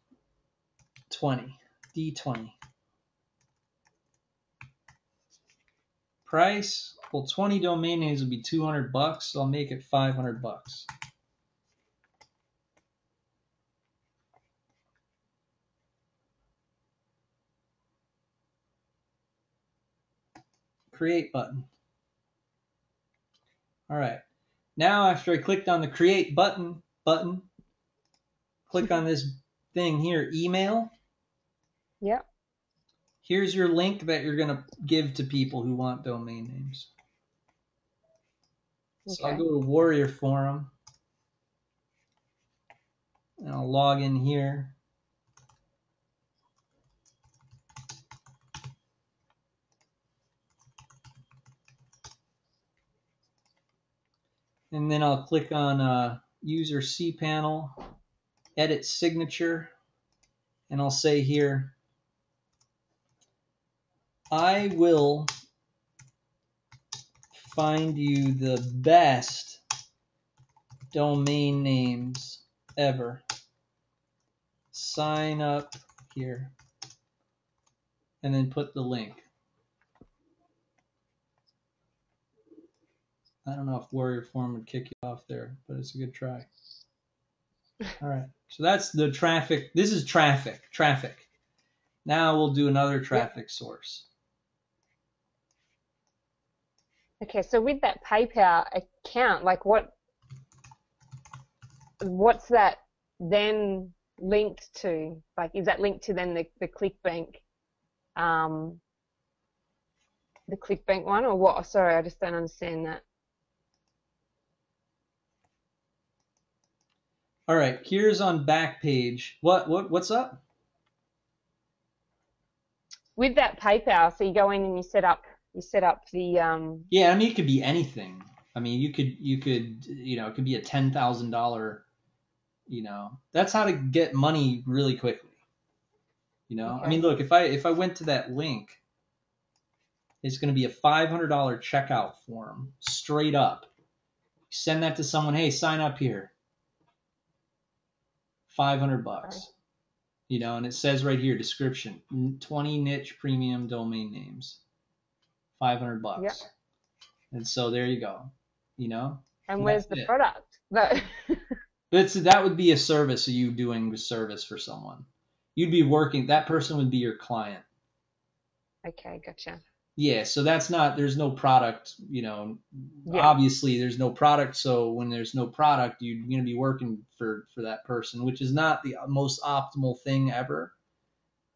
20. D20. Price, well, 20 domain names would be $200, so I'll make it $500. Create button. All right. Now, after I clicked on the create button, click on this thing here, email. Yep. Here's your link that you're going to give to people who want domain names. So I'll Okay. go to Warrior Forum. And I'll log in here. And then I'll click on User cPanel, Edit Signature, and I'll say here, I will find you the best domain names ever. Sign up here. And then put the link. I don't know if Warrior Forum would kick you off there, but it's a good try. All right. So that's the traffic. This is traffic. Now we'll do another traffic source. Okay, so with that PayPal account, like what's that then linked to? Like, is that linked to then the ClickBank, one, or what? Sorry, I just don't understand that. All right, here's on Backpage. What's up? With that PayPal, so you go in and you set up the Yeah, I mean it could be anything. I mean you could it could be a $10,000. That's how to get money really quickly. Okay. I mean look, if I went to that link, it's going to be a $500 checkout form straight up. Send that to someone. Hey, sign up here. $500. Okay. And it says right here, description, 20 niche premium domain names, $500. Yep. And so there you go. And where's the product? That would be a service of you doing the service for someone. You'd be working, that person would be your client. Okay, gotcha. Yeah, so there's no product, Yeah. Obviously there's no product, so when there's no product, you're going to be working for that person, which is not the most optimal thing ever.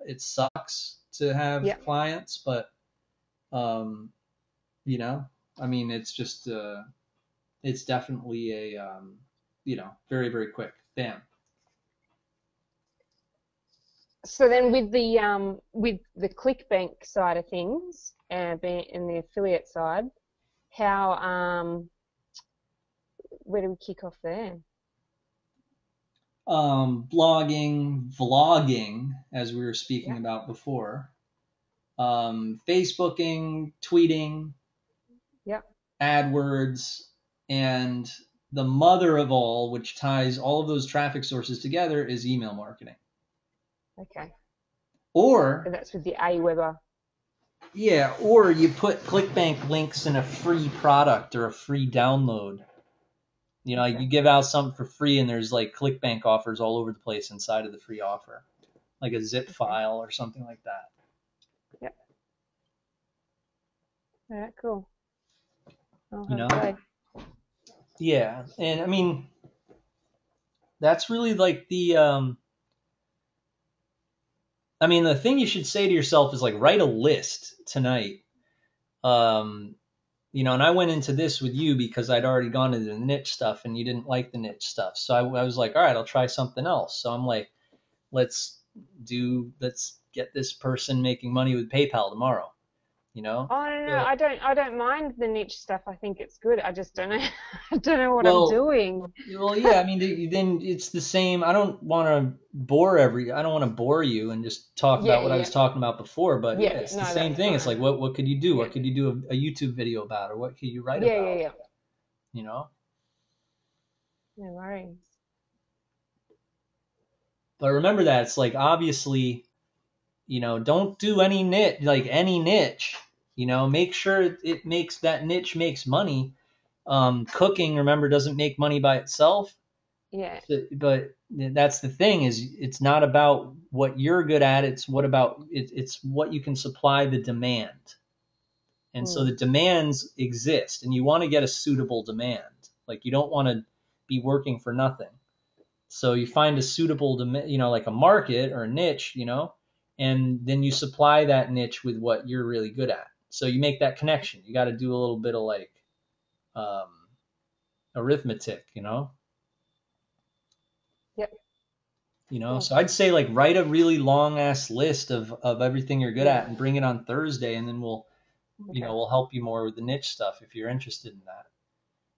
It sucks to have clients, but, I mean, it's just, it's definitely a, very, very quick. Bam. So then with the ClickBank side of things and the affiliate side, how where do we kick off there? Blogging, vlogging, as we were speaking about before. Facebooking, tweeting, Yep. AdWords, and the mother of all, which ties all of those traffic sources together, is email marketing. Okay. Or, And that's with the AWeber. yeah, or you put ClickBank links in a free product or a free download. You know, like Okay. you give out something for free, and there's like ClickBank offers all over the place inside of the free offer, like a zip Okay. file or something like that. Yep. All right. Cool. I'll You have a know? play. Yeah, and I mean, that's really like the thing you should say to yourself is like write a list tonight. Um, and I went into this with you because I'd already gone into the niche stuff and you didn't like the niche stuff. So I was like, all right, I'll try something else. So I'm like, let's get this person making money with PayPal tomorrow, you know? Oh no, So, I don't mind the niche stuff. I think it's good. I just don't know I don't know what I'm well, doing. yeah, I mean, then it's the same. I don't want to bore you and just talk Yeah, about what I yeah, was talking about before, but yeah, yeah. it's the No, same that's thing. It's like, fine. what could you do? Yeah, What could you do a YouTube video about, or what could you write yeah, yeah, about? yeah. You know? No worries. But remember that it's like obviously, don't do any niche. Make sure it makes that niche makes money. Cooking, remember, doesn't make money by itself. Yeah. But that's the thing is it's not about what you're good at. It's what you can supply the demand. And so Mm. the demands exist, and you want to get a suitable demand. Like you don't want to be working for nothing. So you find a suitable demand, like a market or a niche, and then you supply that niche with what you're really good at. So you make that connection. You got to do a little bit of like um, arithmetic, Yep. Cool. So I'd say like write a really long ass list of everything you're good Yeah. at and bring it on Thursday, and then Okay. we'll help you more with the niche stuff if you're interested in that.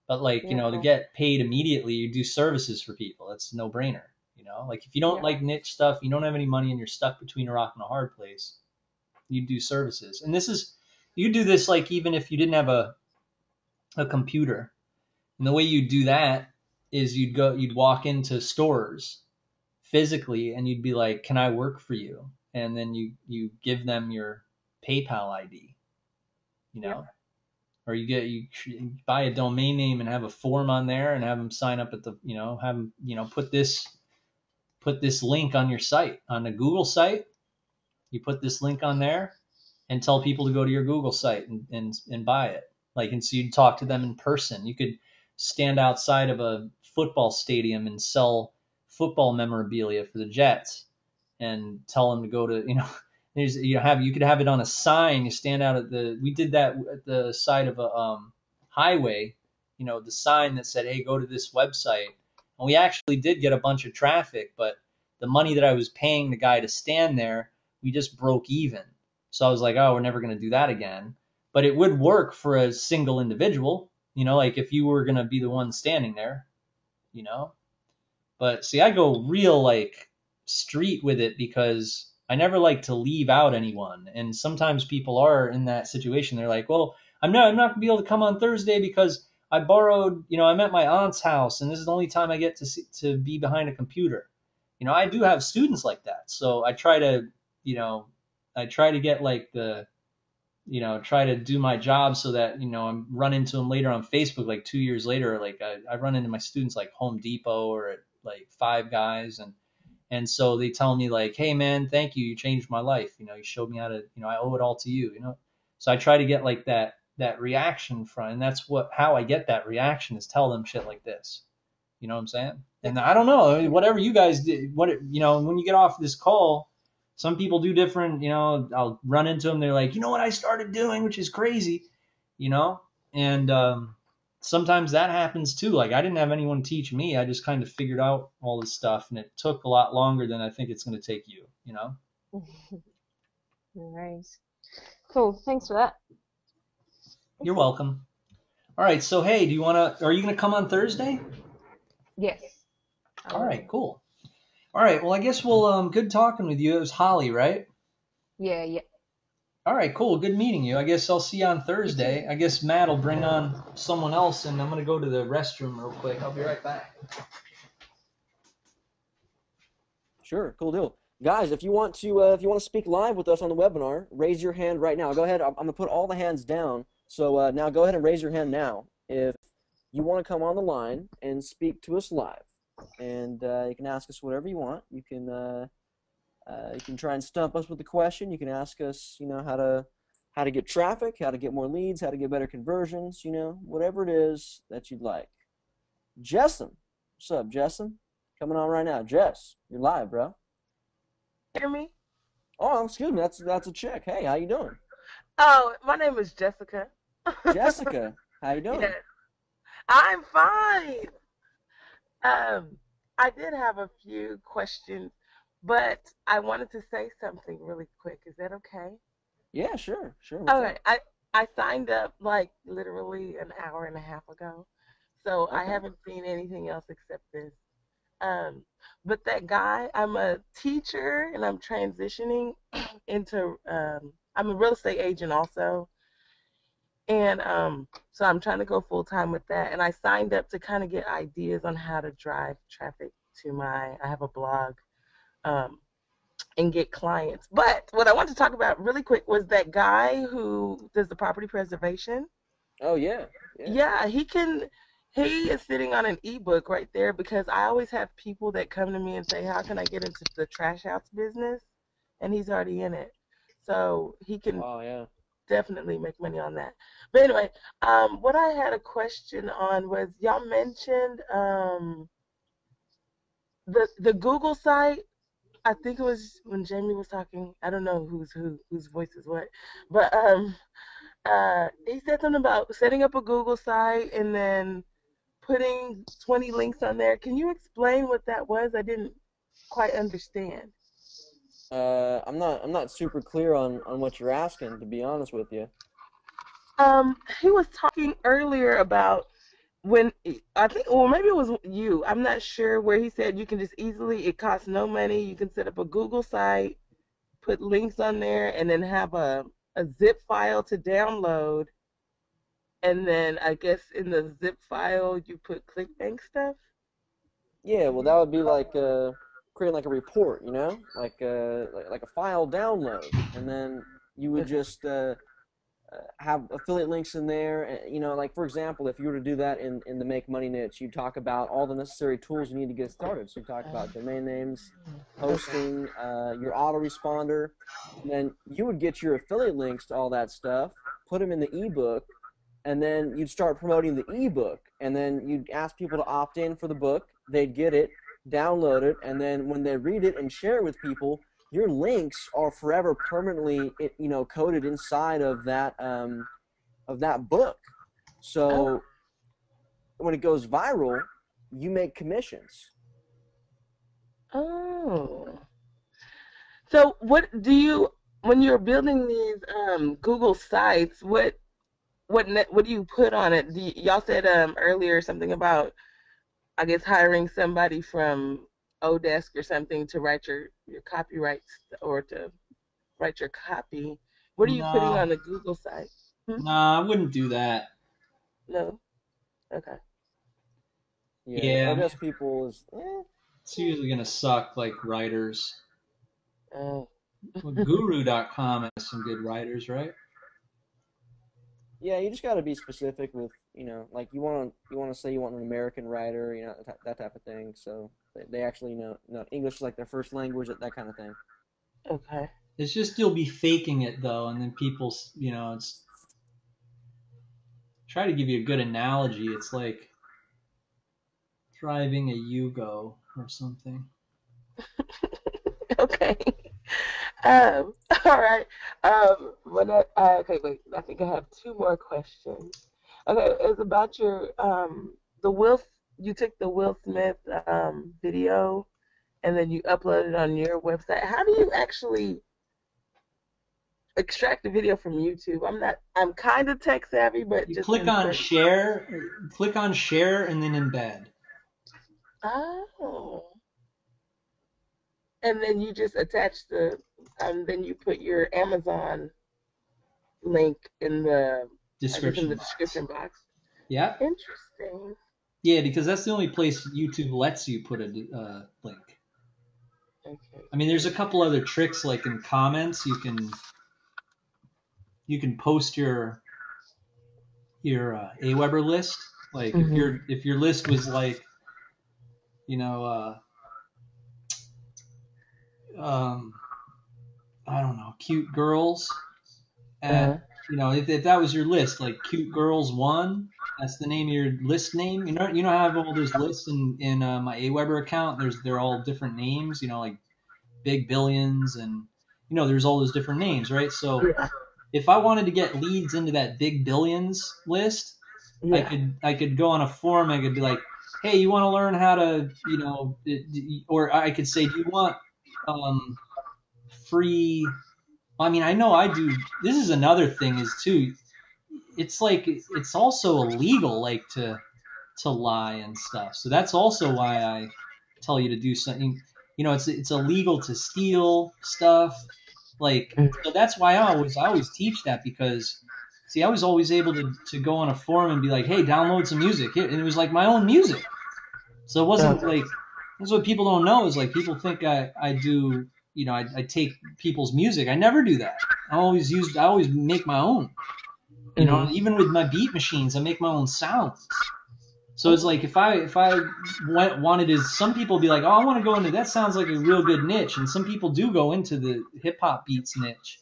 But like, Yeah. to Cool. get paid immediately, you do services for people. That's a no brainer. Like if you don't Yep. like niche stuff, you don't have any money and you're stuck between a rock and a hard place, you do services. And you do this like even if you didn't have a computer. And the way you do that is you'd walk into stores physically and you'd be like, "Can I work for you?" And then you give them your PayPal ID, you Yep. know, or you buy a domain name and have a form on there and have them sign up at the, have them, put this link on your site on the Google site. You put this link on there and tell people to go to your Google site and buy it. Like, and so you'd talk to them in person. You could stand outside of a football stadium and sell football memorabilia for the Jets and tell them to go to, you could have it on a sign. You stand out we did that at the side of a highway, the sign that said, "Hey, go to this website." And we actually did get a bunch of traffic, but the money that I was paying the guy to stand there, we just broke even. So I was like, oh, we're never going to do that again. But it would work for a single individual, like if you were going to be the one standing there, you know. But see, I go real like street with it because I never like to leave out anyone. And sometimes people are in that situation. They're like, well, I'm not gonna be able to come on Thursday because I borrowed, I'm at my aunt's house and this is the only time I get to be behind a computer. I do have students like that. So you know, I try to get like try to do my job so that, I'm run into them later on Facebook, like 2 years later, like I run into my students like Home Depot or at like Five Guys. And so they tell me like, hey man, thank you. You changed my life. You showed me how to, I owe it all to you. So I try to get like that reaction from, and that's how I get that reaction is tell them shit like this. You know what I'm saying? Yep. And I don't know, Yeah. whatever you guys did, when you get off this call, some people do different, I'll run into them. They're like, you know what I started doing, which is crazy, you know? And sometimes that happens too. Like I didn't have anyone teach me. I just kind of figured out all this stuff and it took a lot longer than I think it's going to take you. No worries. Cool. Thanks for that. You're welcome. All right. So, hey, are you going to come on Thursday? Yes. I All will. right, cool. All right. Well, I guess good talking with you. It was Holly, right? Yeah. Yeah. All right, cool. Good meeting you. I guess I'll see you on Thursday. I guess Matt will bring on someone else, and I'm going to go to the restroom real quick. I'll be right back. Sure, cool deal. Guys, if you want to speak live with us on the webinar, raise your hand right now. Go ahead. I'm gonna put all the hands down. So now go ahead and raise your hand now if you want to come on the line and speak to us live. And you can ask us whatever you want. You can try and stump us with a question. You can ask us, how to get traffic, how to get more leads, how to get better conversions. Whatever it is that you'd like. Jessom, what's up, Jessom? Coming on right now. Jess, you're live, bro. Hear me? Oh, excuse me. That's a chick. Hey, how you doing? Oh, my name is Jessica. Jessica, how you doing? Yes, I'm fine. I did have a few questions, but I wanted to say something really quick. Is that okay? Yeah, sure. What's Okay, up? I signed up like literally an hour and a half ago, so I Okay. haven't seen anything else except this. Um, but that guy, I'm a teacher and I'm transitioning into I'm a real estate agent also. And so I'm trying to go full time with that. And I signed up to kind of get ideas on how to drive traffic to I have a blog, um, and get clients. But what I want to talk about really quick was that guy who does the property preservation. Oh yeah. Yeah, he is sitting on an ebook right there because I always have people that come to me and say, how can I get into the trash house business? And he's already in it. So he can Wow, yeah. definitely make money on that. But anyway, what I had a question on was y'all mentioned the Google site. I think it was when Jamie was talking. I don't know whose voice is what, but he said something about setting up a Google site and then putting 20 links on there. Can you explain what that was? I didn't quite understand. I'm not super clear on what you're asking, to be honest with you. He was talking earlier about when I think, well, maybe it was you. I'm not sure where he said you can just easily. It costs no money. You can set up a Google site, put links on there, and then have a zip file to download. And then I guess in the zip file you put ClickBank stuff. Yeah, well, that would be like creating like a report, like a file download, and then you would Okay. just have affiliate links in there. Like for example, if you were to do that in the Make Money niche, you talk about all the necessary tools you need to get started. So you talk about domain names, Okay. hosting, your autoresponder, and then you would get your affiliate links to all that stuff, put them in the ebook, and then you'd start promoting the ebook, and then you'd ask people to opt in for the book. They'd get it, download it, and then when they read it and share it with people, your links are forever permanently, coded inside of that book. Oh. So when it goes viral, you make commissions. Oh. So what do you when you're building these Google sites? What do you put on it? Y'all said earlier something about I guess hiring somebody from Odesk or something to write your copyrights or to write your copy. What are you putting No, on the Google site? Hmm? no, I wouldn't do that. No. Okay. Yeah, the Yeah, I mean, Odesk people is, it's usually gonna suck like writers. Oh. Well, Guru.com has some good writers, right? yeah, you just got to be specific with, like you want to say you want an American writer, that type of thing. So they actually know English is like their first language, that kind of thing. Okay. It's just you'll be faking it though, and then people, it's try to give you a good analogy. It's like driving a Yugo or something. Okay. Um, all right. Okay, wait. I think I have two more questions. Okay, it's about your the Will. You took the Will Smith video and then you upload it on your website. How do you actually extract the video from YouTube? I'm kind of tech savvy, but You just click in on certain. share, and then embed. Oh, and then you just attach then you put your Amazon. link in the, I guess, in Description the box. description box. Yeah. Interesting. Yeah, because that's the only place YouTube lets you put a link. Okay. I mean, there's a couple other tricks, like in comments, you can post your Aweber list. Like Mhm. if your list was like, you know, I don't know, cute girls Uh-huh. at, if that was your list, like cute girls one, that's the name of your list name. You know, I have all those lists in my Aweber account. They're all different names. Like Big Billions, and there's all those different names, right? So Yeah. if I wanted to get leads into that Big Billions list, Yeah. I could go on a forum. I could be like, hey, you want to learn how to, or I could say, do you want free? I mean, I know I do. This is another thing is too. It's like it's also illegal, like to lie and stuff. So that's also why I tell you to do something. It's illegal to steal stuff. Like, Mm. so that's why I always teach that, because see, I was always able to go on a forum and be like, hey, download some music. And it was like my own music. So it wasn't Okay. like, that's what people don't know, is like people think I do, I take people's music. I never do that. I always make my own. Mhm. Even with my beat machines, I make my own sounds. So it's like if I wanted to, some people be like, oh, I want to go into that, sounds like a real good niche, and some people do go into the hip hop beats niche,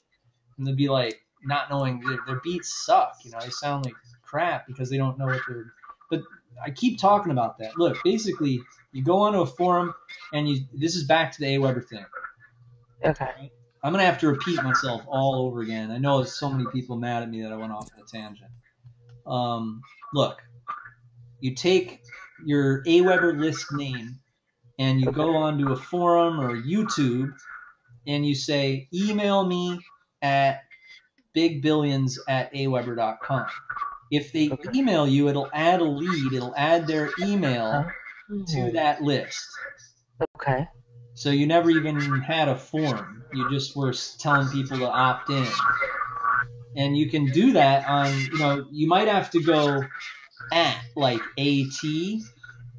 and they'll be like, not knowing their beats suck, they sound like crap because they don't know what they're. But I keep talking about that. Look, basically, you go onto a forum, and this is back to the Aweber thing. Okay. Right? I'm gonna have to repeat myself all over again. I know there's so many people mad at me that I went off on a tangent. Look, you take your Aweber list name and you Okay. go onto a forum or YouTube and you say, email me at bigbillions@aweber.com. If they Okay. email you, it'll add a lead, it'll add their email to Mhm. that list. Okay. So you never even had a form. You just were telling people to opt in. And you can do that on, you might have to go at like AT,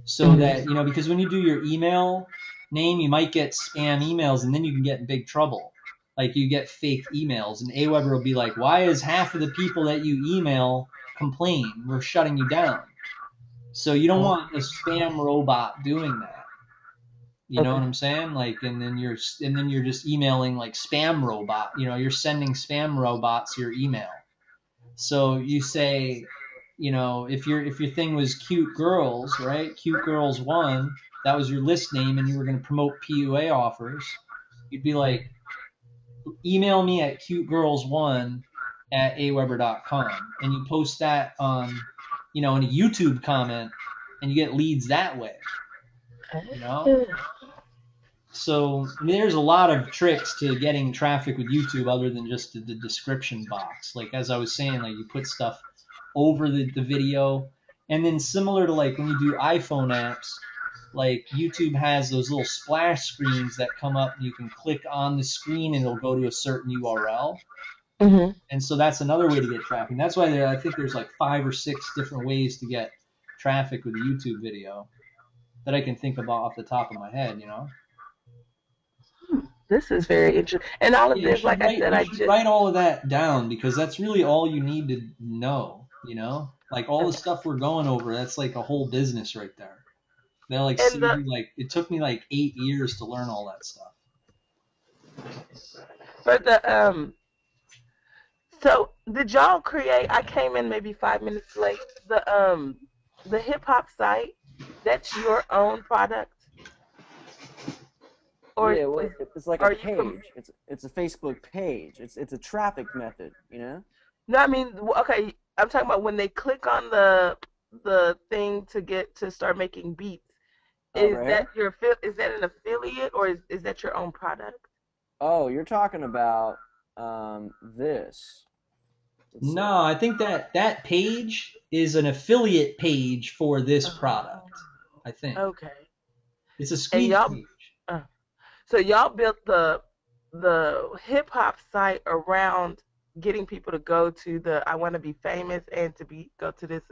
so Mhm. that, because when you do your email name, you might get spam emails, and then you can get in big trouble. Like you get fake emails, and Aweber will be like, why is half of the people that you email complain? We're shutting you down. So you don't want a spam robot doing that. You know Okay. what I'm saying? Like, and then you're just emailing like spam robot. You're sending spam robots your email. So you say, if your thing was cute girls, right? Cute girls one, that was your list name, and you were going to promote PUA offers. You'd be like, email me at cutegirls1@aweber.com, and you post that on, in a YouTube comment, and you get leads that way. You know. So I mean, there's a lot of tricks to getting traffic with YouTube other than just the description box. Like as I was saying, like you put stuff over the video, and then similar to like when you do iPhone apps, like YouTube has those little splash screens that come up, and you can click on the screen and it'll go to a certain URL. Mhm. And so that's another way to get traffic. That's why I think there's like 5 or 6 different ways to get traffic with a YouTube video that I can think about off the top of my head. This is very interesting. And all of Yeah, you this, should like I write said, you I should just write all of that down, because that's really all you need to know. Like all the okay. stuff we're going over, that's like a whole business right there. They'll like And save the you, like it took me like 8 years to learn all that stuff. for the. So did y'all create? I came in maybe 5 minutes late. The hip hop site. That's your own product, or Yeah, well, it's like a are you from? page. It's a Facebook page. It's a traffic method, you know? No, I mean, okay. I'm talking about when they click on the thing to get to start making beats. Oh, Is right that here. is that an affiliate or is that your own product? Oh, you're talking about this. Let's see. No, I think that page is an affiliate page for this Oh, product. I think okay. it's a And squeeze y'all, page. so y'all built the hip hop site around getting people to go to the I want to be famous and to go to this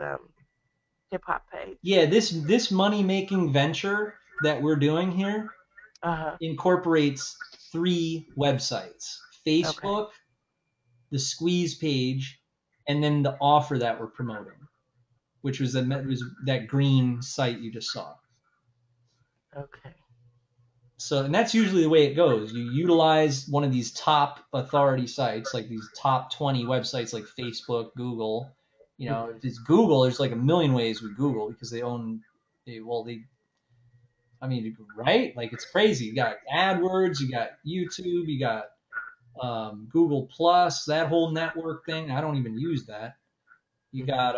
hip hop page. Yeah, this money making venture that we're doing here Uh-huh. incorporates 3 websites: Okay. Facebook, the squeeze page, and then the offer that we're promoting, which was that green site you just saw. Okay. So, and that's usually the way it goes. You utilize one of these top authority sites, like these top 20 websites like Facebook, Google. You know, if it's Google, there's like a million ways with Google because I mean, right? Like it's crazy. You got AdWords, you got YouTube, you got Google Plus, that whole network thing. I don't even use that. You got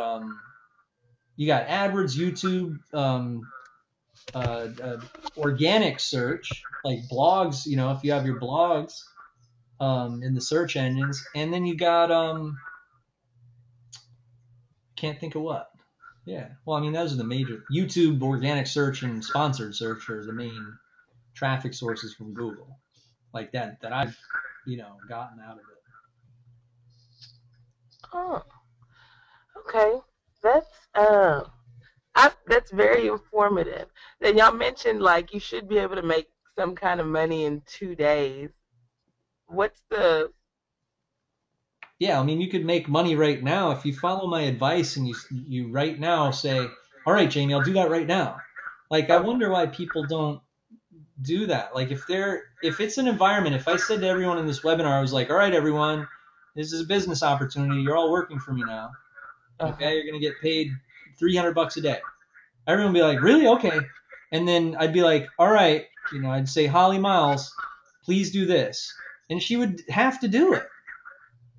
AdWords, YouTube, organic search, like blogs. You know, if you have your blogs in the search engines, and then you got can't think of what. Yeah, well, I mean, those are the major YouTube, organic search, and sponsored search are the main traffic sources from Google, like that I've gotten out of it. Oh, okay. That's that's very informative. Then y'all mentioned like you should be able to make some kind of money in 2 days. What's the Yeah, I mean, you could make money right now if you follow my advice and you right now say, all right, Jamie, I'll do that right now. Like, I okay? wonder why people don't do that. Like, if it's an environment, if I said to everyone in this webinar, I was like, all right, everyone, this is a business opportunity. You're all working for me now. Uh-huh. Okay, you're gonna get paid $300 a day. Everyone would be like, really? Okay. And then I'd be like, all right, I'd say, Holly Miles, please do this, and she would have to do it.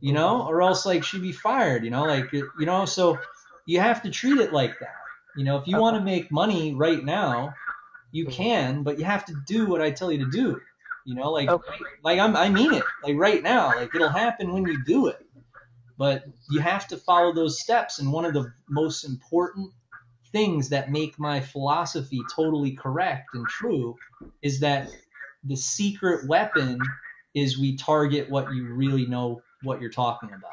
Or else like she'd be fired, so you have to treat it like that. If you want Okay. to make money right now, you Mhm. can, but you have to do what I tell you to do. Okay. I mean it, like right now, like it'll happen when you do it, but you have to follow those steps. And one of the most important things that make my philosophy totally correct and true is that the secret weapon is we target what you really know what you're talking about.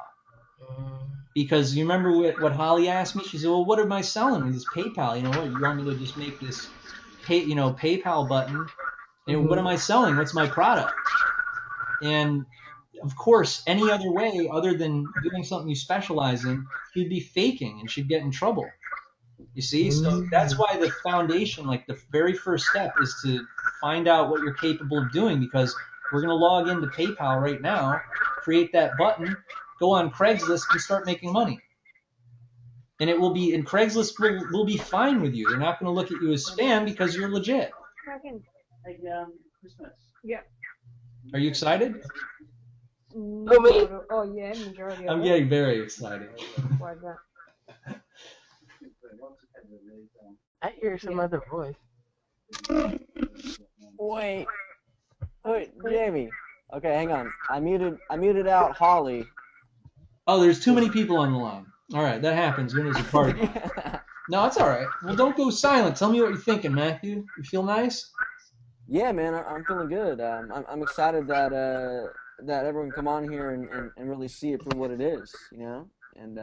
Because you remember what Holly asked me? She said, well, what am I selling with this PayPal? What, you want me to just make this PayPal button? And what am I selling? What's my product? And of course, any other way other than doing something you specialize in, she'd be faking and she'd get in trouble. You see? So that's why the foundation, like the very first step, is to find out what you're capable of doing, because we're going to log into PayPal right now, create that button, go on Craigslist and start making money. And Craigslist will be fine with you. They're not going to look at you as spam because you're legit. Yeah. Are you excited? Who, me? Oh yeah, majority of I'm it. getting very excited. Why is that? I hear some other voice. Wait, Jamie. Okay, hang on. I muted out Holly. Oh, there's too many people on the line. All right, that happens when there's a party. No, it's all right. Well, don't go silent. Tell me what you're thinking, Matthew. You feel nice? Yeah, man, I'm feeling good. I'm excited that everyone can come on here and really see it for what it is, and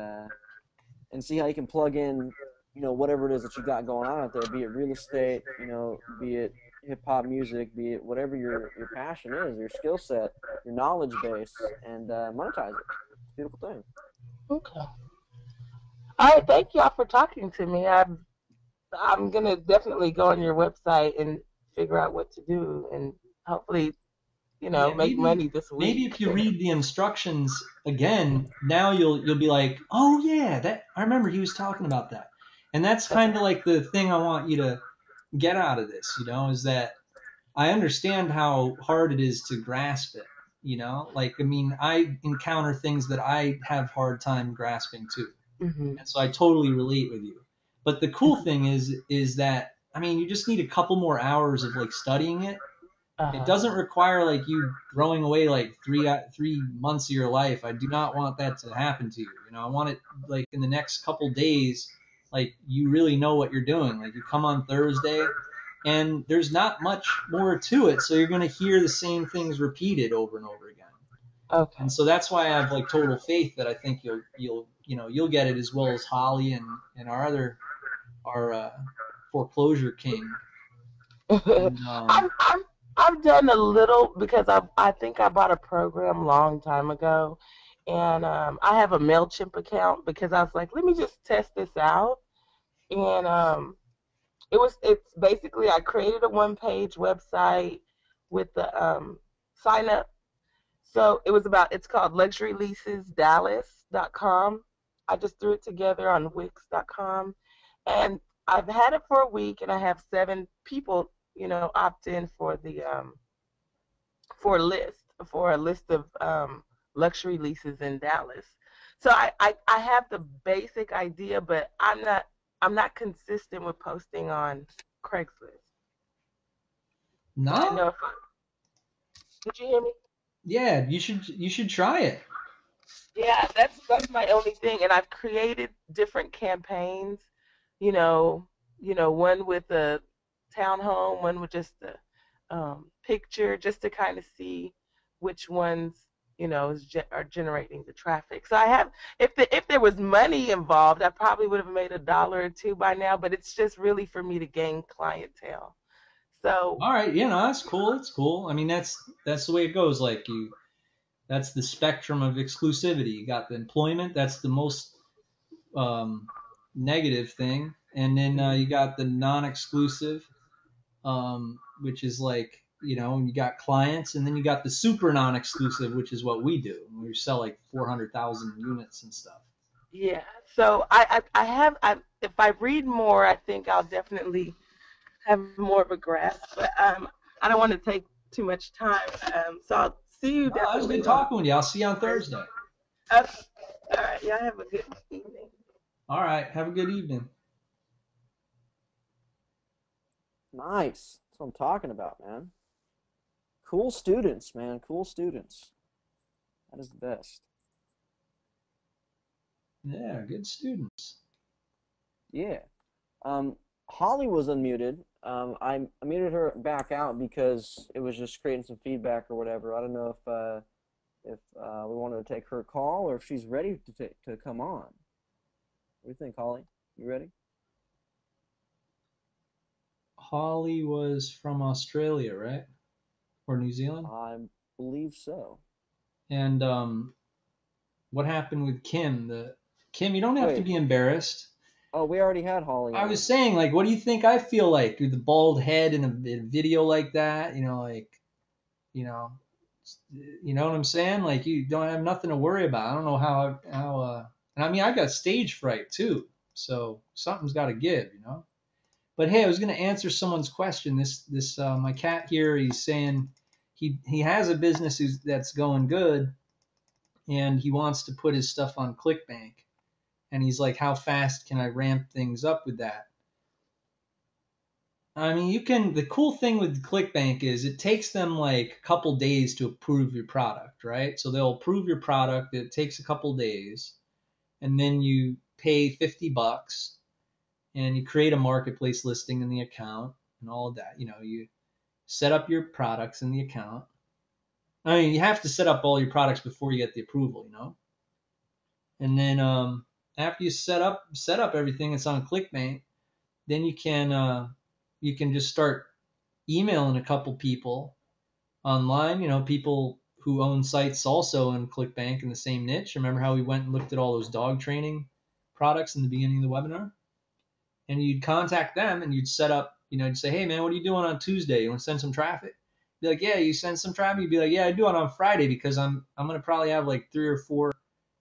see how you can plug in, whatever it is that you got going on out there, be it real estate, be it hip hop music, be it whatever your passion is, your skill set, your knowledge base, and monetize it. It's a beautiful thing. Okay. All right. Thank y'all for talking to me. I'm gonna definitely go on your website and figure out what to do, and hopefully, Yeah, make money this week. maybe if you read the instructions again, now you'll be like, oh yeah, that I remember he was talking about that. And that's kind of like the thing I want you to get out of this, is that I understand how hard it is to grasp it, like, I mean, I encounter things that I have hard time grasping too. Mm-hmm. And so I totally relate with you. But the cool thing is that, I mean, you just need a couple more hours of like studying it. It doesn't require like you throwing away like 3 months of your life. I do not want that to happen to you. I want it like in the next couple days, like you really know what you're doing. Like you come on Thursday, and there's not much more to it, so you're going to hear the same things repeated over and over again. Okay. And so that's why I have like total faith that I think you'll get it as well as Holly and our foreclosure king. And I'm I've done a little because I think I bought a program long time ago, and I have a Mailchimp account because I was like, let me just test this out, and it's basically I created a one page website with the sign up. So it's called luxuryleasesdallas.com. I just threw it together on wix.com, and I've had it for a week, and I have 7 people, opt in for a list of luxury leases in Dallas. So I have the basic idea, but I'm not consistent with posting on Craigslist. So I no, know if did you hear me? yeah, you should try it. Yeah, that's my only thing, and I've created different campaigns. You know, one with a townhome, one with just a picture, just to kind of see which ones are generating the traffic. So I have, if there was money involved, I probably would have made $1 or 2 by now. But it's just really for me to gain clientele. So All right, that's cool. It's cool. I mean, that's the way it goes. Like that's the spectrum of exclusivity. You got the employment. That's the most um, negative thing, and then you got the non-exclusive, which is like you got clients, and then you got the super non-exclusive, which is what we do. We sell like 400,000 units and stuff. yeah, so if I read more, I think I'll definitely have more of a grasp. But I don't want to take too much time. So I'll see you No, it was good definitely on talking with you. I'll see you on Thursday. Thursday. Okay. All right. Y'all have a good evening. All right, have a good evening. Nice. That's what I'm talking about, man. Cool students, man. Cool students. That is the best. Yeah, good students. Yeah. Holly was unmuted. I muted her back out because it was just creating some feedback or whatever. I don't know if we wanted to take her call or if she's ready to come on. What do you think, Holly? You ready? Holly was from Australia, right? Or New Zealand? I believe so. And what happened with Kim? The Kim, you don't have to Wait. be embarrassed. Oh, we already had Holly I was on. saying, like, what do you think I feel like with the bald head in a video like that? You know, you know what I'm saying? Like, you don't have nothing to worry about. I don't know and I mean, I got stage fright too, so something's got to give. But hey, I was gonna answer someone's question. This my cat here, he's saying he has a business that's going good, and he wants to put his stuff on ClickBank, and he's like, how fast can I ramp things up with that? I mean, the cool thing with ClickBank is it takes them like a couple days to approve your product, right? So they'll approve your product. It takes a couple days, and then you pay $50 and you create a marketplace listing in the account and all of that. You set up your products in the account. I mean, you have to set up all your products before you get the approval. And then after you set up everything, it's on ClickBank. Then you can just start emailing a couple people online, people who own sites also in ClickBank in the same niche. Remember how we went and looked at all those dog training products in the beginning of the webinar? And you'd contact them and you'd set up, you'd say, hey man, what are you doing on Tuesday? You want to send some traffic? Be like, yeah, you send some traffic. You'd be like, yeah, I do it on Friday because I'm gonna probably have like 3 or 4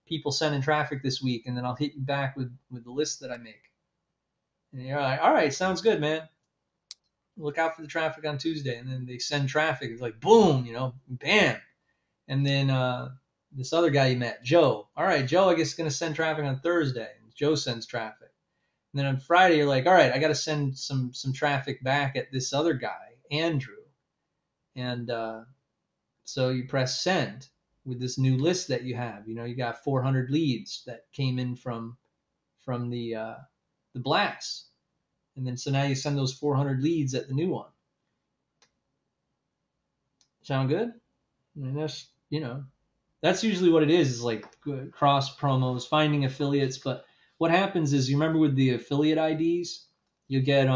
people sending traffic this week, and then I'll hit you back with the list that I make. And you're like, all right, sounds good, man. Look out for the traffic on Tuesday. And then they send traffic. It's like boom, bam. And then this other guy you met, Joe. All right, Joe, I guess is gonna send traffic on Thursday. Joe sends traffic. And then on Friday, you're like, all right, I got to send some traffic back at this other guy, Andrew. And so you press send with this new list that you have. You got 400 leads that came in from the blast. And then so now you send those 400 leads at the new one. Sound good? And that's. That's usually what it is like cross promos, finding affiliates. But what happens is, you remember with the affiliate IDs, you get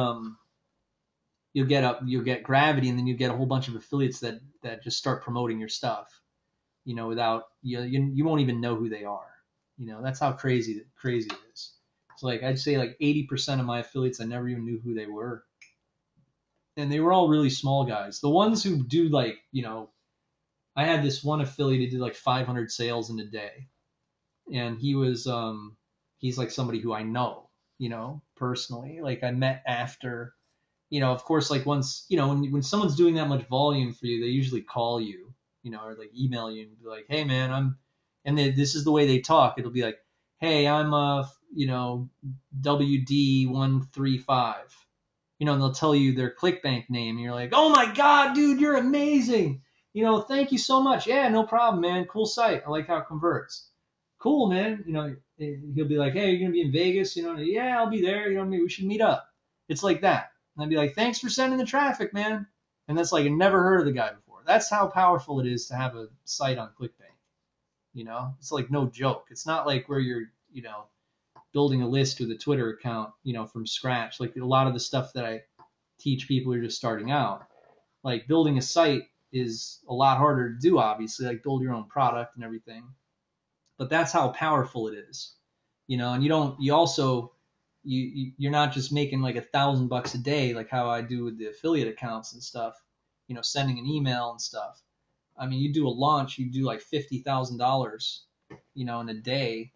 you'll get Gravity, and then you get a whole bunch of affiliates that just start promoting your stuff, without you won't even know who they are. That's how crazy it is. So like I'd say like 80% of my affiliates, I never even knew who they were, and they were all really small guys. The ones who do like, I had this one affiliate who did like 500 sales in a day, and he's like somebody who I know, personally. Like I met after, of course, like once, when someone's doing that much volume for you, they usually call you, or like email you and be like, hey man, this is the way they talk. It'll be like, hey, I'm WD135, and they'll tell you their ClickBank name, and you're like, oh my God, dude, you're amazing. Thank you so much. Yeah, no problem, man. Cool site. I like how it converts. Cool, man. He'll be like, hey, you're gonna be in Vegas, yeah, I'll be there. We should meet up. It's like that. And I'd be like, thanks for sending the traffic, man. And that's like, I never heard of the guy before. That's how powerful it is to have a site on ClickBank. It's like no joke. It's not like where you're, building a list with a Twitter account, from scratch. Like a lot of the stuff that I teach people who are just starting out, like building a site is a lot harder to do, obviously, like build your own product and everything. But that's how powerful it is, and you're not just making like $1,000 a day, like how I do with the affiliate accounts and stuff, sending an email and stuff. I mean, you do a launch, you do like $50,000, in a day.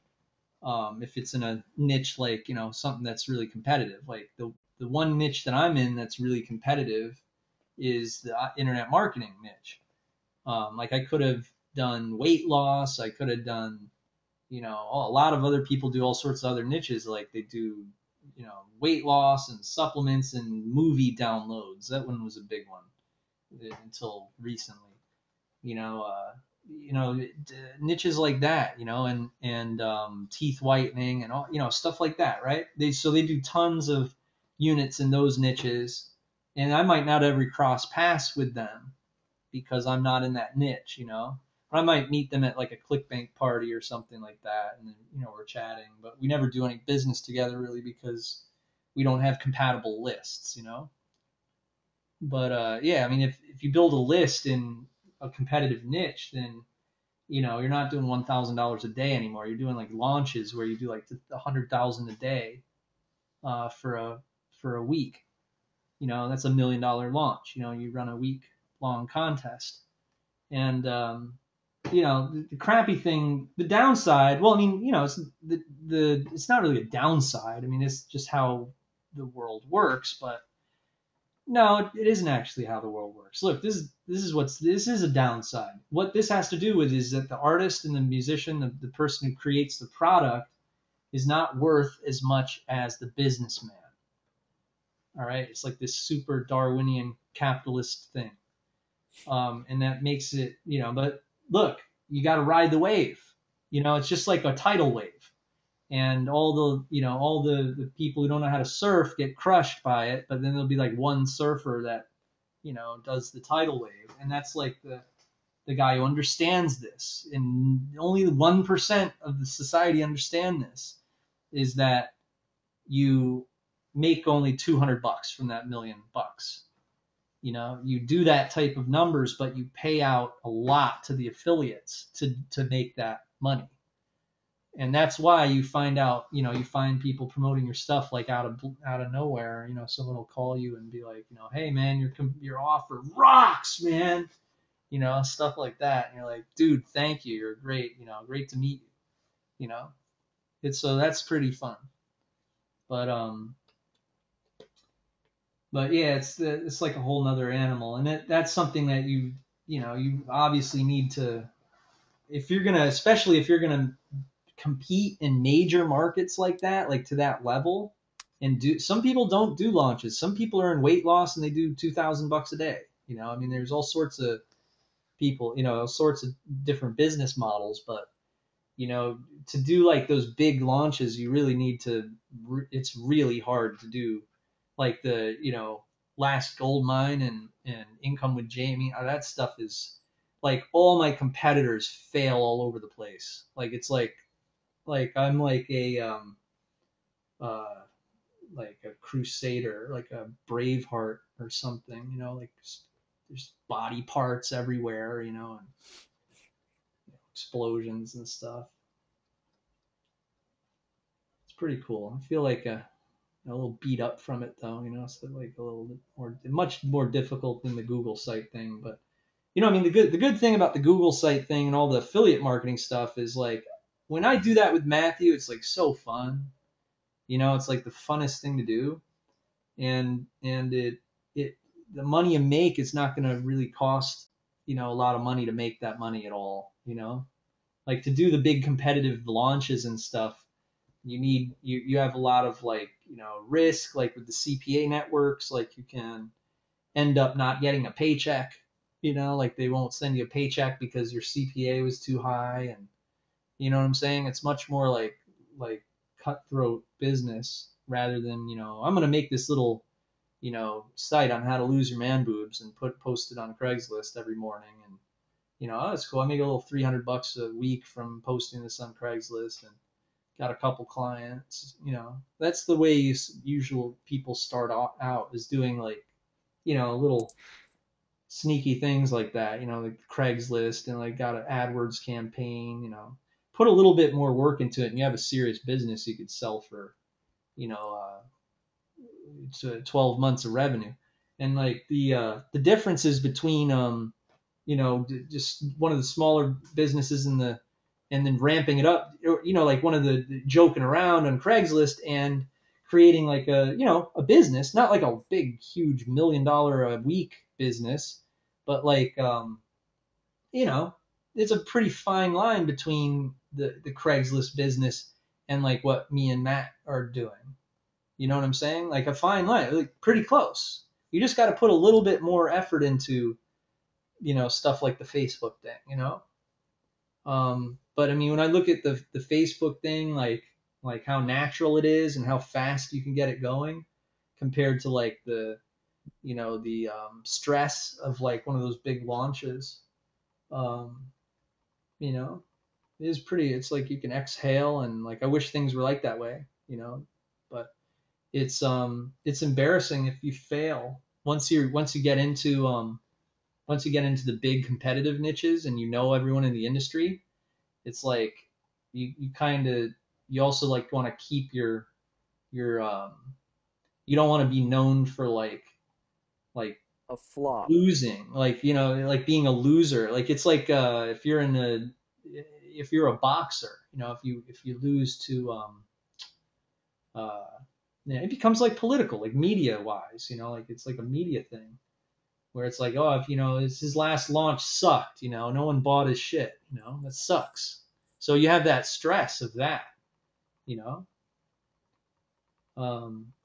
If it's in a niche, like, something that's really competitive, like the one niche that I'm in that's really competitive is the internet marketing niche. Like I could have done weight loss. I could have done, a lot of other people do all sorts of other niches. Like they do, weight loss and supplements and movie downloads. That one was a big one until recently. You know, uh, niches like that. And teeth whitening and all, stuff like that, right? They do tons of units in those niches, and I might not ever cross paths with them because I'm not in that niche, But I might meet them at like a ClickBank party or something like that, and then, we're chatting, but we never do any business together really because we don't have compatible lists. But yeah, I mean, if you build a list in a competitive niche, then you're not doing $1,000 a day anymore. You're doing like launches where you do like 100,000 a day for a week. That's $1 million launch. You run a week long contest. And the crappy thing, the downside. Well, I mean, it's not really a downside. I mean, it's just how the world works. But no, it isn't actually how the world works. Look, this is a downside. What this has to do with is that the artist and the musician, the person who creates the product, is not worth as much as the businessman. All right, it's like this super Darwinian capitalist thing. And that makes it, but look, you got to ride the wave. It's just like a tidal wave. And all the people who don't know how to surf get crushed by it, but then there'll be like one surfer that, does the tidal wave. And that's like the guy who understands this. And only 1% of the society understand this, is that you make only $200 from that $1,000,000. You do that type of numbers, but you pay out a lot to the affiliates to make that money. And that's why you find out, you find people promoting your stuff like out of nowhere. Someone will call you and be like, hey man, your offer rocks, man. Stuff like that. And you're like, dude, thank you. You're great. Great to meet you. So that's pretty fun. But yeah, it's like a whole nother animal, and that's something that you obviously need to, especially if you're gonna compete in major markets like that, like to that level. And some people don't do launches. Some people are in weight loss and they do $2,000 a day. I mean, there's all sorts of people, all sorts of different business models, but to do like those big launches, you really need to. It's really hard to do, like the last gold mine and income with Jamie. That stuff is like all my competitors fail all over the place. Like it's like I'm uh like a crusader, like a braveheart or something, you know, like there's body parts everywhere, you know, and explosions and stuff. It's pretty cool. I feel like a little beat up from it though, you know, so like a little bit more, much more difficult than the Google site thing. But you know, I mean, the good thing about the Google site thing and all the affiliate marketing stuff is like when I do that with Matthew, it's like so fun. You know, it's like the funnest thing to do, and it the money you make is not going to really cost you know a lot of money to make that money at all. You know, like to do the big competitive launches and stuff you have a lot of like you know risk like with the CPA networks like you can end up not getting a paycheck, you know, like they won't send you a paycheck because your CPA was too high, and you know what I'm saying, it's much more like cutthroat business rather than you know I'm going to make this little you know site on how to lose your man boobs and post it on Craigslist every morning, and you know oh, that's cool, I make a little $300 a week from posting this on Craigslist and got a couple clients, you know. That's the way usual people start out is doing like, you know, little sneaky things like that, you know, like Craigslist and like got an AdWords campaign, you know. Put a little bit more work into it and you have a serious business you could sell for, you know, 12 months of revenue. And like the differences between you know, just one of the smaller businesses in the, and then ramping it up, you know, like one of the joking around on Craigslist and creating like a, you know, a business, not like a big, huge $1 million a week business, but like, you know, it's a pretty fine line between the Craigslist business and like what me and Matt are doing. You know what I'm saying? Like a fine line, like pretty close. You just got to put a little bit more effort into, you know, stuff like the Facebook thing, you know? But I mean, when I look at the Facebook thing, like how natural it is and how fast you can get it going compared to like the, you know, the stress of like one of those big launches, um, you know, it is pretty, it's like you can exhale and like, I wish things were like that way, you know, but it's embarrassing if you fail once you get into, once you get into the big competitive niches and you know everyone in the industry, it's like you kind of you also like want to keep your you don't want to be known for like A flop. losing, like you know like being a loser, like it's like if you're a boxer, you know, if you lose to uh yeah, it becomes like political, like media wise, you know, like it's like a media thing where it's like, oh, if you know, his last launch sucked, you know, no one bought his shit, you know, that sucks. So you have that stress of that, you know.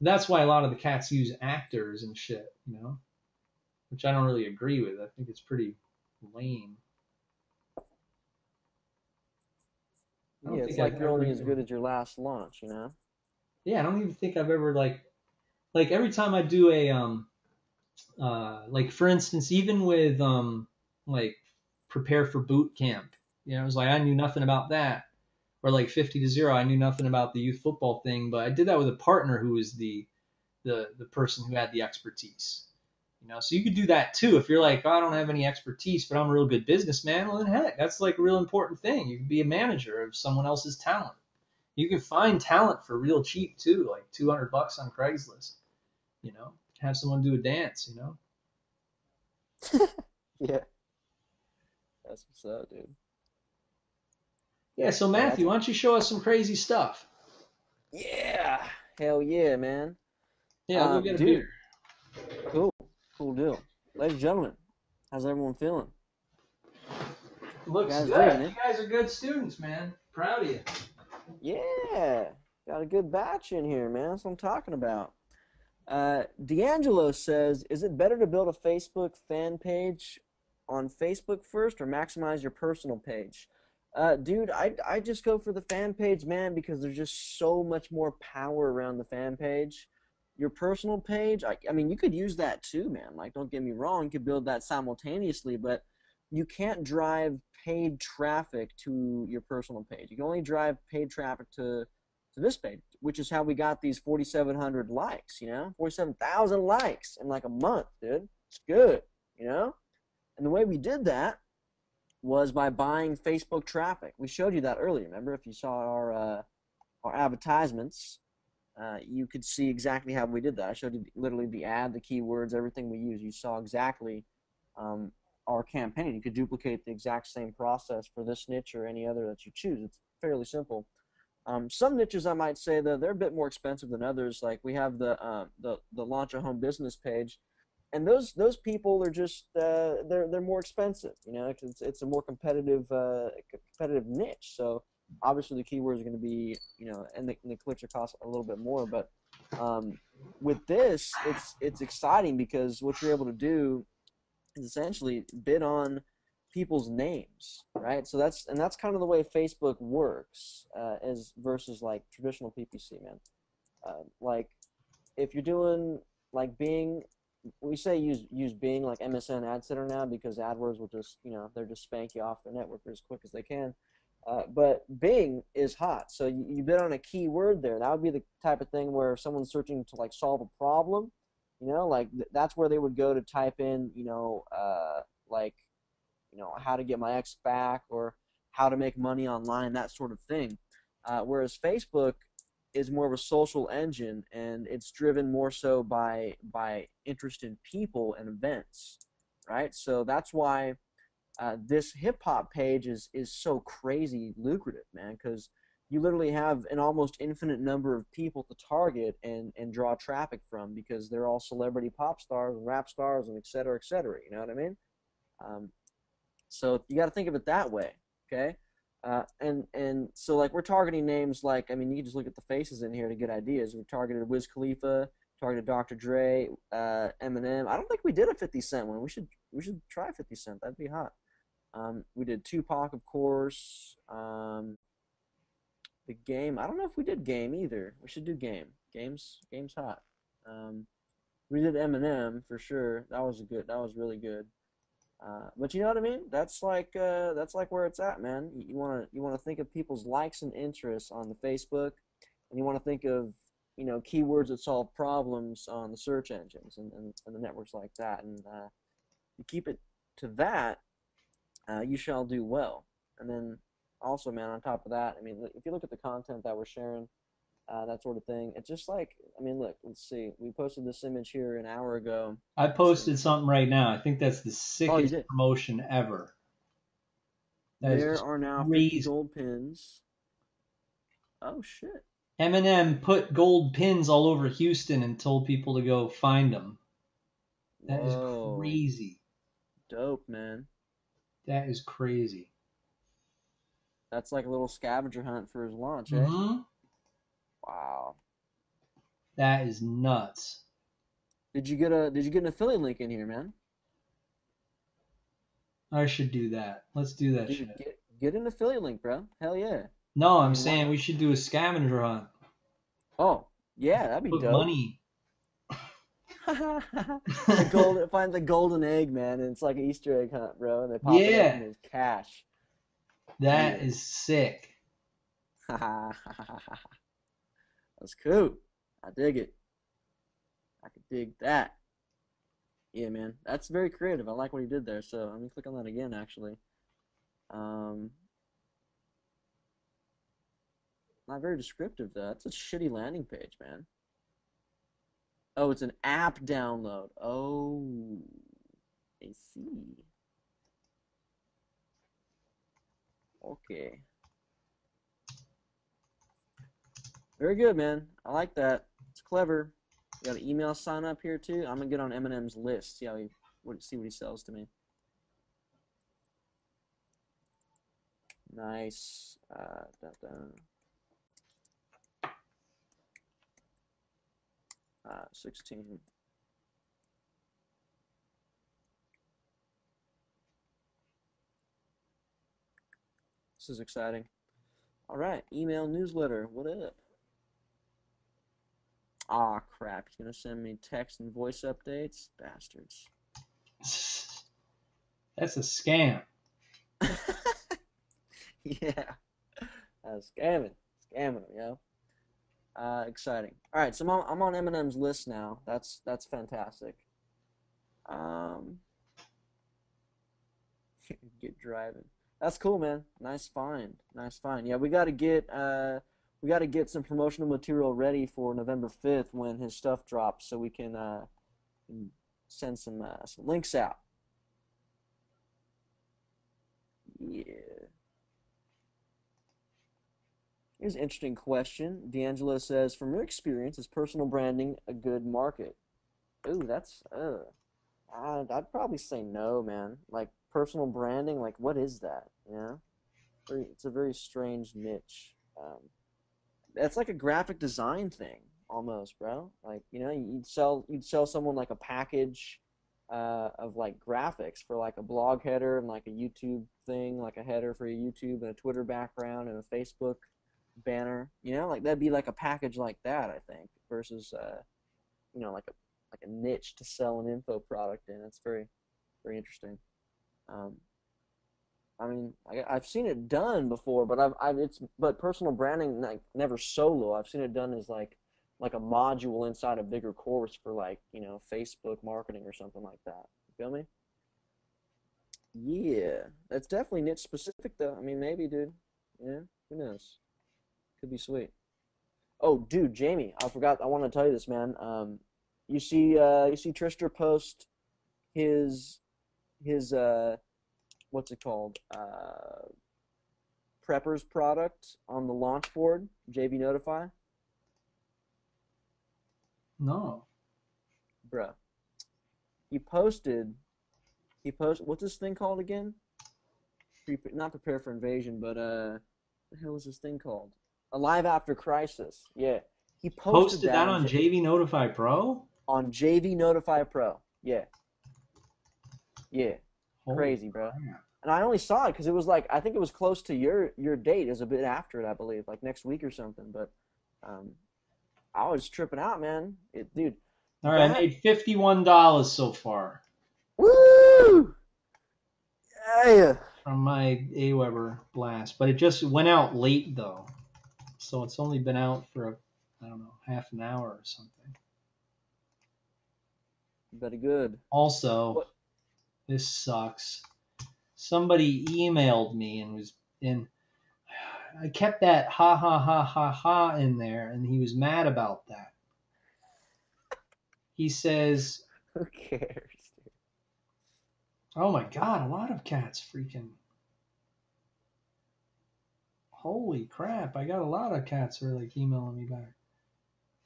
That's why a lot of the cats use actors and shit, you know, which I don't really agree with. I think it's pretty lame. I Yeah, don't it's think I've like you're ever only as even, good as your last launch, you know? yeah, I don't even think I've ever like every time I do a like for instance, even with like prepare for boot camp, you know, it was like I knew nothing about that, or like 50 to 0, I knew nothing about the youth football thing, but I did that with a partner who was the person who had the expertise. You know, so you could do that too if you're like, oh, I don't have any expertise, but I'm a real good businessman. Well, then heck, that's like a real important thing. You can be a manager of someone else's talent. You can find talent for real cheap too, like $200 on Craigslist. You know, have someone do a dance. You know. Yeah, that's what's up, dude. Yeah. So Yeah, that's Matthew, why don't you show us some crazy stuff? yeah, hell yeah, man. Yeah, I'll go get a beer. Dude, cool, cool deal. Ladies and gentlemen, how's everyone feeling? You Looks guys digging good. You it? guys are good students, man. Proud of you. Yeah, got a good batch in here, man. That's what I'm talking about. D'Angelo says, is it better to build a Facebook fan page on Facebook first or maximize your personal page? Dude, I just go for the fan page, man, because there's just so much more power around the fan page. Your personal page, I mean, you could use that too, man. Like, don't get me wrong, you could build that simultaneously, but you can't drive paid traffic to your personal page. You can only drive paid traffic to this page, which is how we got these 4,700 likes, 47,000 likes in like a month, dude. It's good, And the way we did that was by buying Facebook traffic. We showed you that earlier. Remember, if you saw our advertisements, you could see exactly how we did that. I showed you literally the ad, the keywords, everything we use. You saw exactly our campaign. You could duplicate the exact same process for this niche or any other that you choose. It's fairly simple. Some niches, I might say, that they're a bit more expensive than others. Like we have the launch a home business page, and those people are just they're more expensive. It's a more competitive niche. So obviously the keywords are going to be and the clicks are cost a little bit more. But with this, it's exciting because what you're able to do is essentially bid on people's names, right? So that's kind of the way Facebook works, as versus like traditional PPC, man. Like if you're doing like Bing, we say use Bing like MSN Ad Center now because AdWords will just they're just spank you off their network as quick as they can. But Bing is hot, so you bid on a keyword there. That would be the type of thing where if someone's searching to like solve a problem, like that's where they would go to type in, like how to get my ex back or how to make money online, that sort of thing. Whereas Facebook is more of a social engine, and it's driven more so by interest in people and events, right? So that's why this hip hop page is so crazy lucrative, man, because you literally have an almost infinite number of people to target and draw traffic from because they're all celebrity pop stars and rap stars and et cetera, et cetera. You know what I mean? So you got to think of it that way, okay? And so like we're targeting names like, I mean, you can just look at the faces in here to get ideas. We targeted Wiz Khalifa, targeted Dr. Dre, Eminem. I don't think we did a 50 Cent one. We should try 50 Cent. That'd be hot. We did Tupac, of course. The Game. I don't know if we did Game either. We should do Game. Game's hot. We did Eminem for sure. That was really good. But you know what I mean? That's like where it's at, man. You wanna think of people's likes and interests on the Facebook, and you want to think of keywords that solve problems on the search engines and the networks like that, and you keep it to that, you shall do well. And then also, man, on top of that, I mean, if you look at the content that we're sharing, that sort of thing, it's just like, I mean, look, let's see. We posted this image here an hour ago. I posted something right now. I think that's the Oh, you sickest did. promotion ever. That is There just are now 50 crazy. gold pins. Oh shit. Eminem put gold pins all over Houston and told people to go find them. That is Whoa. crazy. Dope, man. That is crazy. That's like a little scavenger hunt for his launch, eh? Mm-hmm. Wow. That is nuts. Did you get an affiliate link in here, man? I should do that. Let's do that Dude, shit. get an affiliate link, bro. Hell yeah. No, I I'm mean, saying we should do a scavenger hunt. Oh, yeah, that'd be Put dope. money. Find the golden egg, man, and it's like an Easter egg hunt, bro, and they pop it Yeah, open as cash. that Yeah. is sick. That's cool. I dig it. I could dig that. Yeah, man. That's very creative. I like what he did there. So let me click on that again, actually. Not very descriptive, though. That's a shitty landing page, man. Oh, it's an app download. Oh, I see. Okay. Very good, man. I like that. It's clever. We got an email sign up here, too. I'm going to get on Eminem's list, see what he sells to me. Nice. 16. This is exciting. All right, email newsletter. What up? Aw, crap. He's going to send me text and voice updates. Bastards. That's a scam. Yeah. Scamming. Scamming, yo. Exciting. All right, so I'm on Eminem's list now. That's fantastic. Um, get driving. That's cool, man. Nice find. Nice find. Yeah, we got to get some promotional material ready for November 5th when his stuff drops, so we can send some links out. Yeah. Here's an interesting question. D'Angelo says, from your experience, is personal branding a good market? Ooh, that's I'd probably say no, man. Like personal branding, like what is that? You know, it's a very strange niche. It's like a graphic design thing almost, bro. Like you'd sell someone like a package of like graphics for like a blog header and like a YouTube thing, like a header for a YouTube and a Twitter background and a Facebook banner. You know, like that'd be like a package like that, I think, versus like a niche to sell an info product in. It's very, very interesting. Um, I mean, I've seen it done before, but but personal branding like never solo. I've seen it done as like a module inside a bigger course for like Facebook marketing or something like that. You feel me? Yeah, that's definitely niche specific though. I mean, maybe, dude. Yeah, who knows? Could be sweet. Oh, dude, Jamie, I forgot. I want to tell you this, man. You see Trister post his what's it called? Prepper's product on the launch board, JV Notify. No. Bruh. He posted what's this thing called again? Not prepare for invasion, but the hell is this thing called? Alive after crisis. Yeah. He posted Posted that that on JV Notify Pro? on JV Notify Pro. Yeah. Yeah. Holy Crazy, bro. crap. And I only saw it because it was like I think it was close to your date. It was a bit after it, I believe, like next week or something. But um, I was tripping out, man. Dude, All right, I that made $51 so far woo, yeah. from my Aweber blast, but it just went out late though, so it's only been out for I don't know, half an hour or something. Very good. Also, What? this sucks. Somebody emailed me and I kept that ha ha ha ha ha in there, and he was mad about that. He says, Who cares? "Oh my God, a lot of cats freaking. Holy crap! I got a lot of cats who are like emailing me back."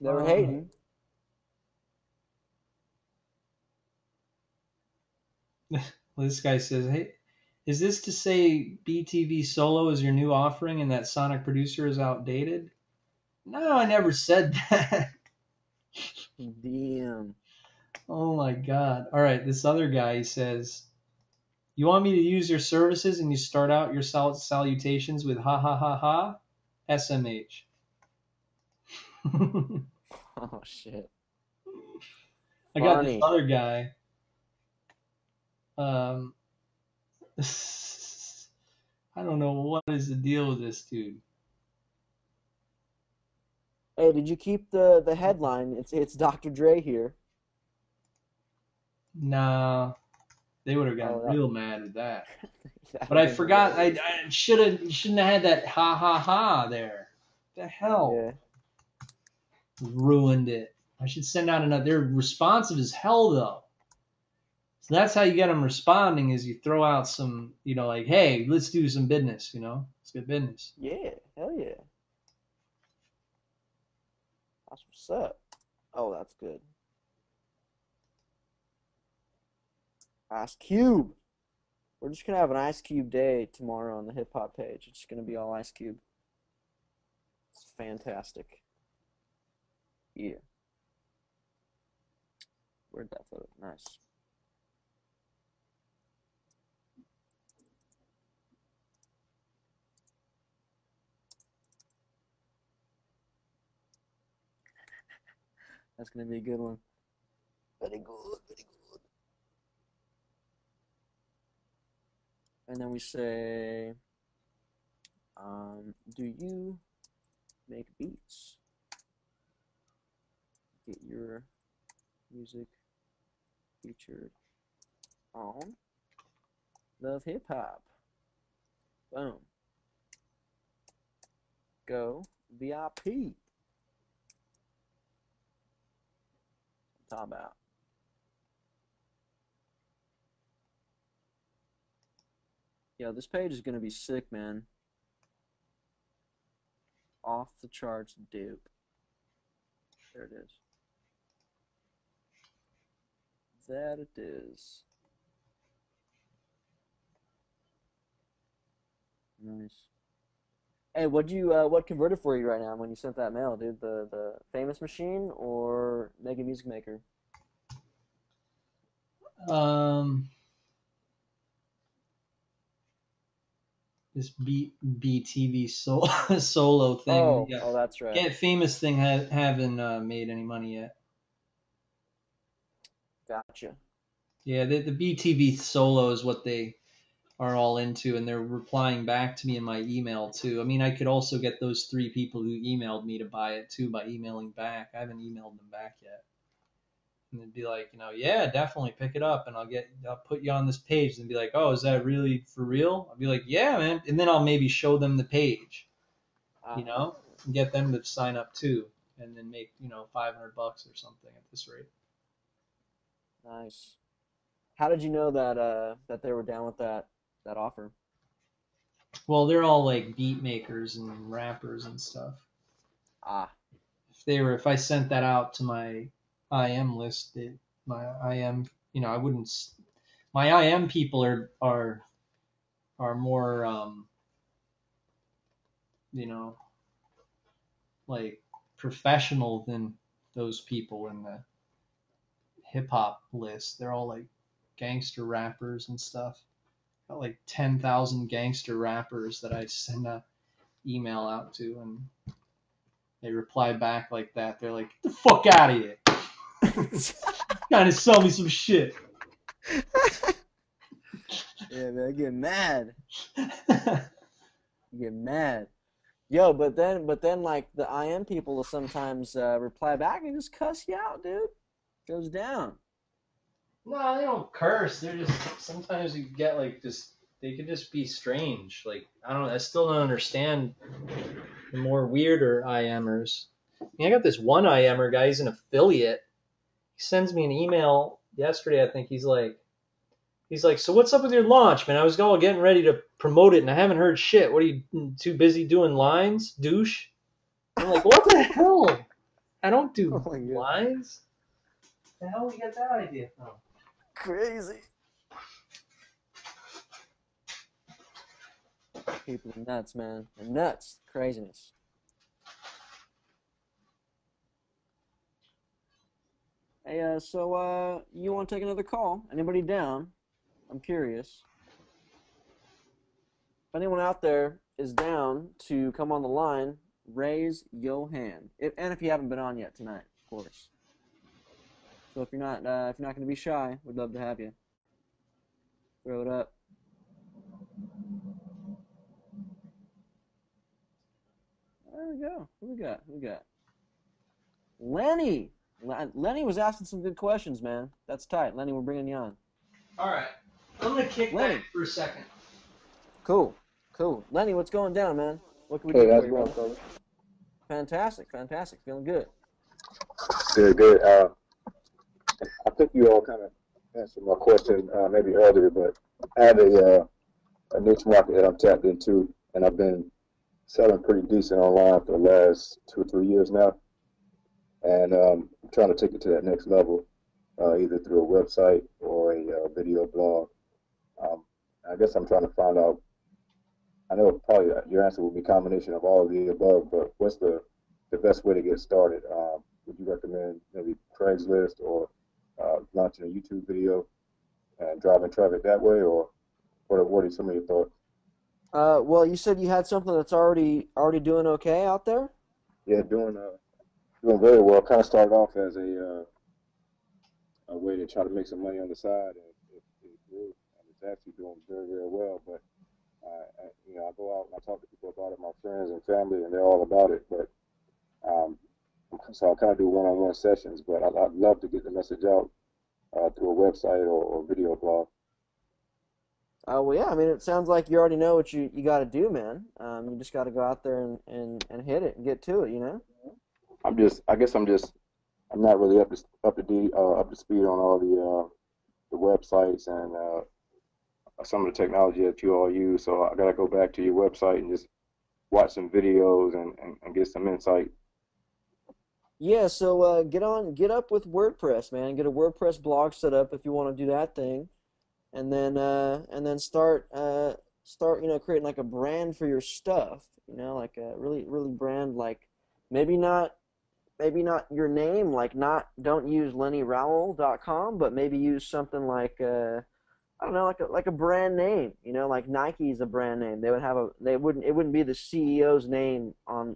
They were hating. This guy says, "Hey, is this to say BTV Solo is your new offering and that Sonic Producer is outdated?" No, I never said that. Damn. Oh my God. All right, this other guy says, "You want me to use your services and you start out your salutations with ha ha ha ha? SMH." Oh shit. I got this Funny. other guy. Um, I don't know what is the deal with this dude. Hey, did you keep the headline? It's Dr. Dre here. Nah, they would have gotten Oh, real mad with that. that But would I have been forgot. hilarious. I shouldn't have had that ha ha ha there. The hell Yeah. ruined it. I should send out another. They're responsive as hell though. So that's how you get them responding is you throw out some, like, hey, let's do some business. Let's get business. Yeah. Hell yeah. That's what's up. Oh, that's good. Ice Cube. We're just gonna have an Ice Cube day tomorrow on the hip hop page. It's gonna be all Ice Cube. It's fantastic. Yeah. Where'd that photo? Nice. That's gonna be a good one. Very good. Very good. and then we say, do you make beats? Get your music featured on Love Hip Hop. Boom. Go VIP. Talk about. Yo, this page is gonna be sick, man. Off the charts dupe. There it is. That it is. Nice. Hey, what converted for you right now when you sent that mail, dude? The famous machine or Mega Music Maker? This BTV solo thing. Yeah. Oh, that's right. Get famous thing haven't made any money yet. Gotcha. Yeah, the BTV solo is what they are all into, and they're replying back to me in my email too. I mean, I could also get those 3 people who emailed me to buy it too by emailing back. I haven't emailed them back yet. And they'd be like, yeah, definitely pick it up, and I'll put you on this page, and be like, oh, is that really for real? I'll be like, yeah, man, and then I'll maybe show them the page, and get them to sign up too, and then make $500 or something at this rate. Nice. How did you know that they were down with that offer? Well, they're all like beat makers and rappers and stuff. Ah. If I sent that out to my IM list, my IM, I wouldn't. My IM people are more, like professional than those people in the hip hop list. They're all like gangster rappers and stuff. Got like 10,000 gangster rappers that I send a email out to, and they reply back like that. They're like, "Get the fuck out of here! Trying to sell me some shit." Yeah, man, I get mad. You get mad. Yo, but then like the IM people will sometimes reply back and just cuss you out, dude. Goes down. No, they don't curse. They're just sometimes you get like just they could just be strange. Like I don't know. I still don't understand the more weirder IMers. I mean, I got this one IMer guy. He's an affiliate. He sends me an email yesterday. I think he's like, so what's up with your launch, man? I was all getting ready to promote it, and I haven't heard shit. What are you too busy doing lines, douche? I'm like, what the hell? I don't do lines. The hell we get that idea from? Crazy. People are nuts, man. They're nuts. Craziness. Hey, so you want to take another call? Anybody down? I'm curious. If anyone out there is down to come on the line, raise your hand. And if you haven't been on yet tonight, of course. So if you're not going to be shy, we'd love to have you. Throw it up. There we go. Who we got? Lenny. Lenny was asking some good questions, man. That's tight. Lenny, we're bringing you on. All right. I'm going to kick back for a second. Cool. Lenny, what's going down, man? What can we do for you, brother? Fantastic. Feeling good. Good. I think you all kind of answered my question maybe earlier, but I have a niche market that I'm tapped into, and I've been selling pretty decent online for the last 2 or 3 years now, and I'm trying to take it to that next level, either through a website or a video blog. I guess I'm trying to find out. I know probably your answer will be a combination of all of the above, but what's the best way to get started? Would you recommend maybe Craigslist or launching a YouTube video and driving traffic that way, or what are some of your thoughts? Well, you said you had something that's already doing okay out there? Yeah, doing very well. Kind of started off as a way to try to make some money on the side, and it grew. And it's actually doing very, very well. But I go out and I talk to people about it, my friends and family, and they're all about it. But um, so I kind of do one-on-one sessions. But I'd love to get the message out through a website or video blog. Well, yeah. I mean, it sounds like you already know what you got to do, man. You just got to go out there and hit it and get to it. You know. I guess I'm not really up to speed on all the websites and some of the technology that you all use. So I gotta go back to your website and just watch some videos and get some insight. Yeah. So get up with WordPress, man. Get a WordPress blog set up if you want to do that thing, and then start creating like a brand for your stuff. Like a really brand, like maybe not your name, like not don't use LennyRowell.com, but maybe use something like I don't know, like a brand name. Like Nike is a brand name. It wouldn't be the CEO's name on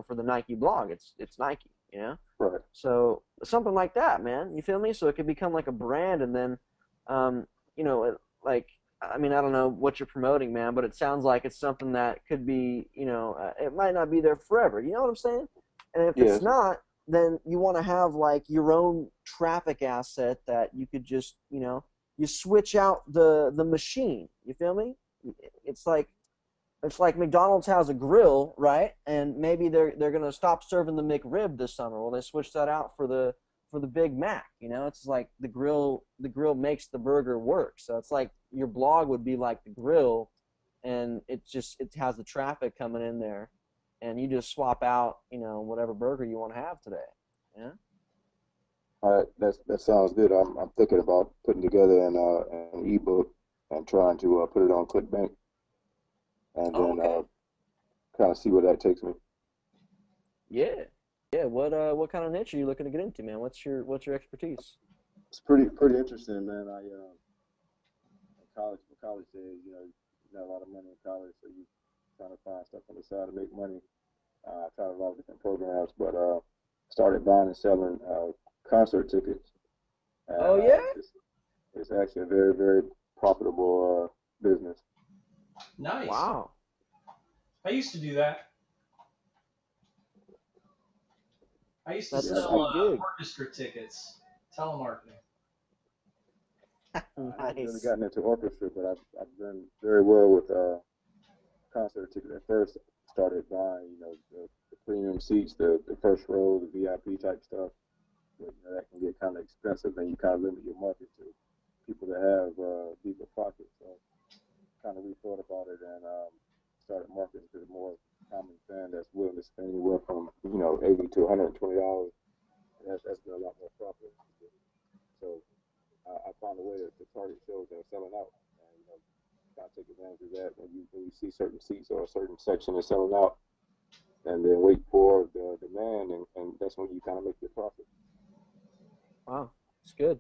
for the Nike blog. It's Nike. Right. So something like that, man. You feel me? So it could become like a brand, and then like, I mean, I don't know what you're promoting, man, but it sounds like it's something that could be, it might not be there forever. You know what I'm saying? And if it's Yes. not, then you want to have like your own traffic asset that you could just, you switch out the machine. You feel me? It's like McDonald's has a grill, right? And maybe they're gonna stop serving the McRib this summer. Well, they switched that out for the Big Mac. It's like the grill makes the burger work. So it's like your blog would be like the grill, and it has the traffic coming in there, and you just swap out whatever burger you want to have today. Yeah. All right, that sounds good. I'm thinking about putting together an ebook and trying to put it on ClickBank, and then Okay. kind of see where that takes me. Yeah. Yeah. What kind of niche are you looking to get into, man? What's your expertise? It's pretty interesting, man. In college days, you got a lot of money in college, so you trying to find stuff on the side to make money. I tried a lot of different programs, but started buying and selling concert tickets, Oh and yeah. it's actually a very, very profitable business. Nice. Wow. I used to do that. I used to That's a Yeah, sell sweet gig. orchestra tickets, telemarketing. I haven't really Nice. gotten into orchestra, but I've done very well with concert tickets. At first, started buying, the premium seats, the first row, the VIP type stuff. But, that can get kind of expensive, and you kind of limit your market to people that have deeper pockets. So, kind of rethought about it and started marketing to the more common fan that's willing to spend anywhere from $80 to $120. That's been a lot more profitable. So I found a way to target shows that are selling out, and kind of take advantage of that when you see certain seats or a certain section is selling out, and then wait for the demand, and that's when you kind of make your profit. Wow. It's good.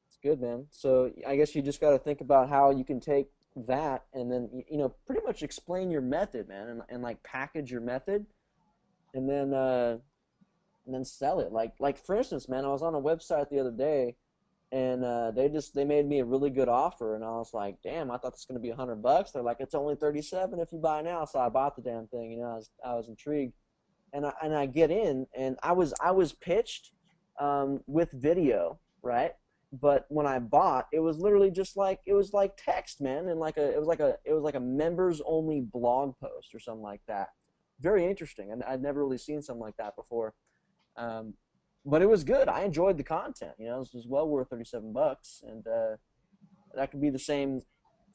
It's good, man. So I guess you just got to think about how you can take that and then pretty much explain your method, man, and like package your method, and then sell it. Like for instance, man, I was on a website the other day, and they made me a really good offer, and I was like, damn, I thought this was gonna be $100. They're like, it's only 37 if you buy now. So I bought the damn thing. I was intrigued, and I get in, and I was pitched with video, right? But when I bought, it was literally just like it was like text, man, and it was like a members only blog post or something like that. Very interesting, and I'd never really seen something like that before. Um, but it was good. I enjoyed the content. This was well worth $37, and that could be the same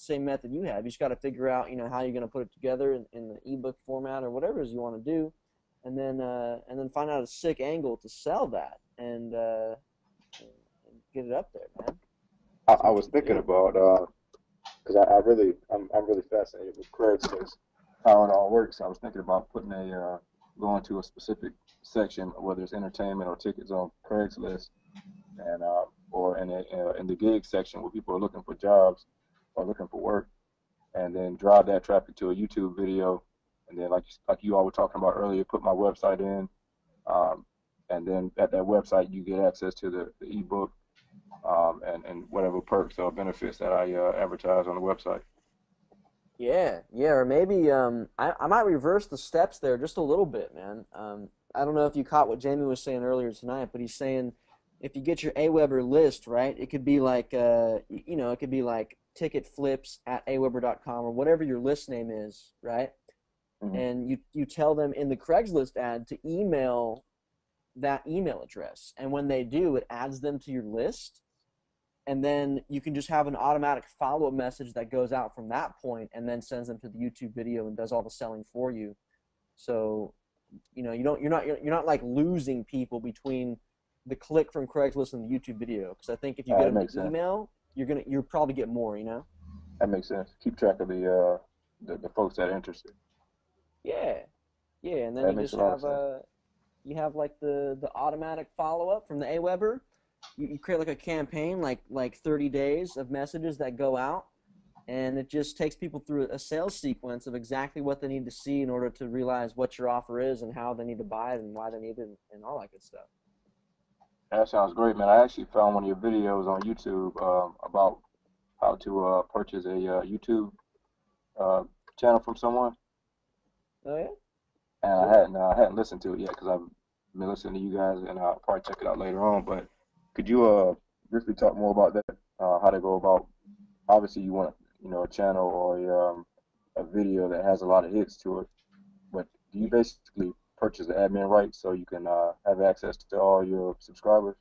method you have. You just got to figure out how you're going to put it together in the ebook format or whatever it is you want to do, and then find out a sick angle to sell that and get it up there, man. That's I what was you thinking do. about because I'm really fascinated with Craigslist, how it all works. I was thinking about putting going to a specific section, whether it's entertainment or tickets on Craigslist, and or in the gig section where people are looking for jobs or looking for work, and then drive that traffic to a YouTube video, and then like you all were talking about earlier, put my website in, um, and then at that website you get access to the ebook, and whatever perks or benefits that I advertise on the website. Yeah, yeah, or maybe I might reverse the steps there just a little bit, man. I don't know if you caught what Jamie was saying earlier tonight, but he's saying if you get your AWeber list, right, it could be like it could be like ticket flips at aweber.com or whatever your list name is, right? Mm-hmm. And you tell them in the Craigslist ad to email that email address, and when they do, it adds them to your list, and then you can just have an automatic follow-up message that goes out from that point and then sends them to the YouTube video and does all the selling for you. So, you're not like losing people between the click from Craigslist and the YouTube video, because I think if you get That them makes to sense. email, you'll probably get more. That makes sense. Keep track of the folks that are interested. Yeah, yeah, and then That you makes just a lot of have sense. you have like the automatic follow-up from the AWeber. You create like a campaign, like 30 days of messages that go out, and it just takes people through a sales sequence of exactly what they need to see in order to realize what your offer is and how they need to buy it and why they need it and all that good stuff. That sounds great, man. I actually found one of your videos on YouTube about how to purchase a YouTube uh, channel from someone, Oh yeah, and cool. I hadn't listened to it yet because I've been listening to you guys, and I'll probably check it out later on. But could you briefly talk more about that? How to go about? Obviously, you want a channel or a video that has a lot of hits to it, but do you basically purchase the admin rights so you can have access to all your subscribers?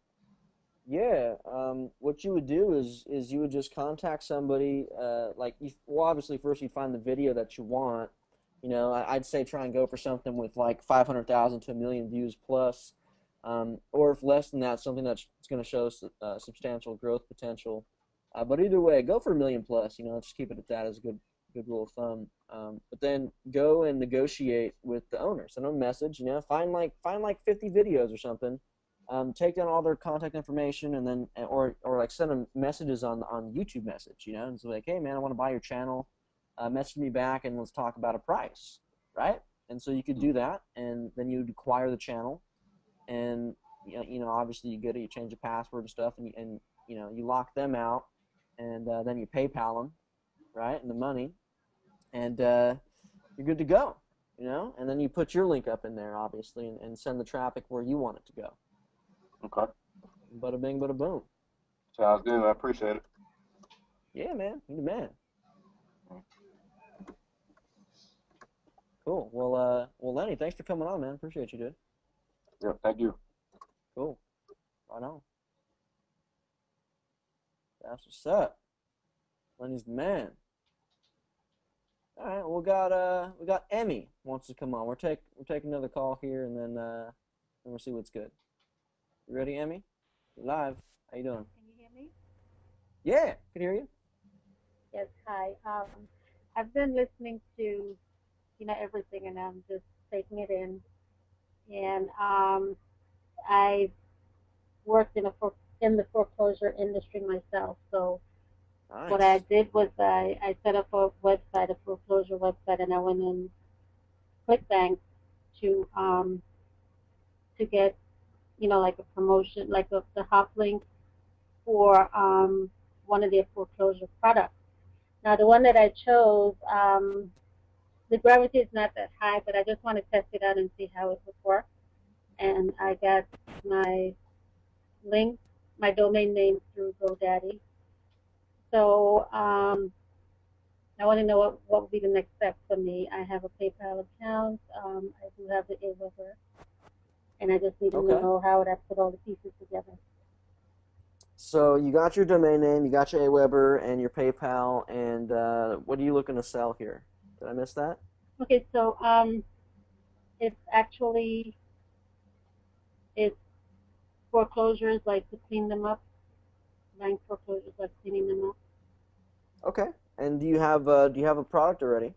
Yeah, what you would do is you would just contact somebody. Well, obviously first you'd find the video that you want. I'd say try and go for something with like 500,000 to 1 million views plus, or if less than that, something that's going to show substantial growth potential. But either way, go for 1 million plus. Let's just keep it at that as a good rule of thumb. But then go and negotiate with the owner. Send them a message. Find like 50 videos or something, take down all their contact information, and then or like send them messages on YouTube message, and it's like, hey man, I want to buy your channel, message me back and let's talk about a price, right? And so you could do that, and then you'd acquire the channel, and obviously you get it, you change the password and stuff, and you lock them out, and then you PayPal them, right, and the money, and you're good to go, and then you put your link up in there, obviously, and send the traffic where you want it to go. Okay, Bada bing, bada boom. sounds good. I appreciate it. Yeah, man. You're the man. Cool. Well, Lenny, thanks for coming on, man. Appreciate you, dude. Yeah, thank you. Cool. Right on. That's what's up. Lenny's the man. All right. We got Emmy wants to come on. We're taking another call here, and then we'll see what's good. You ready, Emmy? You're live. How you doing? Can you hear me? Yeah, can hear you. Yes, hi. I've been listening to, everything, and I'm just taking it in. And I worked in the foreclosure industry myself. So what I Nice. did was I set up a foreclosure website, and I went in ClickBank to get, like a promotion, like the hop link for one of their foreclosure products. Now, the one that I chose, the gravity is not that high, but I just want to test it out and see how it would work. And I got my link, my domain name through GoDaddy. So I want to know what would be the next step for me. I have a PayPal account. I do have the AWeber, and I just need to Okay. know how would I put all the pieces together. So you got your domain name, you got your AWeber and your PayPal, and what are you looking to sell here? Did I miss that? Okay, so it's actually it's foreclosures, like to clean them up, bank foreclosures, like cleaning them up. Okay. And do you have a product already?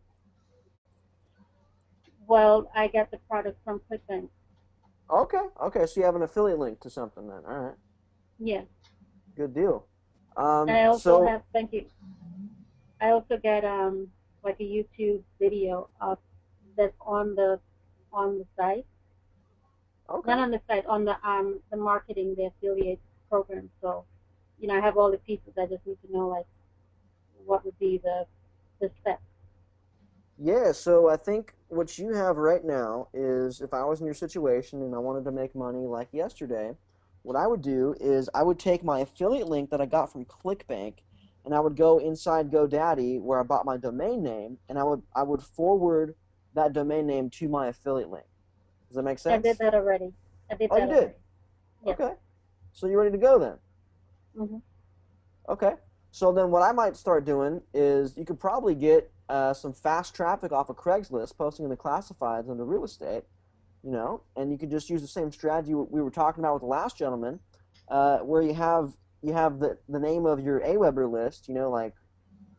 Well, I get the product from ClickBank. Okay. Okay. So you have an affiliate link to something then. All right. Yeah. Good deal. I also So have, thank you. I also get like a YouTube video that's on the site, not okay. on the site, on the marketing, the affiliate program. So I have all the pieces. I just need to know like what would be the steps. Yeah, so I think what you have right now is if I was in your situation and I wanted to make money like yesterday, what I would do is I would take my affiliate link that I got from ClickBank and I would go inside GoDaddy where I bought my domain name and I would forward that domain name to my affiliate link. Does that make I did sense? that already. I did Oh, you that did? already. Yes. Okay. So you're ready to go then? Hmm. Okay. So then what I might start doing is you could probably get some fast traffic off of Craigslist posting in the classifieds under real estate, and you could just use the same strategy we were talking about with the last gentleman, where you have the name of your AWeber list, like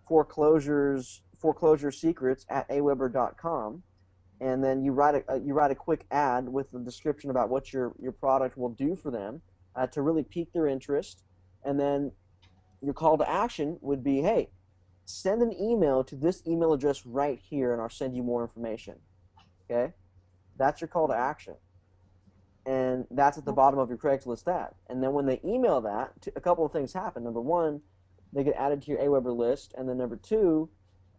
foreclosure secrets at aweber.com, and then you write a quick ad with the description about what your product will do for them to really pique their interest, and then your call to action would be, hey, send an email to this email address right here, and I'll send you more information. Okay, that's your call to action, and that's at the bottom of your Craigslist ad. And then when they email that, a couple of things happen. Number one, they get added to your AWeber list, and then number two,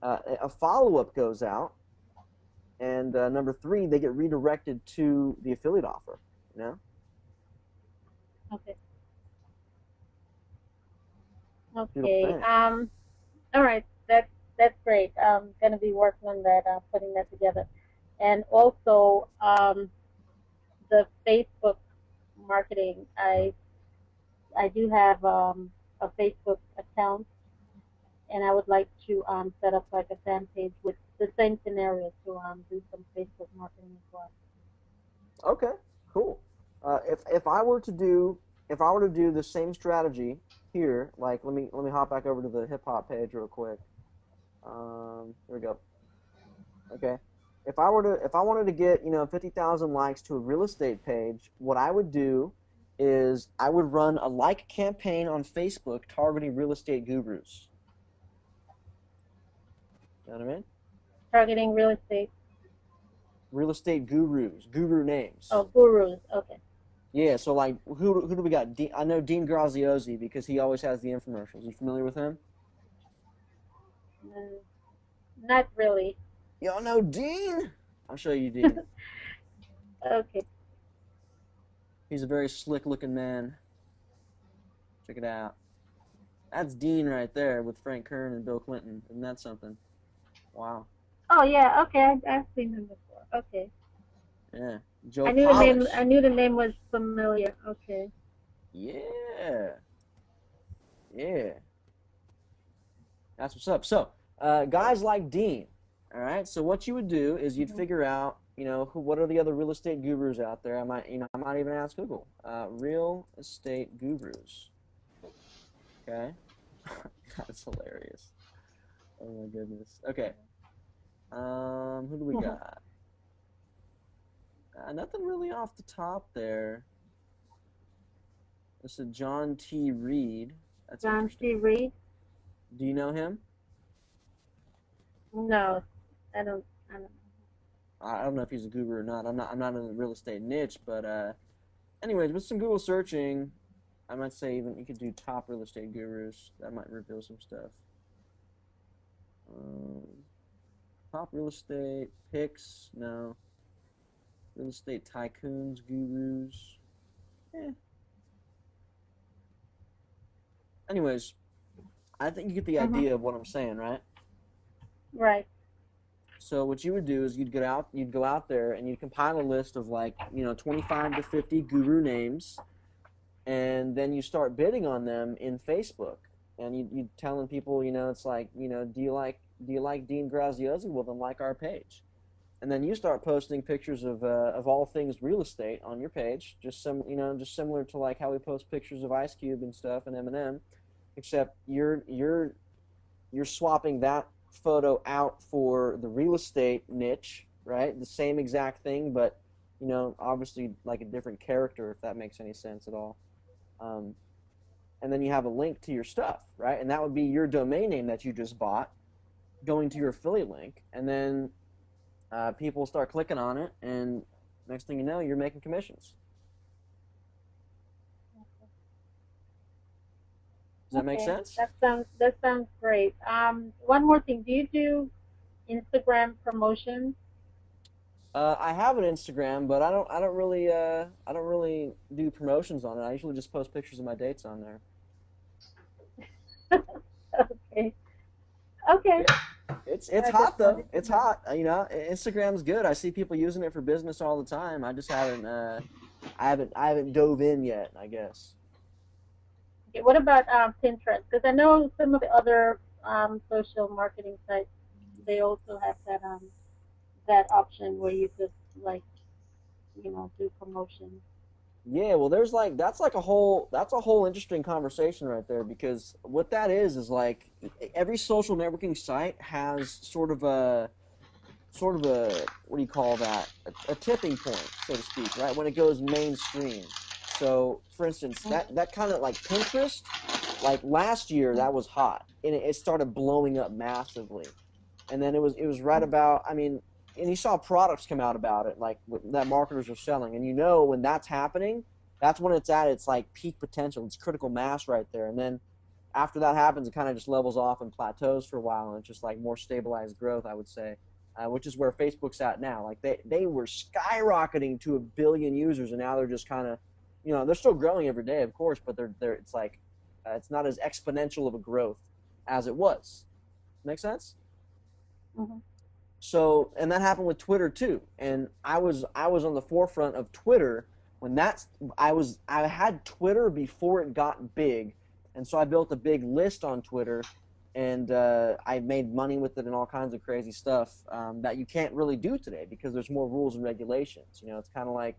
a follow up goes out, and number three, they get redirected to the affiliate offer. You know. Okay. See what I'm Okay. saying? All right. That's great. I'm gonna be working on that, putting that together, and also the Facebook marketing. I do have a Facebook account, and I would like to set up like a fan page with the same scenario to do some Facebook marketing as well. Okay, cool. If I were to do the same strategy here, like let me hop back over to the hip hop page real quick. Here we go. Okay. If I wanted to get 50,000 likes to a real estate page, what I would do is I would run a like campaign on Facebook targeting real estate gurus. You know what I mean? Targeting real estate. Real estate gurus, guru names. Oh, gurus. Okay. Yeah, so like who do we got? I know Dean Graziosi because he always has the infomercials. You familiar with him? Mm, not really. Y'all know Dean? I'll show you Dean. Okay. He's a very slick looking man. Check it out. That's Dean right there with Frank Kern and Bill Clinton. Isn't that something? Wow. Oh yeah. Okay. I've seen him before. Okay. Yeah. Joe I knew the name. I Polish. knew the name was familiar. Okay. Yeah. Yeah. That's what's up. So, guys like Dean, all right. So what you would do is you'd Hmm. figure out, what are the other real estate gurus out there? I might even ask Google, real estate gurus. Okay. That's hilarious. Oh my goodness. Okay. Who do we got? Nothing really off the top there. This is John T. Reed. That's John C. interesting. Reed. Do you know him? No, I don't. I don't. I don't know if he's a guru or not. I'm not in the real estate niche, but anyways, with some Google searching, I might say even you could do top real estate gurus. That might reveal some stuff. Um, top real estate picks, no. Real estate tycoons, gurus. Eh. Anyways, I think you get the Mhm. idea of what I'm saying, right? Right. So what you would do is you'd go out there and you'd compile a list of like 25 to 50 guru names, and then you start bidding on them in Facebook, and you telling people, it's like, do you like Dean Graziosi? Well, then like our page, and then you start posting pictures of all things real estate on your page, just similar to like how we post pictures of Ice Cube and stuff and Eminem, except you're swapping that photo out for the real estate niche, right? The same exact thing, but obviously like a different character, if that makes any sense at all. Um, and then you have a link to your stuff, right? And that would be your domain name that you just bought going to your affiliate link, and then people start clicking on it, and next thing you know, you're making commissions. that make Okay, sense? that sounds great. One more thing. Do you do Instagram promotions? I have an Instagram, but I don't really do promotions on it. I usually just post pictures of my dates on there. Okay. Okay. Yeah, it's I just hot though. wanted to It's know. hot. You know, Instagram's good. I see people using it for business all the time. I just haven't I haven't dove in yet, I guess. Okay, what about Pinterest? Because I know some of the other social marketing sites, they also have that option where you could like do promotions. Yeah, well, there's like that's a whole interesting conversation right there because what that is like every social networking site has sort of a what do you call that a tipping point, so to speak, right, when it goes mainstream. So for instance, that kind of like Pinterest, like last year that was hot and it started blowing up massively, and then it was right about, I mean, and you saw products come out about it like that marketers are selling, and when that's happening, that's when it's at its like peak potential, it's critical mass right there, and then after that happens, it kind of just levels off and plateaus for a while, and it's just like more stabilized growth, I would say, which is where Facebook's at now. Like they were skyrocketing to 1 billion users, and now they're just kind of, they're still growing every day, of course, but they're it's like it's not as exponential of a growth as it was. Make sense? Hmm. So, and that happened with Twitter too. And I was on the forefront of Twitter when I had Twitter before it got big, and so I built a big list on Twitter, and I made money with it and all kinds of crazy stuff that you can't really do today because there's more rules and regulations. It's kind of like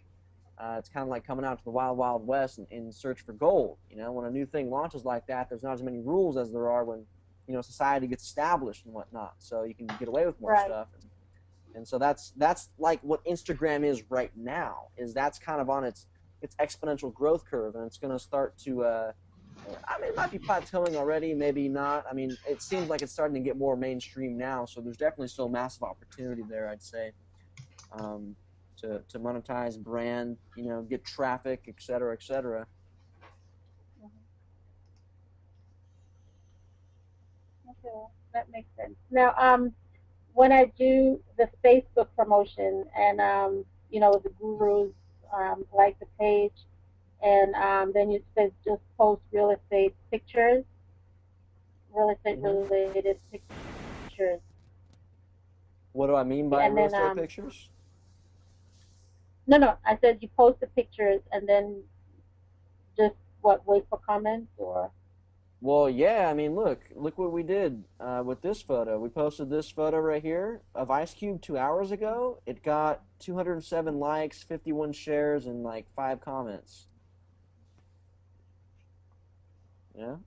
coming out to the wild, wild west in search for gold. When a new thing launches like that, there's not as many rules as there are when society gets established and whatnot. So you can get away with more Right. stuff. And so that's like what Instagram is right now. Is that's kind of on its exponential growth curve, and it's going to start to. I mean, it might be plateauing already, maybe not. I mean, it seems like it's starting to get more mainstream now. So there's definitely still massive opportunity there, I'd say, um, to monetize brand, get traffic, et cetera, et cetera. Okay, that makes sense. Now, when I do the Facebook promotion and the gurus like the page, and then it says just post real estate Hmm. related pictures, What do I mean by and real then estate pictures? no, I said you post the pictures and then just wait for comments or. Well, yeah, I mean, look what we did with this photo. We posted this photo right here of Ice Cube 2 hours ago. It got 207 likes, 51 shares, and like 5 comments. Yeah,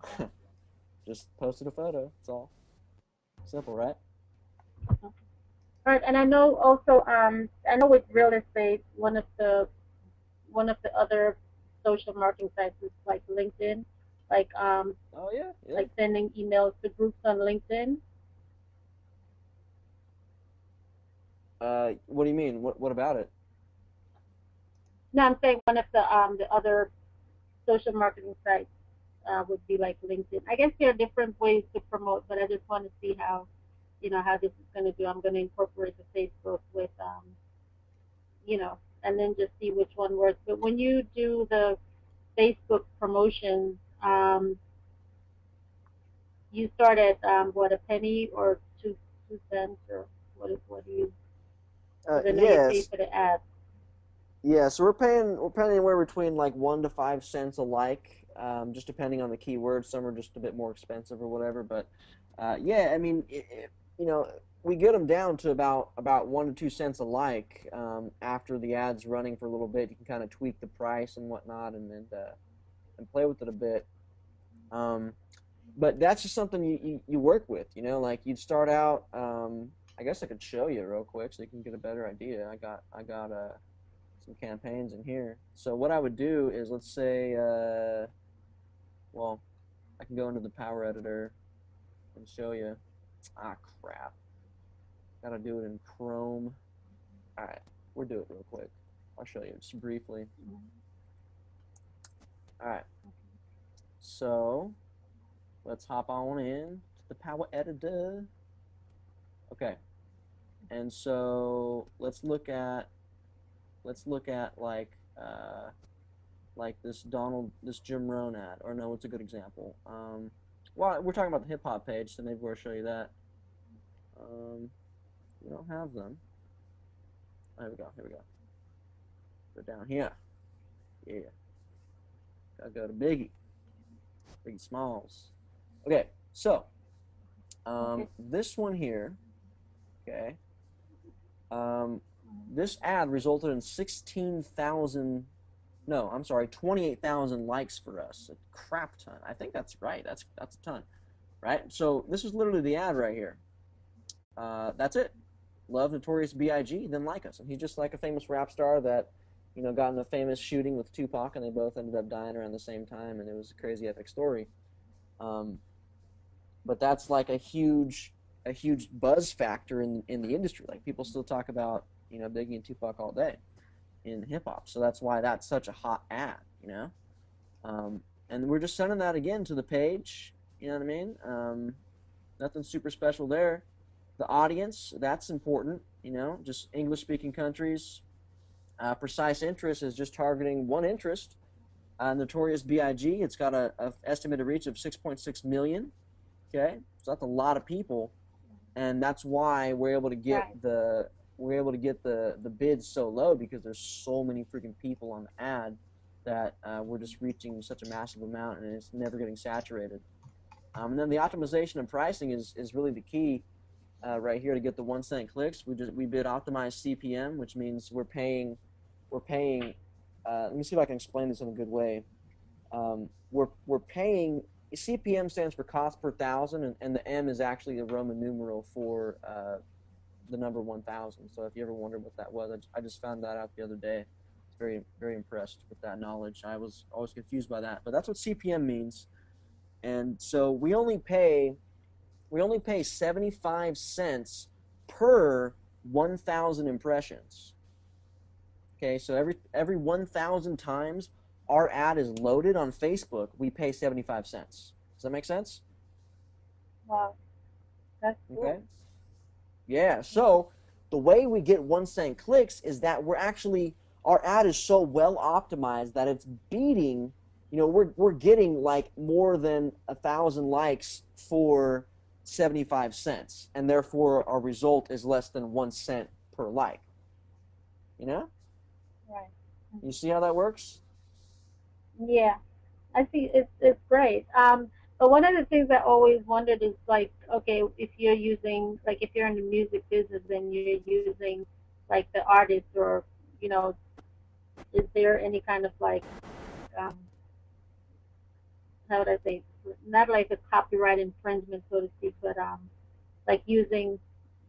just posted a photo. It's all simple, right? Right, and I know also, I know with real estate, one of the other social marketing sites is like LinkedIn, like Oh yeah, yeah. like sending emails to groups on LinkedIn. What do you mean? What about it? No, I'm saying one of the other social marketing sites would be like LinkedIn. I guess there are different ways to promote, but I just want to see how this is going to do. I'm going to incorporate the Facebook with and then just see which one works. But when you do the Facebook promotions, you start at what, a penny or 2 cents, or what do you? Because I know you pay Yes, for the ads. yeah. So we're paying anywhere between like 1 to 5 cents a like, just depending on the keyword. Some are just a bit more expensive or whatever, but yeah, I mean, you know, we get them down to about 1 to 2 cents a like. After the ads running for a little bit, you can kind of tweak the price and whatnot, and play with it a bit. Um, but that's just something you work with. Like you'd start out. I guess I could show you real quick so you can get a better idea. I got some campaigns in here. So what I would do is, let's say, well, I can go into the Power Editor and show you. Ah, crap. Gotta do it in Chrome. All right, we'll do it real quick. I'll show you just briefly. All right. So Let's hop on in to the Power Editor. Okay. And so let's look at like this Jim Rohn ad, or no, what's a good example? Well, we're talking about the hip hop page, so maybe we'll show you that. We don't have them. There we go. Here we go. Go down here. Yeah. Gotta go to Biggie Smalls. Okay, so this one here. Okay. This ad resulted in 28,000 likes for us. A crap ton. I think that's right. That's a ton, right? So this is literally the ad right here. That's it. Love Notorious B.I.G., then like us. And he's just like a famous rap star that, got in a famous shooting with Tupac, and they both ended up dying around the same time, and it was a crazy epic story. But that's like a huge buzz factor in the industry. Like people still talk about Biggie and Tupac all day in hip hop. So that's why that's such a hot ad, and we're just sending that again to the page. You know what I mean? Nothing super special there. The audience, that's important. Just English speaking countries. Precise interest is just targeting one interest. Notorious B.I.G. It's got a estimated reach of 6.6 million. Okay, so that's a lot of people, and that's why we're able to get the bids so low, because there's so many freaking people on the ad that we're just reaching such a massive amount, and it's never getting saturated. And then the optimization and pricing is really the key right here to get the 1 cent clicks. We bid optimized CPM, which means we're paying. Let me see if I can explain this in a good way. We're paying. CPM stands for cost per thousand, and the M is actually a Roman numeral for the number 1,000. So if you ever wondered what that was, I just found that out the other day. Very, very impressed with that knowledge. I was always confused by that, but that's what CPM means. And so we only pay 75 cents per 1,000 impressions. Okay, so every 1,000 times our ad is loaded on Facebook, we pay 75 cents. Does that make sense? Wow, that's cool. Okay. Yeah, so the way we get 1 cent clicks is that our ad is so well optimized that it's beating, we're getting like more than 1,000 likes for 75 cents, and therefore our result is less than 1 cent per like. Right. You see how that works? Yeah, I see. It's great. But one of the things I always wondered is like, okay, if you're in the music business and you're using like the artist, or is there any kind of like, um, how would I say, not like a copyright infringement, so to speak, but like using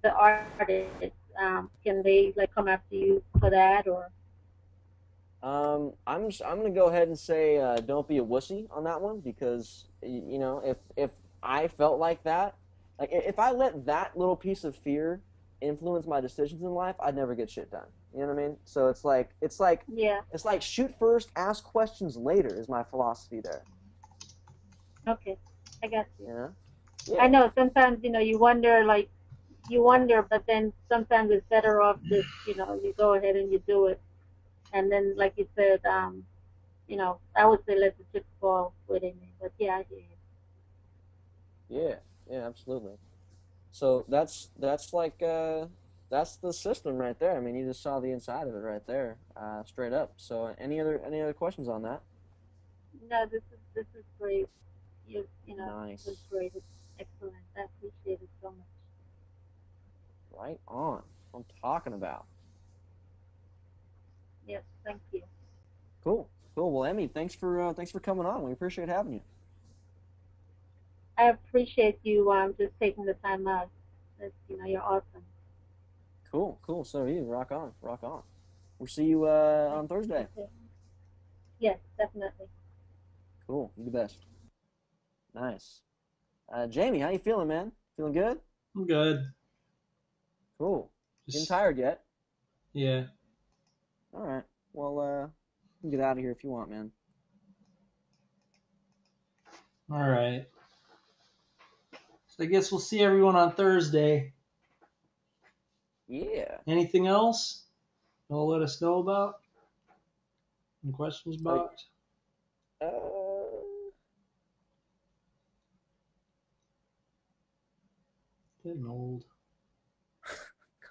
the artist, can they like come after you for that, or? I'm gonna go ahead and say don't be a wussy on that one, because if I felt like that, like if I let that little piece of fear influence my decisions in life, I'd never get shit done. You know what I mean? So Yeah. it's like shoot first, ask questions later is my philosophy there. Okay, I got you. Yeah. I know sometimes you wonder, but then sometimes it's better off just you go ahead and you do it, and then like you said, I would say let the chips fall where they may. But yeah, I hear you. Yeah. Yeah. Absolutely. So that's like that's the system right there. I mean, you just saw the inside of it right there, straight up. So any other questions on that? No, this is great. This is Nice. great. It's excellent. I appreciate it so much. Right on. I'm talking about. Yes, thank you. Cool. Cool. Well, Emmy, thanks for coming on. We appreciate having you. I appreciate you just taking the time out. You're awesome. Cool. Cool. So are you. Rock on. Rock on. We'll see you on Thursday. Okay. Yes, definitely. Cool. You the best. Nice. Jamie, how you feeling, man? Feeling good? I'm good. Cool. Getting Just, tired yet? yeah. All right. Well, you can get out of here if you want, man. All right. I guess we'll see everyone on Thursday. Yeah. Anything else you'll let us know about? Any questions about? Uh, Getting old.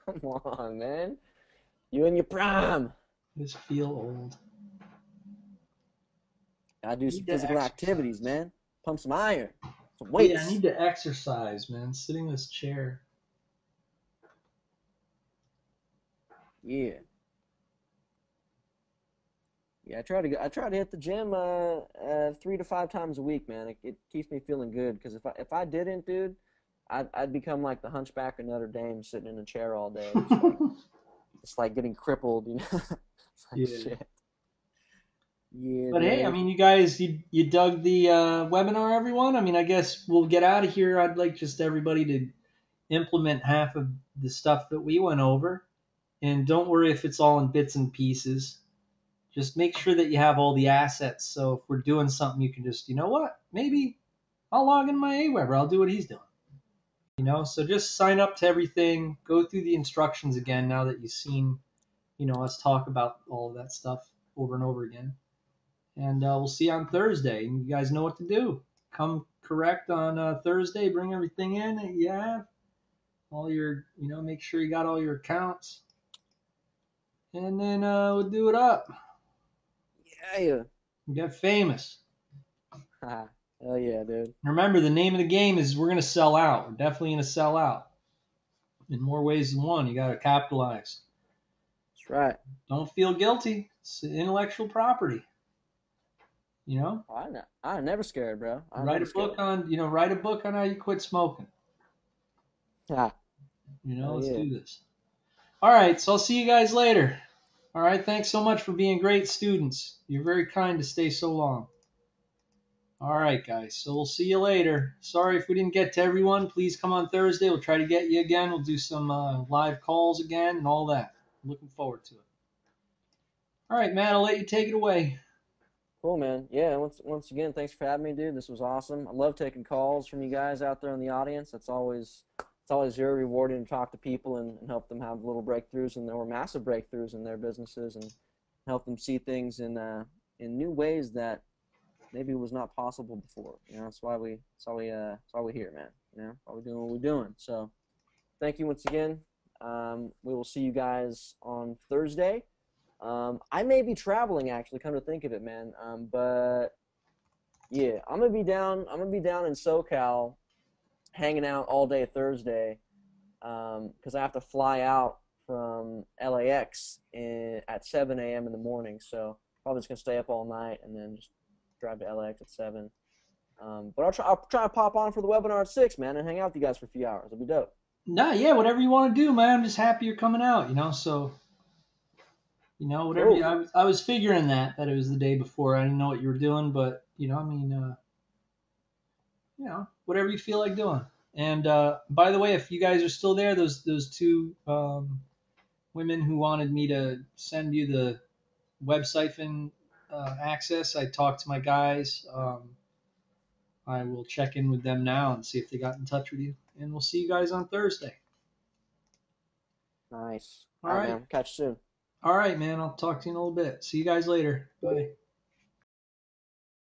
come on, man. You in your prime. I just feel old. Gotta do some Need to physical exercise. activities, man. Pump some iron, some Yeah, weights. I need to exercise, man. Sitting in this chair. Yeah. Yeah, I try to hit the gym 3 to 5 times a week, man. It keeps me feeling good because if I didn't, dude, I'd become like the Hunchback of Notre Dame, sitting in a chair all day, just like getting crippled, you know. It's like Yeah. shit. Yeah, But hey, I dude. mean, you guys, you dug the webinar, everyone. I mean, I guess we'll get out of here. I'd like just everybody to implement half of the stuff that we went over, and don't worry if it's all in bits and pieces. Just make sure that you have all the assets. So if we're doing something, you can just, you know what? Maybe I'll log in my Aweber. I'll do what he's doing. You know, so just sign up to everything. Go through the instructions again now that you've seen, us talk about all of that stuff over and over again. And we'll see you on Thursday. And you guys know what to do. Come correct on Thursday. Bring everything in that you have. All your, make sure you got all your accounts. And then we'll do it up. Yeah. Get famous. Hell yeah, dude. Remember, the name of the game is we're going to sell out. We're definitely going to sell out in more ways than one. You got to capitalize. That's right. Don't feel guilty. It's intellectual property. You know? I'm never scared, bro. Write a book on how you quit smoking. Hell Let's yeah. do this. All right, so I'll see you guys later. All right, thanks so much for being great students. You're very kind to stay so long. All right, guys, so we'll see you later. Sorry if we didn't get to everyone. Please come on Thursday. We'll try to get you again. We'll do some live calls again and all that. Looking forward to it. All right, Matt, I'll let you take it away. Cool, man. Yeah, once again, thanks for having me, dude. This was awesome. I love taking calls from you guys out there in the audience. It's always very rewarding to talk to people and help them have little breakthroughs or massive breakthroughs in their businesses and help them see things in new ways that maybe was not possible before. That's why we're here, man. Why we're doing what we're doing. So, thank you once again. We will see you guys on Thursday. I may be traveling, actually, come to think of it, man. But yeah, I'm gonna be down in SoCal, hanging out all day Thursday, because I have to fly out from LAX at 7 a.m. in the morning. So probably just gonna stay up all night and then just drive to LAX at 7. But I'll try to pop on for the webinar at 6, man, and hang out with you guys for a few hours. It'll be dope. Nah, yeah, whatever you want to do, man. I'm just happy you're coming out, so whatever. Cool. I was figuring that it was the day before. I didn't know what you were doing, but whatever you feel like doing. And by the way, if you guys are still there, those two women who wanted me to send you the website access, I talked to my guys. I will check in with them now and see if they got in touch with you. And we'll see you guys on Thursday. Nice. All All right, right. man. Catch you soon. All right, man. I'll talk to you in a little bit. See you guys later. Bye.